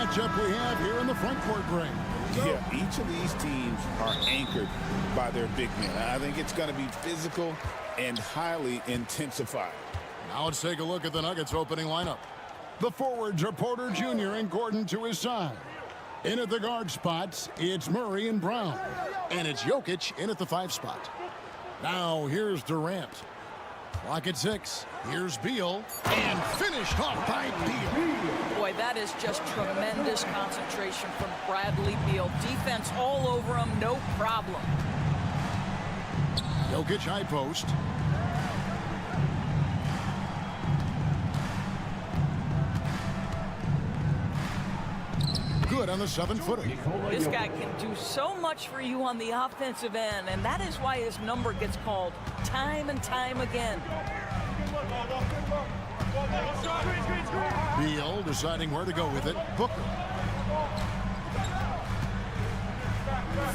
matchup we have here in the front court ring. Yeah, each of these teams are anchored by their big men. I think it's going to be physical and highly intensified. Now let's take a look at the Nuggets opening lineup. The forwards are Porter Jr. and Gordon to his side. In at the guard spots, it's Murray and Brown. And it's Jokic in at the 5 spot. Now here's Durant. Clock at 6. Here's Beal. And finished off by Beal. Boy, that is just tremendous concentration from Bradley Beal. Defense all over him, no problem. Jokic high post. good on the 7-footer. This guy can do so much for you on the offensive end, and that is why his number gets called time and time again. Beal deciding where to go with it. Booker.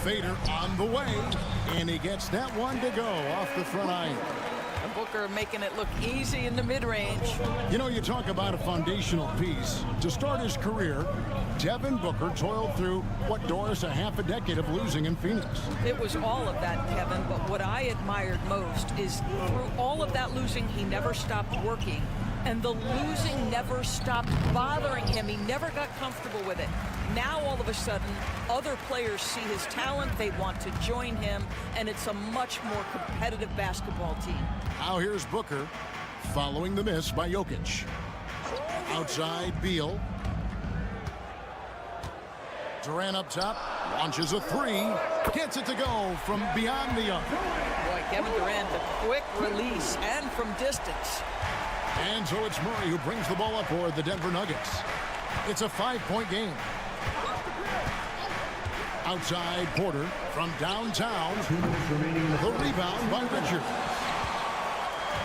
Fader on the way, and he gets that one to go off the front iron. Booker making it look easy in the mid-range. You know, you talk about a foundational piece. To start his career, Devin Booker toiled through, what, Doris, a half a decade of losing in Phoenix. It was all of that, Kevin, but what I admired most is through all of that losing, he never stopped working. And the losing never stopped bothering him. He never got comfortable with it. Now, all of a sudden, other players see his talent, they want to join him, and it's a much more competitive basketball team. Now here's Booker, following the miss by Jokic. Outside, Beal. Durant up top, launches a three, gets it to go from beyond the arc. Boy, Kevin Durant, a quick release and from distance. And so it's Murray who brings the ball up for the Denver Nuggets. It's a 5-point game. Outside, Porter from downtown. The rebound by Richard.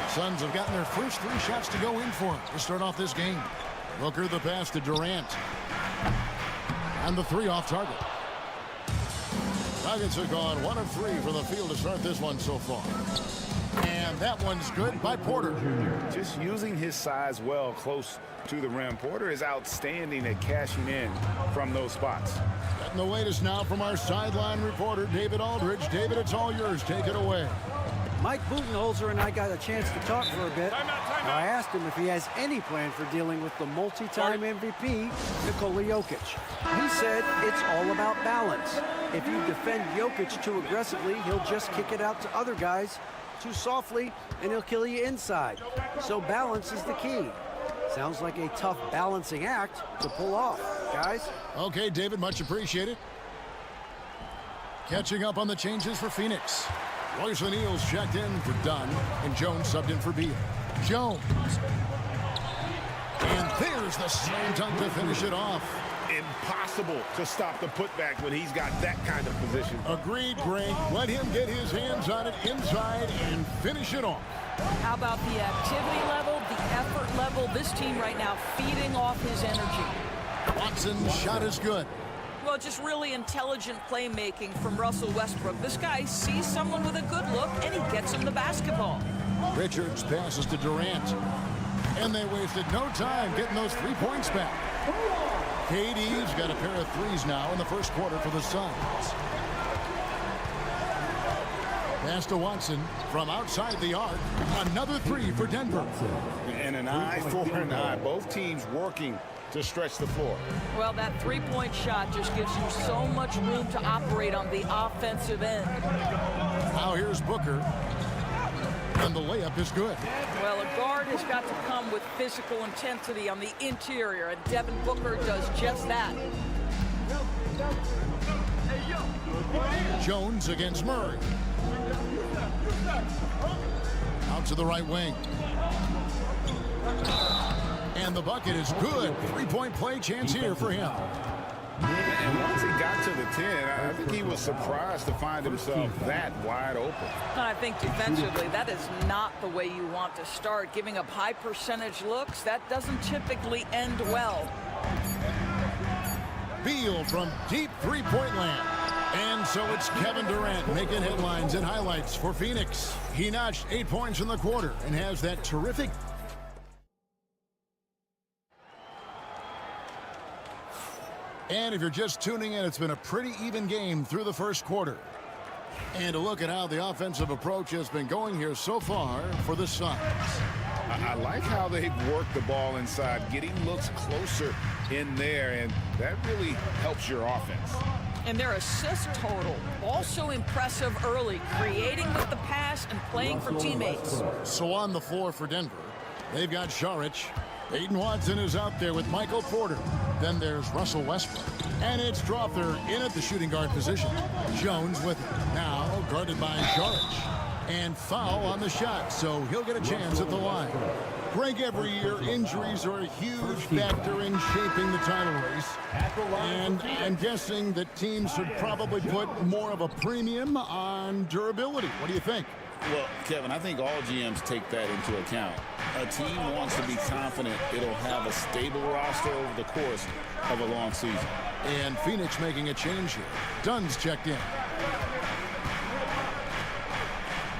Suns have gotten their first 3 shots to go in for him to start off this game. Booker the pass to Durant. And the 3 off target. Nuggets have gone 1 of 3 from the field to start this one so far. And that one's good by Porter. Just using his size well close to the rim. Porter is outstanding at cashing in from those spots. Getting the latest now from our sideline reporter, David Aldridge. David, it's all yours. Take it away. Mike Budenholzer and I got a chance to talk for a bit. I asked him if he has any plan for dealing with the multi-time MVP, Nikola Jokic. He said it's all about balance. If you defend Jokic too aggressively, he'll just kick it out to other guys too softly, and he'll kill you inside. So balance is the key. Sounds like a tough balancing act to pull off, guys. Okay, David, much appreciated. Catching up on the changes for Phoenix. Royce O'Neal's checked in for Dunn, and Jones subbed in for Beal. Jones. And there's the slam dunk to finish it off. Impossible to stop the putback when he's got that kind of position. Agreed, Greg. Let him get his hands on it inside and finish it off. How about the activity level, the effort level? This team right now feeding off his energy. Watson's shot is good. Well, just really intelligent playmaking from Russell Westbrook. This guy sees someone with a good look, and he gets him the basketball. Richards passes to Durant. And they wasted no time getting those 3 points back. KD's got a pair of threes now in the first quarter for the Suns. Pass to Watson from outside the arc. Another 3 for Denver. And an eye for an eye. Both teams working to stretch the floor. Well, that 3-point shot just gives you so much room to operate on the offensive end. Now here's Booker. And the layup is good. Well, a guard has got to come with physical intensity on the interior, and Devin Booker does just that. Jones against Murray. Out to the right wing. And the bucket is good. 3-point play chance here for him. And once he got to the 10, I think he was surprised to find himself that wide open. And I think defensively, that is not the way you want to start. Giving up high percentage looks, that doesn't typically end well. Beal from deep 3-point land. And so it's Kevin Durant making headlines and highlights for Phoenix. He notched 8 points in the quarter and has that terrific. And if you're just tuning in, it's been a pretty even game through the first quarter. And to look at how the offensive approach has been going here so far for the Suns. I like how they've worked the ball inside, getting looks closer in there, and that really helps your offense. And their assist total, also impressive early, creating with the pass and playing for teammates. So on the floor for Denver, they've got Saric. Aiden Watson is out there with Michael Porter. Then there's Russell Westbrook. And it's Strawther in at the shooting guard position. Jones with it. Now guarded by Saric. And foul on the shot, so he'll get a chance at the line. Greg, every year, injuries are a huge factor in shaping the title race. And I'm guessing that teams should probably put more of a premium on durability. What do you think? Well, Kevin, I think all GMs take that into account. A team wants to be confident it'll have a stable roster over the course of a long season. And Phoenix making a change here. Dunn's checked in.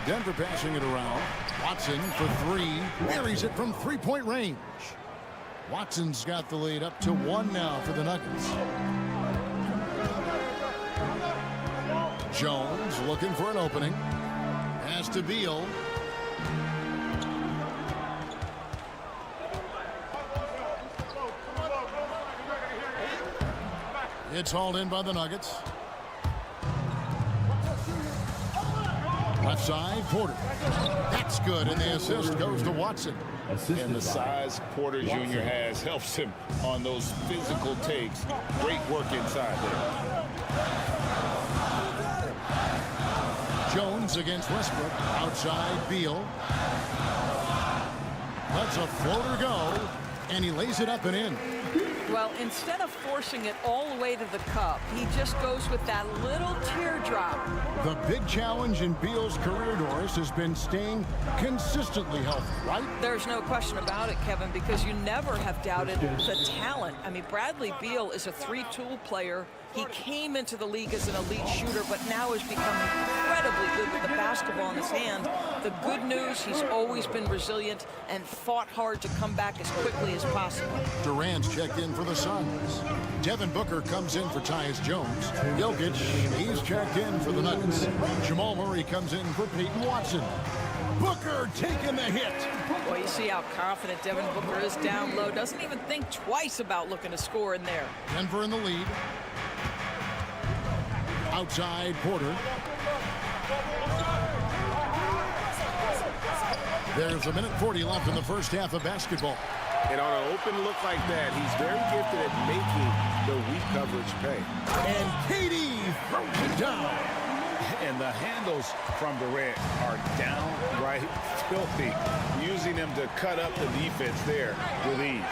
Denver passing it around. Watson for three. Buries it from three-point range. Watson's got the lead up to 1 now for the Nuggets. Jones looking for an opening. Pass to Beal. It's hauled in by the Nuggets. Left side, Porter. That's good, and the assist goes to Watson. And the size Porter Jr. has helps him on those physical takes. Great work inside there. Jones against Westbrook. Outside, Beal. Lets a floater go, and he lays it up and in. Well, instead of forcing it all the way to the cup, he just goes with that little teardrop. The big challenge in Beal's career, Doris, has been staying consistently healthy, right? There's no question about it, Kevin, because you never have doubted the talent. I mean, Bradley Beal is a three-tool player. He came into the league as an elite shooter, but now has become incredibly good with the basketball in his hand. The good news, he's always been resilient and fought hard to come back as quickly as possible. Durant's checked in for the Suns. Devin Booker comes in for Tyus Jones. Jokic, he's checked in for the Nuggets. Jamal Murray comes in for Peyton Watson. Booker taking the hit. Well, you see how confident Devin Booker is down low. Doesn't even think twice about looking to score in there. Denver in the lead. Outside, Porter. There's 1:40 left in the first half of basketball. And on an open look like that, he's very gifted at making the weak coverage pay. And KD throws it down. And the handles from Durant are downright filthy, using them to cut up the defense there with ease.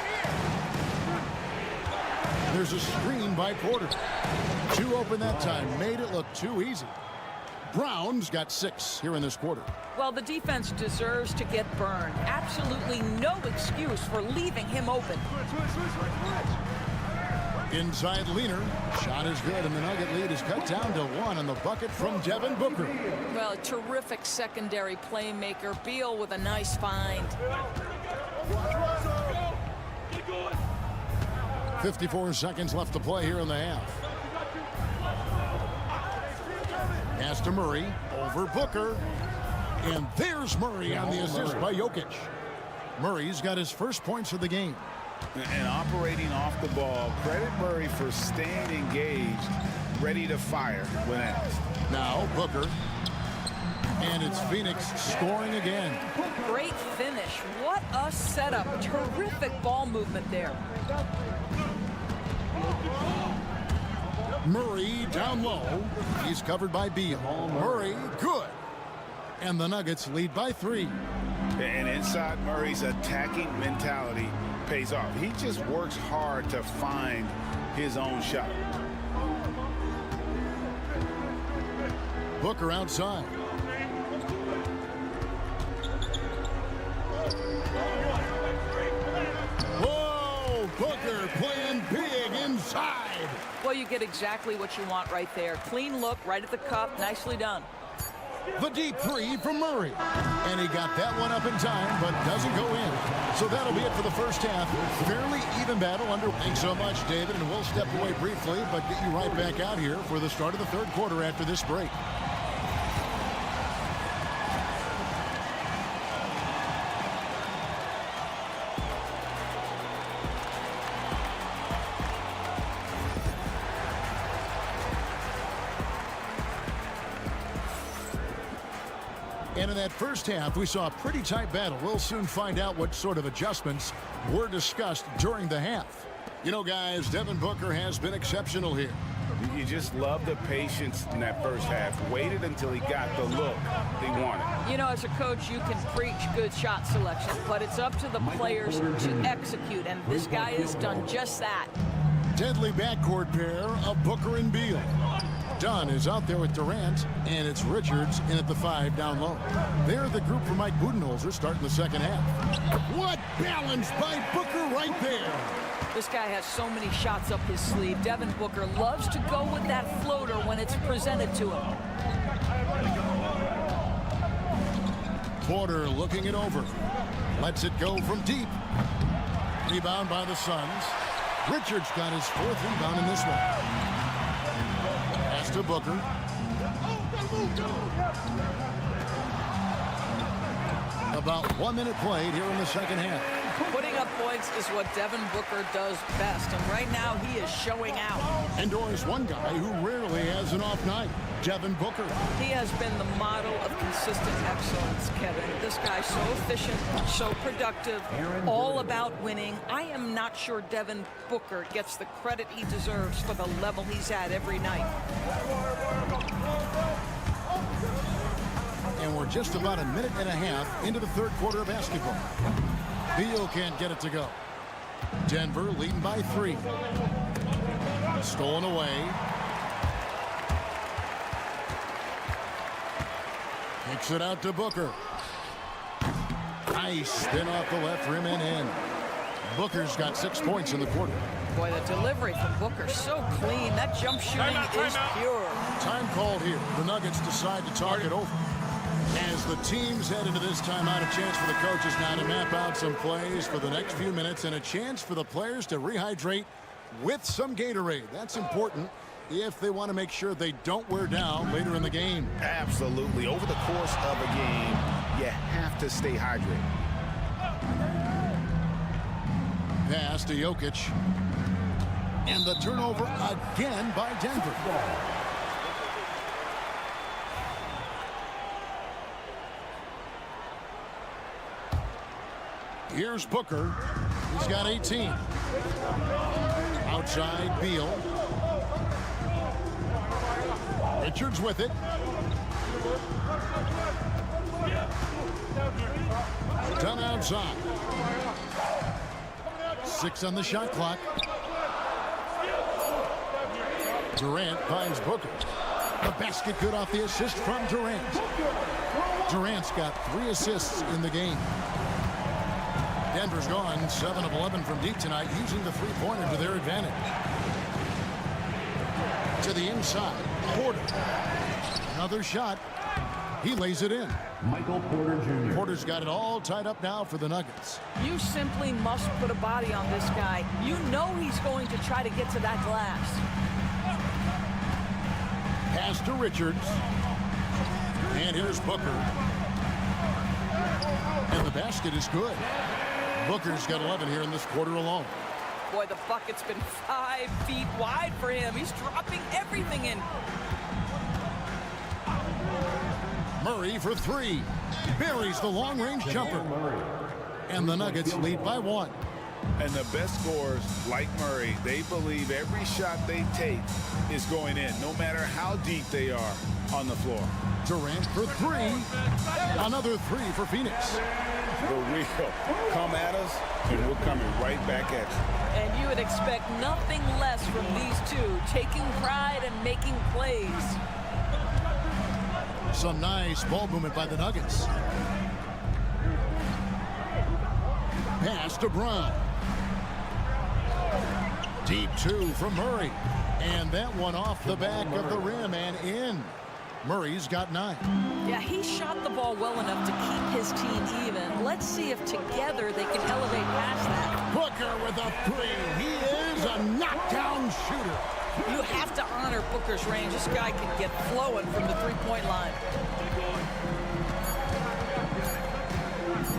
There's a screen by Porter. Two open that time. Made it look too easy. Brown's got 6 here in this quarter. Well, the defense deserves to get burned. Absolutely no excuse for leaving him open. Inside Leaner. Shot is good, and the Nugget lead is cut down to 1 on the bucket from Devin Booker. Well, a terrific secondary playmaker. Beal with a nice find. 54 seconds left to play here in the half. Pass to Murray. Over Booker. And there's Murray on the assist by Jokic. Murray's got his first points of the game. And operating off the ball, credit Murray for staying engaged, ready to fire when asked. Now Booker. And it's Phoenix scoring again. Great finish. What a setup. Terrific ball movement there. Murray down low. He's covered by Beal. Murray, good. And the Nuggets lead by 3. And inside Murray's attacking mentality pays off. He just works hard to find his own shot. Booker outside. Whoa, Booker playing big inside. Well, you get exactly what you want right there. Clean look, right at the cup. Nicely done. The deep 3 from Murray. And he got that one up in time, but doesn't go in. So that'll be it for the first half. Fairly even battle under. Thanks so much, David. And we'll step away briefly, but get you right back out here for the start of the third quarter after this break. And in that first half, we saw a pretty tight battle. We'll soon find out what sort of adjustments were discussed during the half. You know, guys, Devin Booker has been exceptional here. You just love the patience in that first half. Waited until he got the look he wanted. You know, as a coach, you can preach good shot selection, but it's up to the players to execute, and this guy has done just that. Deadly backcourt pair of Booker and Beal. Dunn is out there with Durant, and it's Richards in at the 5 down low. They're the group for Mike Budenholzer starting the second half. What balance by Booker right there. This guy has so many shots up his sleeve. Devin Booker loves to go with that floater when it's presented to him. Porter looking it over. Lets it go from deep. Rebound by the Suns. Richards got his 4th rebound in this one. Pass to Booker. About 1 minute played here in the second half. Putting up points is what Devin Booker does best, and right now he is showing out. And there's one guy who rarely has an off night, Devin Booker. He has been the model of consistent excellence, Kevin. This guy's so efficient, so productive, all about winning. I am not sure Devin Booker gets the credit he deserves for the level he's at every night. And we're just about a minute and a half into the third quarter of basketball. Beal can't get it to go. Denver leading by 3. Stolen away. Kicks it out to Booker. Nice spin off the left rim and in. Booker's got 6 points in the quarter. Boy, the delivery from Booker so clean. That jump shooting is pure. Time called here. The Nuggets decide to talk it over. As the teams head into this timeout, a chance for the coaches now to map out some plays for the next few minutes and a chance for the players to rehydrate with some Gatorade. That's important if they want to make sure they don't wear down later in the game. Absolutely. Over the course of a game, you have to stay hydrated. Pass to Jokic. And the turnover again by Denver. Here's Booker. He's got 18. Outside, Beal. Richards with it. Done outside. 6 on the shot clock. Durant finds Booker. The basket good off the assist from Durant. Durant's got 3 assists in the game. Denver's gone 7 of 11 from deep tonight, using the three-pointer to their advantage. To the inside, Porter. Another shot. He lays it in. Michael Porter Jr. Porter's got it all tied up now for the Nuggets. You simply must put a body on this guy. You know he's going to try to get to that glass. Pass to Richards. And here's Booker. And the basket is good. Booker's got 11 here in this quarter alone. Boy, the bucket's been 5 feet wide for him. He's dropping everything in. Murray for 3. Buries the long-range jumper. And the Nuggets lead by 1. And the best scorers, like Murray, they believe every shot they take is going in, no matter how deep they are on the floor. Durant for 3. Another 3 for Phoenix. The real come at us, and we're coming right back at you. And you would expect nothing less from these two, taking pride and making plays. Some nice ball movement by the Nuggets. Pass to Brown. Deep 2 from Murray. And that one off the back of the rim and in. Murray's got 9. Yeah, he shot the ball well enough to keep his team even. Let's see if together they can elevate past that. Booker with a 3. He is a knockdown shooter. You have to honor Booker's range. This guy can get flowing from the three-point line.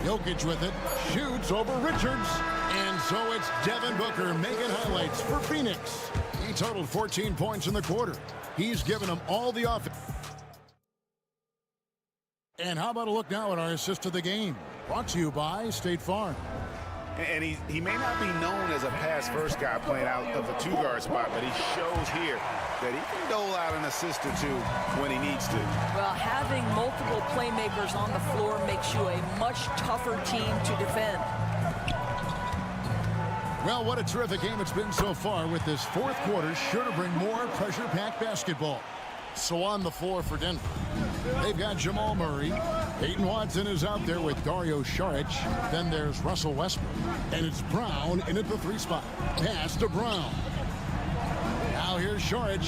Jokic with it. Shoots over Richards. And so it's Devin Booker making highlights for Phoenix. He totaled 14 points in the quarter. He's given them all the offense. And how about a look now at our assist of the game? Brought to you by State Farm. And he may not be known as a pass-first guy playing out of a 2-guard spot, but he shows here that he can dole out an assist or two when he needs to. Well, having multiple playmakers on the floor makes you a much tougher team to defend. Well, what a terrific game it's been so far, with this fourth quarter sure to bring more pressure-packed basketball. So on the floor for Denver, they've got Jamal Murray. Peyton Watson is out there with Dario Saric. Then there's Russell Westbrook. And it's Brown in at the 3 spot. Pass to Brown. Now here's Saric.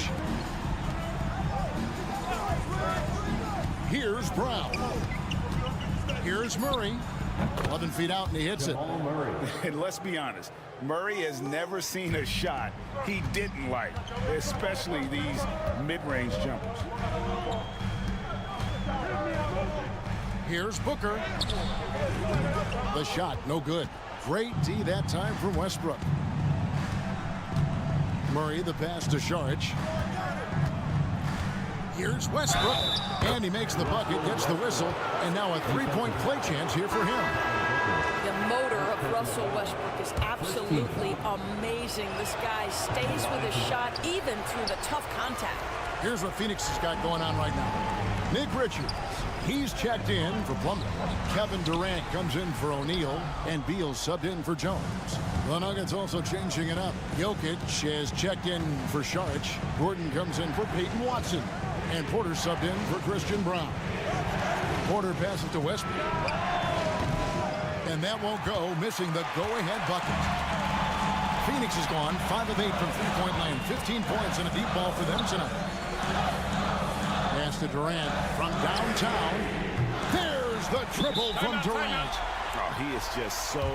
Here's Brown. Here's Murray. 11 feet out, and he hits it. And let's be honest, Murray has never seen a shot he didn't like, especially these mid-range jumpers. Here's Booker. The shot, no good. Great D that time from Westbrook. Murray, the pass to Saric. Here's Westbrook, and he makes the bucket, gets the whistle, and now a 3-point play chance here for him. The motor of Russell Westbrook is absolutely amazing. This guy stays with his shot even through the tough contact. Here's what Phoenix has got going on right now. Nick Richards, he's checked in for Plumlee. Kevin Durant comes in for O'Neal, and Beal subbed in for Jones. The Nuggets also changing it up. Jokic has checked in for Saric. Gordon comes in for Peyton Watson. And Porter subbed in for Christian Brown. Porter passes to Westbrook. And that won't go, missing the go-ahead bucket. Phoenix is gone 5 of 8 from three-point line. 15 points and a deep ball for them tonight. Pass to Durant from downtown. There's the triple from Durant. Oh, he is just so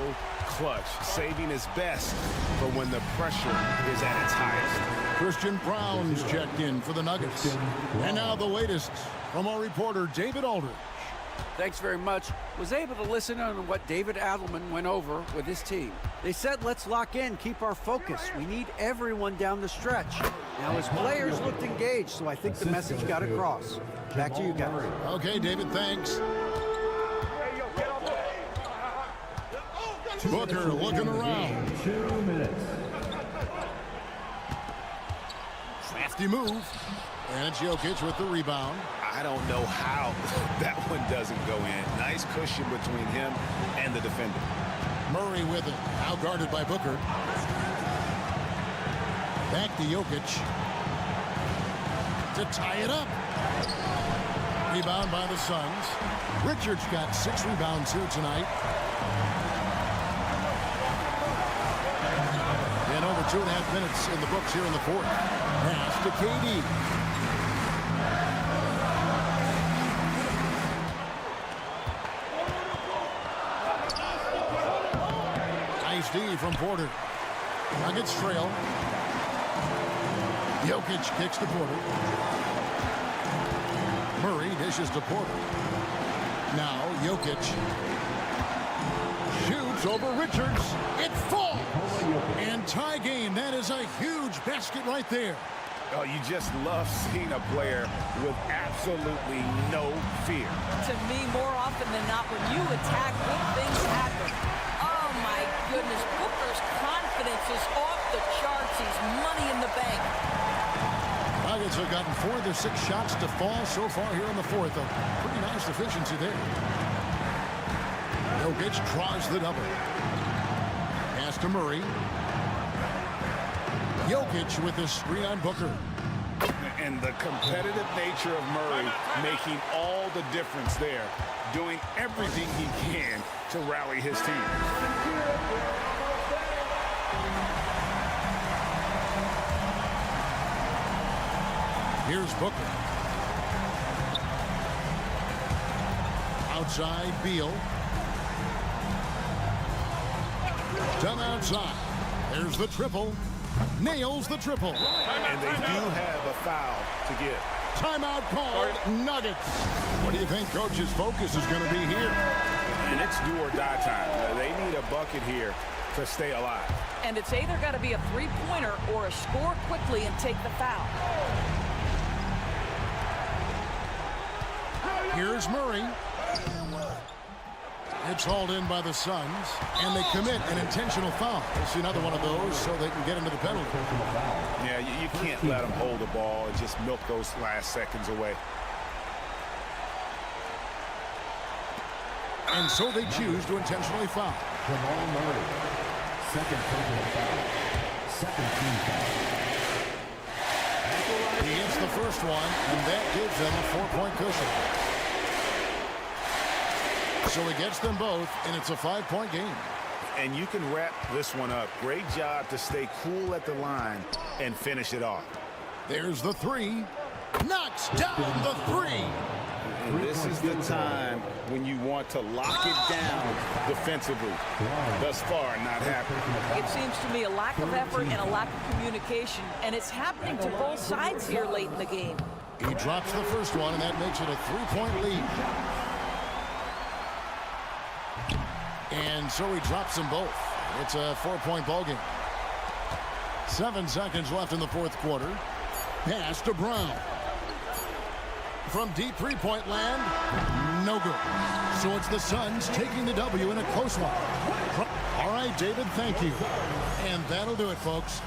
clutch, saving his best for when the pressure is at its highest. Christian Brown's checked in for the Nuggets. And now the latest from our reporter, David Aldridge. Thanks very much. Was able to listen on what David Adelman went over with his team. They said, let's lock in, keep our focus. We need everyone down the stretch. Now his players looked engaged, so I think the message got across. Back to you guys. Okay, David, thanks. Booker looking around. 2 minutes. Crafty move. And it's Jokic with the rebound. I don't know how that one doesn't go in. Nice cushion between him and the defender. Murray with it. Now guarded by Booker. Back to Jokic. To tie it up. Rebound by the Suns. Richards got 6 rebounds here tonight. And over 2.5 minutes in the books here in the fourth. Pass to KD. Nice D from Porter. Nuggets trail. Jokic kicks to Porter. Murray dishes to Porter. Now Jokic shoots over Richards. It falls. And tie game. That is a huge basket right there. Oh, you just love seeing a player with absolutely no fear. To me, more often than not, when you attack, good things happen. Oh, my goodness. Booker's confidence is off the charts. He's money in the bank. Nuggets have gotten 4 of their 6 shots to fall so far here in the fourth. A pretty nice efficiency there. Jokic draws the double. Pass to Murray. Jokic with the screen on Booker. And the competitive nature of Murray making all the difference there, doing everything he can to rally his team. Here's Booker. Outside, Beal. Done outside. There's the triple. Nails the triple. And they do have a foul to give. Timeout called. Nuggets. What do you think Coach's focus is going to be here? And it's do or die time. They need a bucket here to stay alive. And it's either got to be a three-pointer or a score quickly and take the foul. Here's Murray. It's hauled in by the Suns, and they commit an intentional foul. We'll see another one of those so they can get into the penalty. Yeah, you can't let them hold the ball and just milk those last seconds away. And so they choose to intentionally foul. Jamal Murray. Second personal foul. Second team foul. He hits the first one, and that gives them a 4-point cushion. So he gets them both, and it's a 5-point game. And you can wrap this one up. Great job to stay cool at the line and finish it off. There's the three. Knocks down the three. And this is the time when you want to lock it down defensively. Thus far, not happening. It seems to me a lack of effort and a lack of communication, and it's happening to both sides here late in the game. He drops the first one, and that makes it a 3-point lead. And so he drops them both. It's a 4-point ball game. 7 seconds left in the fourth quarter. Pass to Brown. From deep three-point land, no good. So it's the Suns taking the W in a close one. All right, David, thank you. And that'll do it, folks.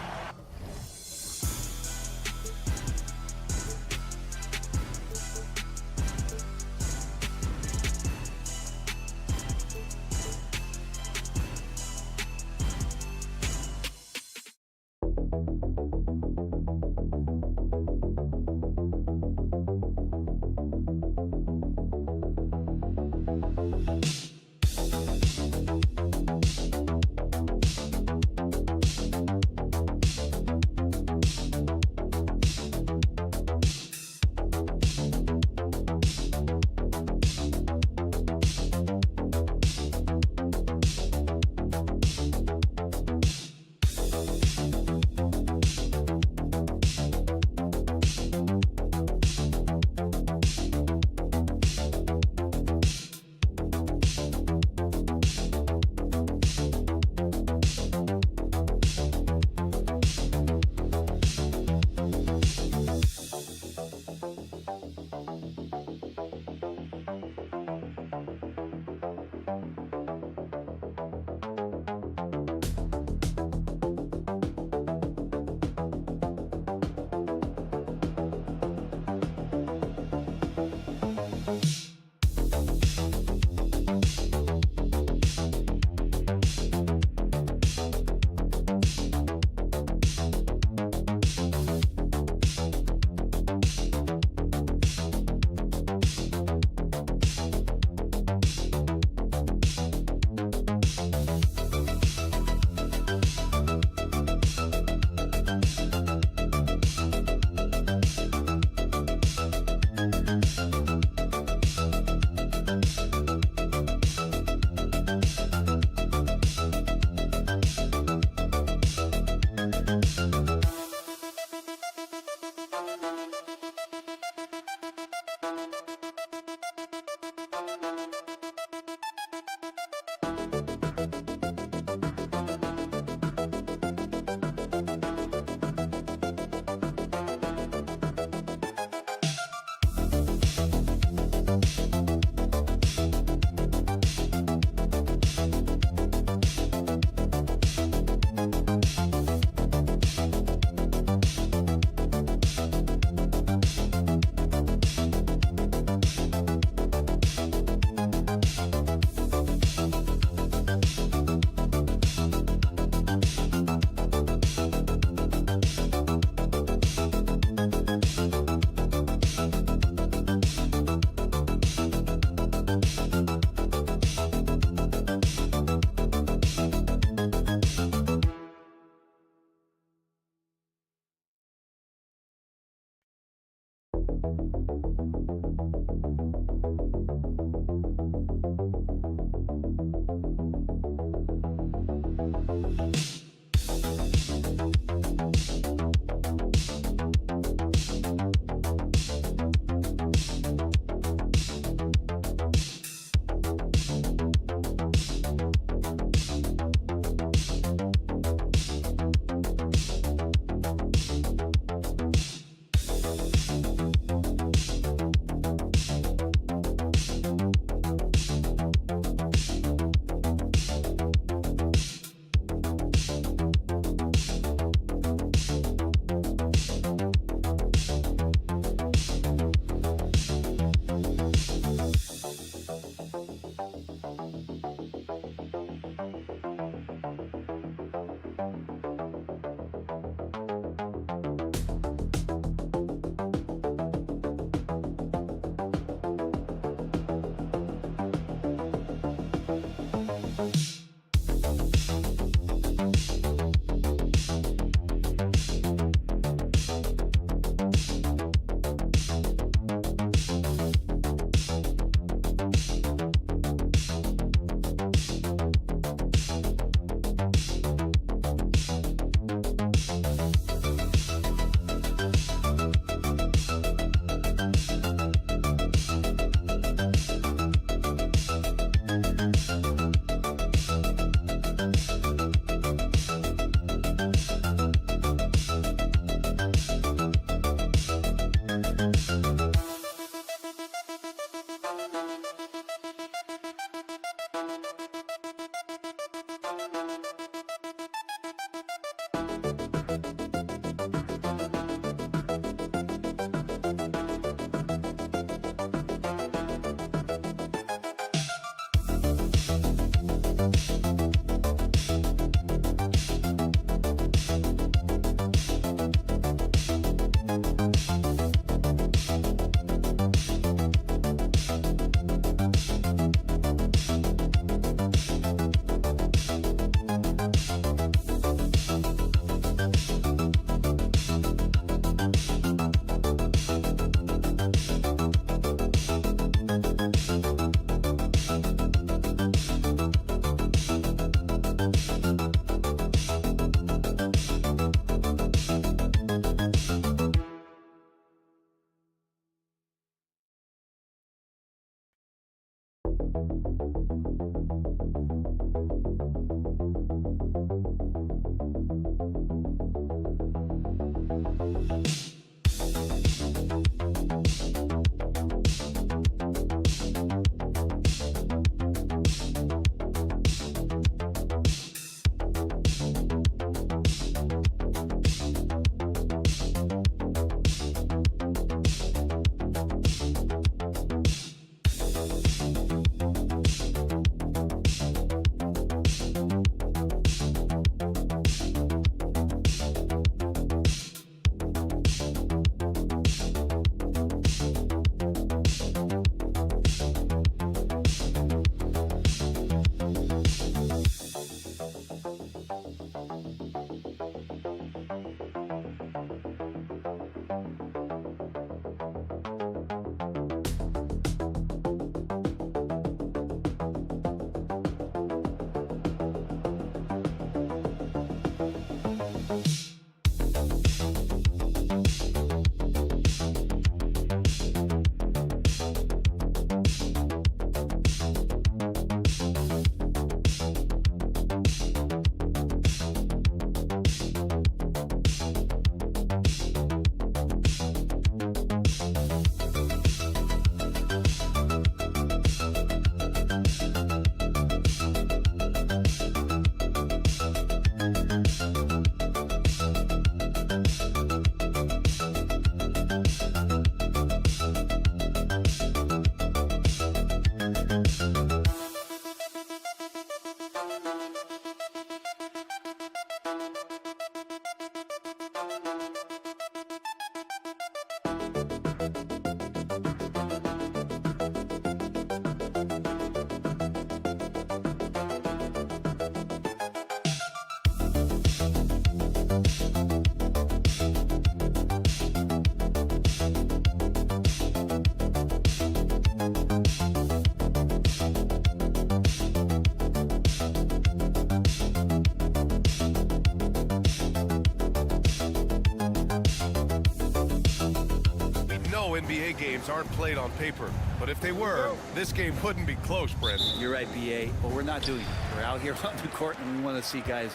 NBA games aren't played on paper, but if they were, this game wouldn't be close, Brent. You're right, BA, but we're not doing it. We're out here on the court, and we want to see guys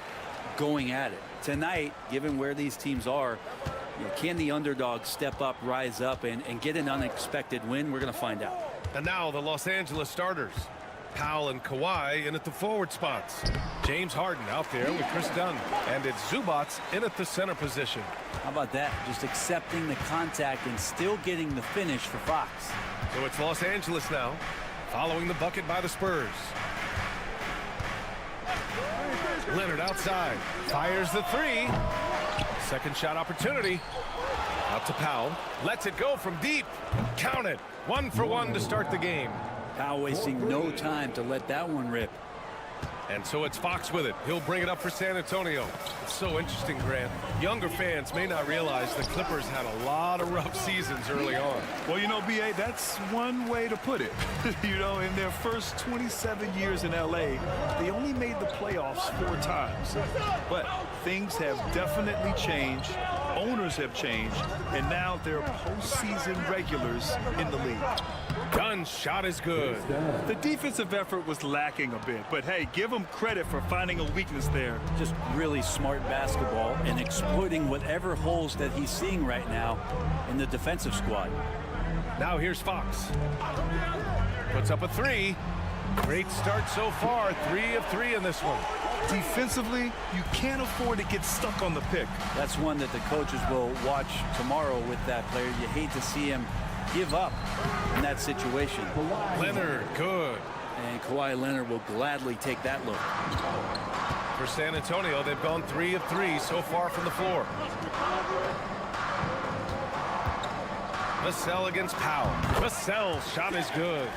going at it. Tonight, given where these teams are, can the underdog step up, rise up, and get an unexpected win? We're going to find out. And now the Los Angeles starters. Powell and Kawhi in at the forward spots. James Harden out there with Chris Dunn. And it's Zubats in at the center position. How about that? Just accepting the contact and still getting the finish for Fox. So it's Los Angeles now, following the bucket by the Spurs. Leonard outside, fires the three. Second shot opportunity. Out to Powell, lets it go from deep. Count it, 1 for 1 to start the game. Powell wasting no time to let that one rip. And so it's Fox with it. He'll bring it up for San Antonio. It's so interesting, Grant. Younger fans may not realize the Clippers had a lot of rough seasons early on. Well, you know, B.A., that's one way to put it. You know, in their first 27 years in L.A., they only made the playoffs 4 times. But things have definitely changed. Owners have changed. And now they're postseason regulars in the league. Dunn's shot is good. The defensive effort was lacking a bit, but hey, give him credit for finding a weakness there. Just really smart basketball and exploiting whatever holes that he's seeing right now in the defensive squad. Now here's Fox. Puts up a three. Great start so far. 3 of 3 in this one. Defensively, you can't afford to get stuck on the pick. That's one that the coaches will watch tomorrow with that player. You hate to see him give up in that situation. Leonard, good. And Kawhi Leonard will gladly take that look. For San Antonio, they've gone 3 of 3 so far from the floor. Vassell against Powell. Vassell's shot is good.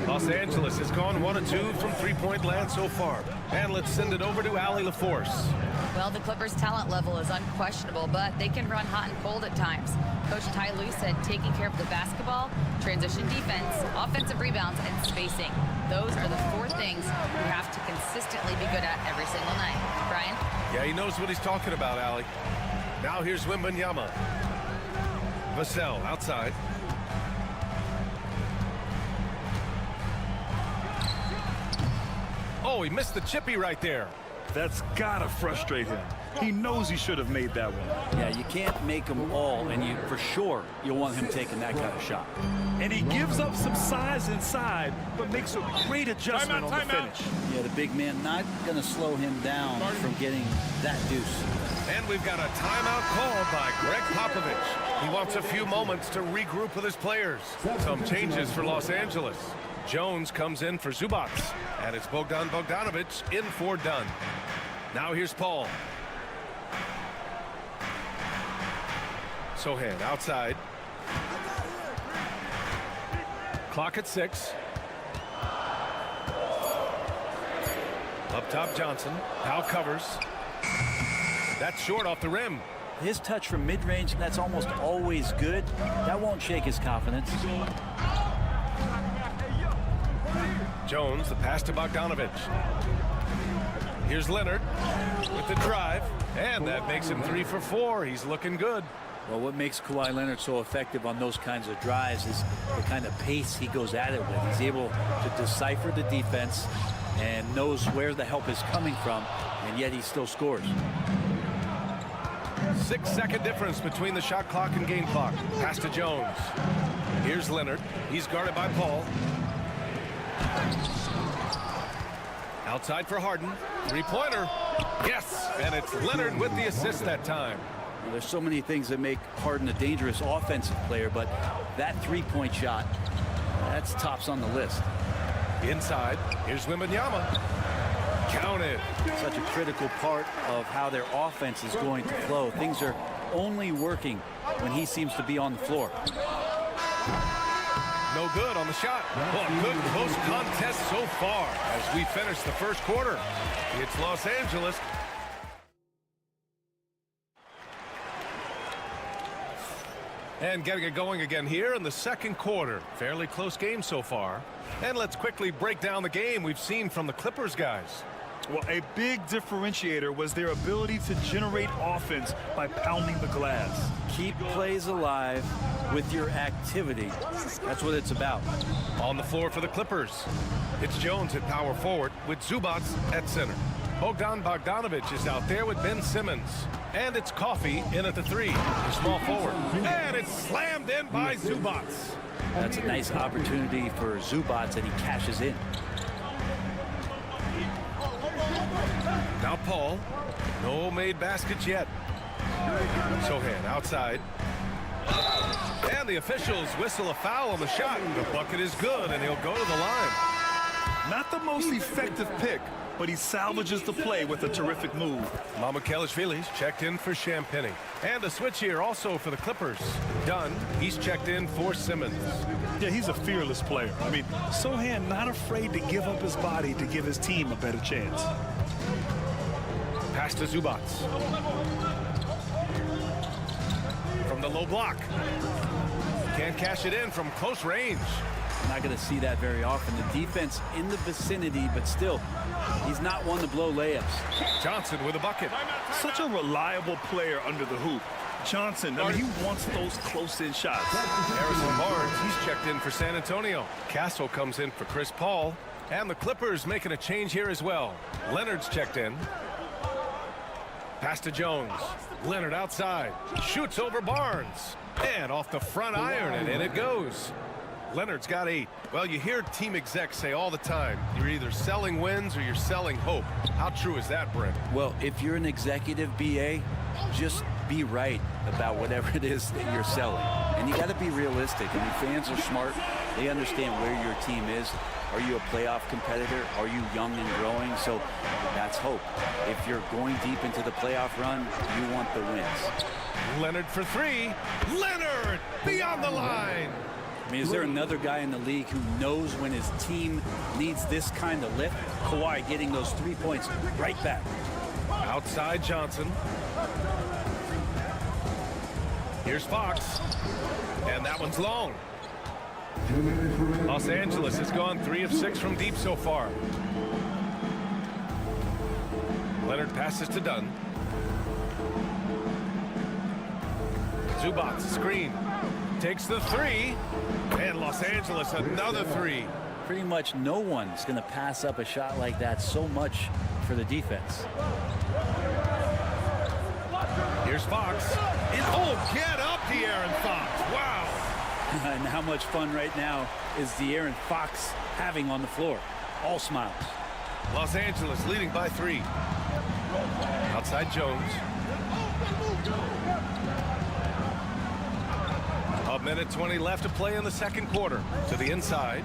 Los Angeles has gone 1 of 2 from three-point land so far. And let's send it over to Allie LaForce. Well, the Clippers' talent level is unquestionable, but they can run hot and cold at times. Coach Ty Lue said taking care of the basketball, transition defense, offensive rebounds, and spacing. Those are the 4 things you have to consistently be good at every single night. Brian? Yeah, he knows what he's talking about, Allie. Now here's Wembanyama. Vassell outside. Oh, he missed the chippy right there. That's gotta frustrate him. He knows he should have made that one. Yeah, you can't make them all, and for sure you'll want him taking that kind of shot. And he gives up some size inside, but makes a great adjustment on the finish. Yeah, the big man not going to slow him down from getting that deuce. And we've got a timeout called by Greg Popovich. He wants a few moments to regroup with his players. Some changes for Los Angeles. Jones comes in for Zubac, and it's Bogdan Bogdanovic in for Dunn. Now here's Paul. Sohan outside. Clock at 6. Up top, Johnson. Now covers. That's short off the rim. His touch from mid-range, that's almost always good. That won't shake his confidence. Jones, the pass to Bogdanovic. Here's Leonard with the drive, and that makes him 3 for 4. He's looking good. Well, what makes Kawhi Leonard so effective on those kinds of drives is the kind of pace he goes at it with. He's able to decipher the defense and knows where the help is coming from, and yet he still scores. 6-second difference between the shot clock and game clock. Pass to Jones. Here's Leonard. He's guarded by Paul. Outside for Harden. Three-pointer. Yes, and it's Leonard with the assist that time. Well, there's so many things that make Harden a dangerous offensive player, but that three-point shot, that's tops on the list. Inside, here's Wembanyama. Counted. Such a critical part of how their offense is going to flow. Things are only working when he seems to be on the floor. No good on the shot. Well, good close contest so far as we finish the first quarter. It's Los Angeles. And getting it going again here in the second quarter. Fairly close game so far. And let's quickly break down the game we've seen from the Clippers guys. Well, a big differentiator was their ability to generate offense by pounding the glass. Keep plays alive with your activity. That's what it's about. On the floor for the Clippers, it's Jones at power forward with Zubac at center. Bogdan Bogdanovic is out there with Ben Simmons. And it's Coffey in at the 3, the small forward. And it's slammed in by Zubac. That's a nice opportunity for Zubac, and he cashes in. Now Paul. No made baskets yet. Sohan outside. And the officials whistle a foul on the shot. The bucket is good, and he'll go to the line. Not the most effective pick, but he salvages the play with a terrific move. Mamukelashvili's checked in for Champagny. And a switch here also for the Clippers. Dunn, he's checked in for Simmons. Yeah, he's a fearless player. I mean, Sohan not afraid to give up his body to give his team a better chance. Pass to Zubac. From the low block. Can't cash it in from close range. Not going to see that very often. The defense in the vicinity, but still, he's not one to blow layups. Johnson with a bucket. Such a reliable player under the hoop. Johnson, I mean, he wants those close-in shots. Harrison Barnes, he's checked in for San Antonio. Castle comes in for Chris Paul. And the Clippers making a change here as well. Leonard's checked in. Pass to Jones. Leonard outside. Shoots over Barnes. And off the front iron, and in it goes. Leonard's got 8. Well, you hear team execs say all the time, you're either selling wins or you're selling hope. How true is that, Brent? Well, if you're an executive BA, just be right about whatever it is that you're selling. And you got to be realistic. I mean, fans are smart. They understand where your team is. Are you a playoff competitor? Are you young and growing? So that's hope. If you're going deep into the playoff run, you want the wins. Leonard for 3. Leonard beyond the line. I mean, is there another guy in the league who knows when his team needs this kind of lift? Kawhi getting those 3 points right back. Outside Johnson. Here's Fox. And that one's long. Los Angeles has gone 3 of 6 from deep so far. Leonard passes to Dunn. Zubac screen. Takes the 3. And Los Angeles another 3. Pretty much no one's going to pass up a shot like that so much for the defense. Here's Fox. Get up, De'Aaron Fox. Wow. And how much fun right now is De'Aaron Fox having on the floor? All smiles. Los Angeles leading by 3. Outside Jones. A minute 20 left to play in the second quarter. To the inside.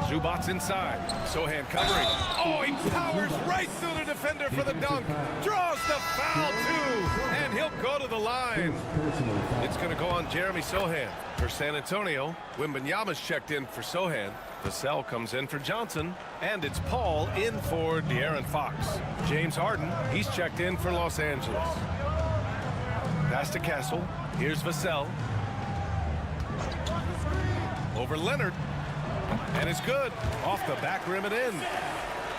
Zubac's inside. Sohan covering. Oh, he powers right through the defender for the dunk. Draws the foul, too. And he'll go to the line. It's going to go on Jeremy Sohan. For San Antonio, Wembanyama's checked in for Sohan. Vassell comes in for Johnson. And it's Paul in for De'Aaron Fox. James Harden, he's checked in for Los Angeles. Pass to Castle. Here's Vassell. Over Leonard. And it's good. Off the back rim and in.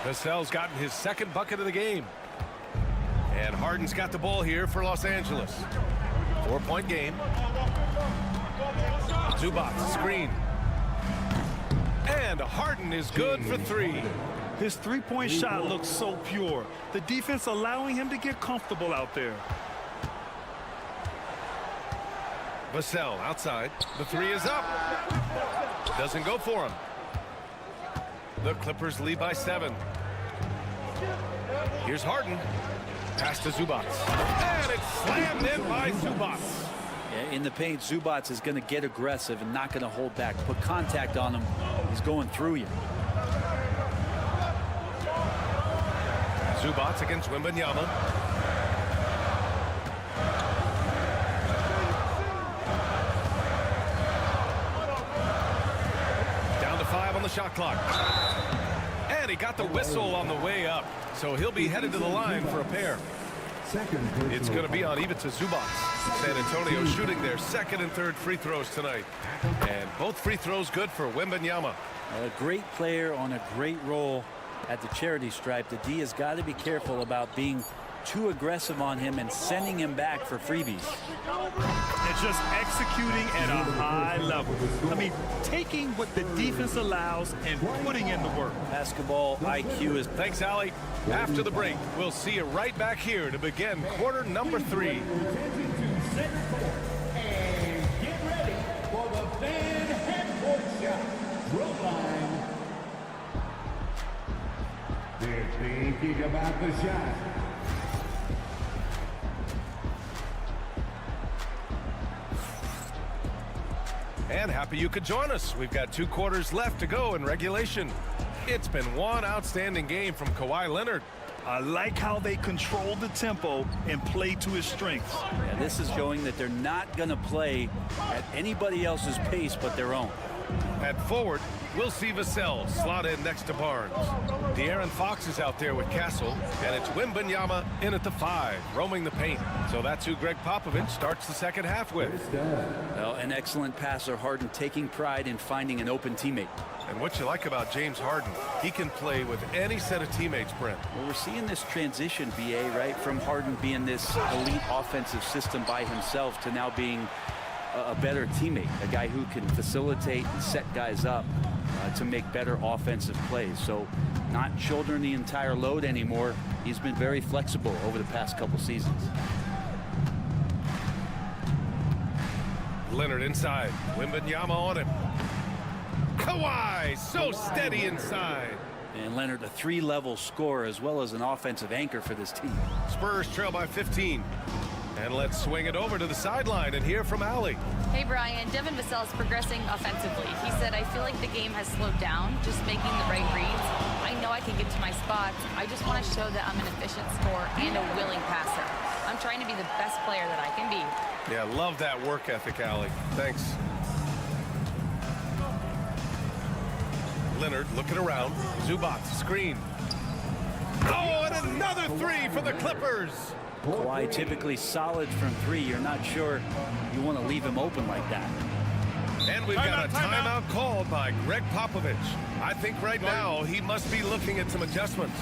Vassell's gotten his second bucket of the game. And Harden's got the ball here for Los Angeles. 4-point game. Zubac, screen. And Harden is good for 3. His three-point shot looks so pure. The defense allowing him to get comfortable out there. Vassell outside. The 3 is up. Doesn't go for him. The Clippers lead by 7. Here's Harden. Pass to Zubac. And it's slammed in by Zubac. In the paint, Zubac is going to get aggressive and not going to hold back. Put contact on him. He's going through you. Zubac against Wembanyama. Down to 5 on the shot clock. And he got the whistle on the way up. So he'll be headed to the line for a pair. It's going to be on Ivica Zubac. San Antonio shooting their second and third free throws tonight. And both free throws good for Wembanyama. A great player on a great role at the charity stripe. The D has got to be careful about being too aggressive on him and sending him back for freebies. And just executing at a high level. I mean, taking what the defense allows and putting in the work. Basketball IQ is... Thanks, Allie. After the break, we'll see you right back here to begin quarter number 3. And get ready for the fan half-court shot. Drill line. They're thinking about the shot. And happy you could join us. We've got 2 quarters left to go in regulation. It's been one outstanding game from Kawhi Leonard. I like how they control the tempo and play to his strengths. Yeah, this is showing that they're not going to play at anybody else's pace but their own. At forward, we'll see Vassell slot in next to Barnes. De'Aaron Fox is out there with Castle, and it's Wembanyama in at the 5, roaming the paint. So that's who Greg Popovich starts the second half with. Well, an excellent passer, Harden taking pride in finding an open teammate. And what you like about James Harden, he can play with any set of teammates, Brent. Well, we're seeing this transition, BA, right, from Harden being this elite offensive system by himself to now being a better teammate, a guy who can facilitate and set guys up to make better offensive plays. So not shouldering the entire load anymore. He's been very flexible over the past couple seasons. Leonard inside. Wembanyama on him. Kawhi, so steady inside. And Leonard, a 3-level scorer as well as an offensive anchor for this team. Spurs trail by 15. And let's swing it over to the sideline and hear from Allie. Hey, Brian. Devin Vassell is progressing offensively. He said, I feel like the game has slowed down, just making the right reads. I know I can get to my spots. I just want to show that I'm an efficient scorer and a willing passer. I'm trying to be the best player that I can be. Yeah, love that work ethic, Allie. Thanks. Leonard looking around. Zubac, screen. Oh, and another 3 for the Clippers. Kawhi typically solid from 3. You're not sure you want to leave him open like that. And we've got a timeout called by Greg Popovich. I think right now he must be looking at some adjustments.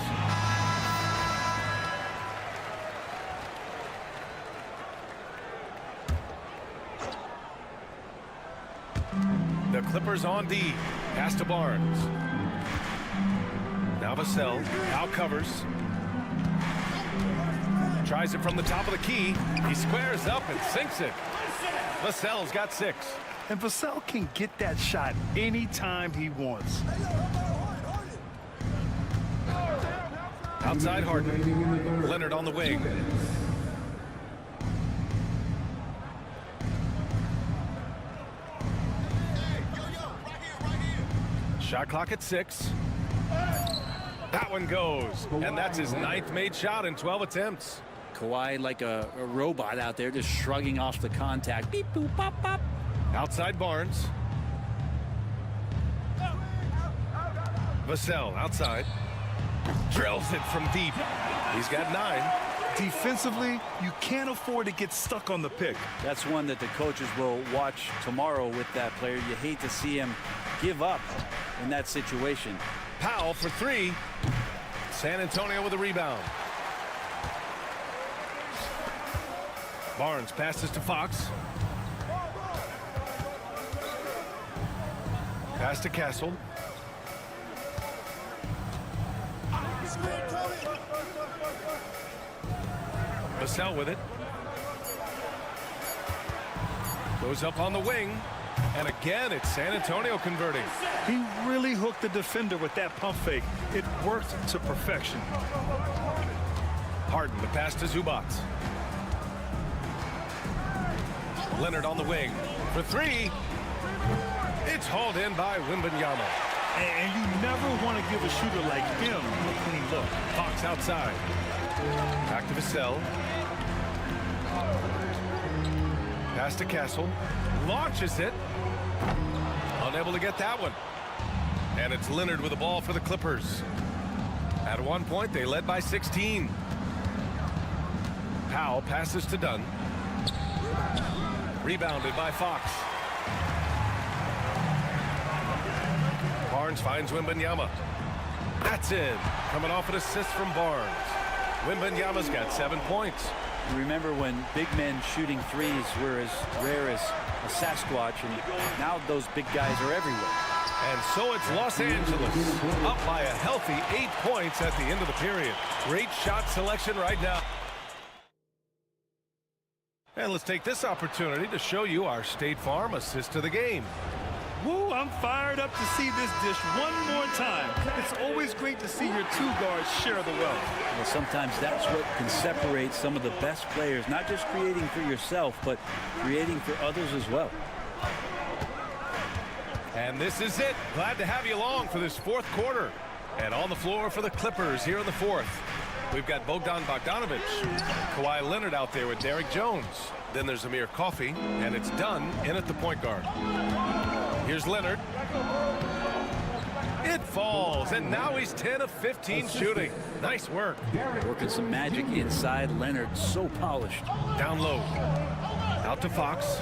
The Clippers on D. Pass to Barnes. Now Vassell. Out covers. Tries it from the top of the key. He squares up and sinks it. Vassell's got 6. And Vassell can get that shot anytime he wants. Outside Harden. Leonard on the wing. Shot clock at 6. That one goes. And that's his 9th made shot in 12 attempts. Kawhi like a robot out there just shrugging off the contact. Beep, boop, pop, pop. Outside Barnes. Vassell outside. Drills it from deep. He's got 9. Defensively, you can't afford to get stuck on the pick. That's one that the coaches will watch tomorrow with that player. You hate to see him give up in that situation. Powell for 3. San Antonio with a rebound. Barnes passes to Fox. Pass to Castle. Vassell with it. Goes up on the wing. And again, it's San Antonio converting. He really hooked the defender with that pump fake. It worked to perfection. Harden, the pass to Zubac. Leonard on the wing for 3. It's hauled in by Wembanyama. And you never want to give a shooter like him a clean look. Fox outside. Back to Vassell. Pass to Castle. Launches it. Unable to get that one. And it's Leonard with the ball for the Clippers. At one point, they led by 16. Powell passes to Dunn. Rebounded by Fox. Barnes finds Wembanyama. That's in. Coming off an assist from Barnes. Wembanyama's got 7 points. You remember when big men shooting threes were as rare as a Sasquatch, and now those big guys are everywhere. And so it's Los Angeles up by a healthy 8 points at the end of the period. Great shot selection right now. And let's take this opportunity to show you our State Farm assist to the game. Woo, I'm fired up to see this dish one more time. It's always great to see your 2 guards share the wealth. Well, sometimes that's what can separate some of the best players, not just creating for yourself, but creating for others as well. And this is it. Glad to have you along for this 4th quarter. And on the floor for the Clippers here in the 4th. We've got Bogdan Bogdanovic, Kawhi Leonard out there with Derek Jones. Then there's Amir Coffey, and it's Dunn in at the point guard. Here's Leonard. It falls, and now he's 10 of 15 shooting. Nice work. Working some magic inside. Leonard so polished. Down low. Out to Fox.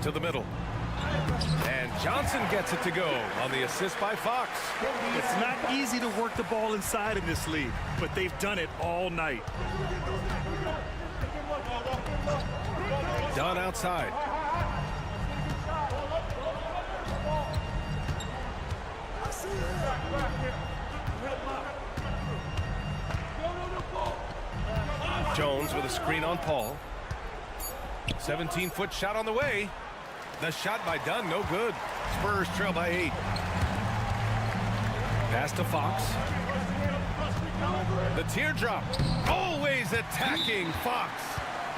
To the middle. And Johnson gets it to go on the assist by Fox. It's not easy to work the ball inside in this league, but they've done it all night. Dunn outside. Jones with a screen on Paul. 17-foot shot on the way. The shot by Dunn, no good. Spurs trail by 8. Pass to Fox. The teardrop. Always attacking Fox.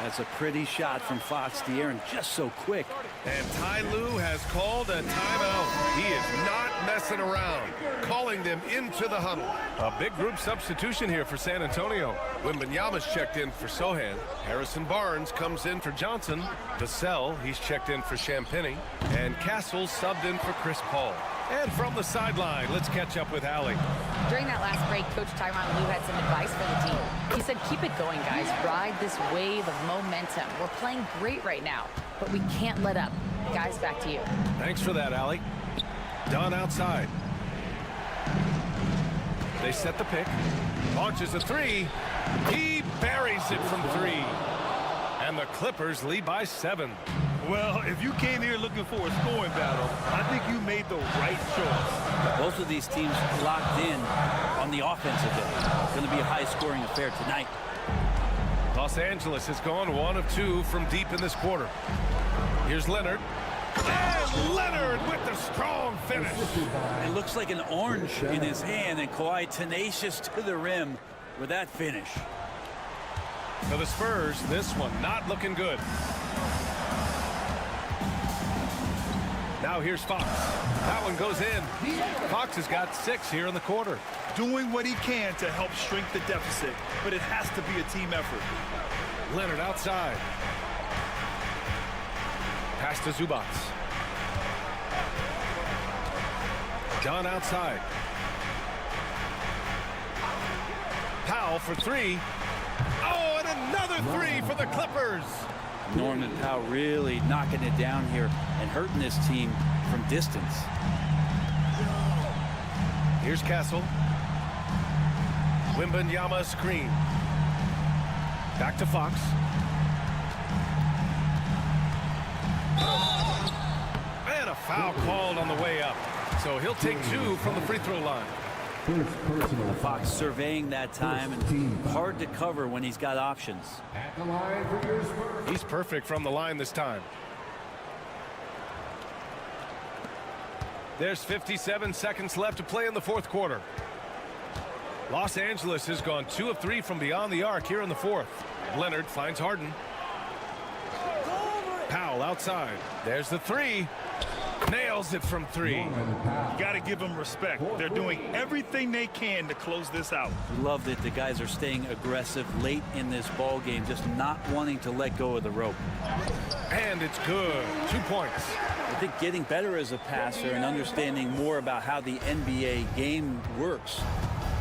That's a pretty shot from Fox. The air and just so quick. And Ty Lue has called a timeout. He is not messing around. Calling them into the huddle. A big group substitution here for San Antonio. Wembanyama's checked in for Sohan. Harrison Barnes comes in for Johnson. Vassell, he's checked in for Champagny. And Castle subbed in for Chris Paul. And from the sideline, let's catch up with Allie. During that last break, Coach Tyronn Lue had some advice for the team. He said, keep it going, guys. Ride this wave of momentum. We're playing great right now, but we can't let up. Guys, back to you. Thanks for that, Allie. Dunn outside. They set the pick. Launches a 3. He buries it from 3. And the Clippers lead by 7. Well, if you came here looking for a scoring battle, I think you made the right choice. Both of these teams locked in on the offensive end. It's going to be a high-scoring affair tonight. Los Angeles has gone 1 of 2 from deep in this quarter. Here's Leonard. And Leonard with the strong finish. It looks like an orange in his hand, and Kawhi tenacious to the rim with that finish. For the Spurs, this one not looking good. Now here's Fox. That one goes in. Fox has got 6 here in the quarter. Doing what he can to help shrink the deficit, but it has to be a team effort. Leonard outside. Pass to Zubac. John outside. Powell for 3. Oh, and another 3 for the Clippers. Norman Powell really knocking it down here and hurting this team from distance. Here's Castle. Wembanyama screen. Back to Fox. And a foul called on the way up. So he'll take 2 from the free throw line. Fox surveying that time, and hard to cover when he's got options. He's perfect from the line this time. There's 57 seconds left to play in the fourth quarter. Los Angeles has gone 2 of 3 from beyond the arc here in the fourth. Leonard finds Harden. Powell outside. There's the 3. Nails it from 3. You got to give them respect. They're doing everything they can to close this out. Love that the guys are staying aggressive late in this ball game, just not wanting to let go of the rope. And it's good. 2 points. I think getting better as a passer and understanding more about how the NBA game works.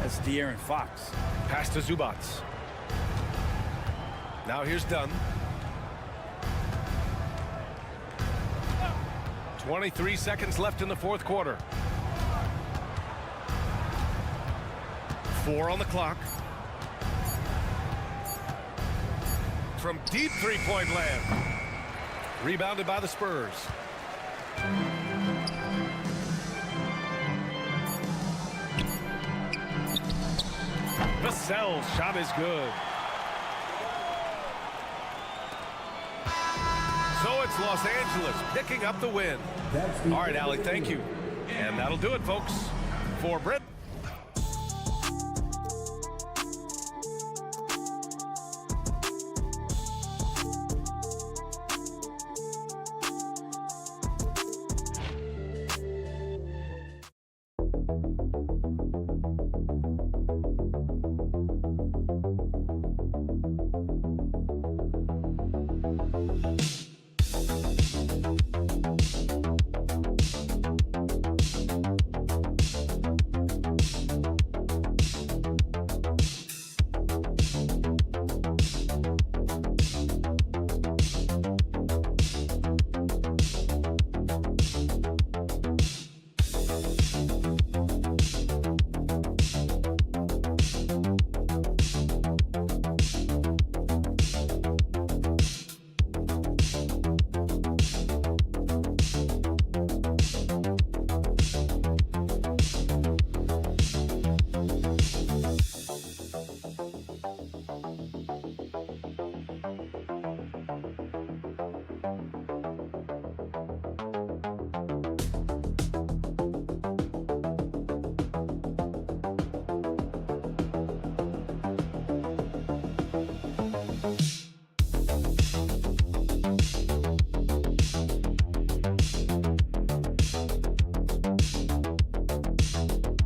That's De'Aaron Fox. Pass to Zubac. Now here's Dunn. 23 seconds left in the fourth quarter. 4 on the clock. From deep three-point land. Rebounded by the Spurs. Vassell's shot is good. So it's Los Angeles picking up the win. All right, Allie, thank you. And that'll do it, folks. For Brett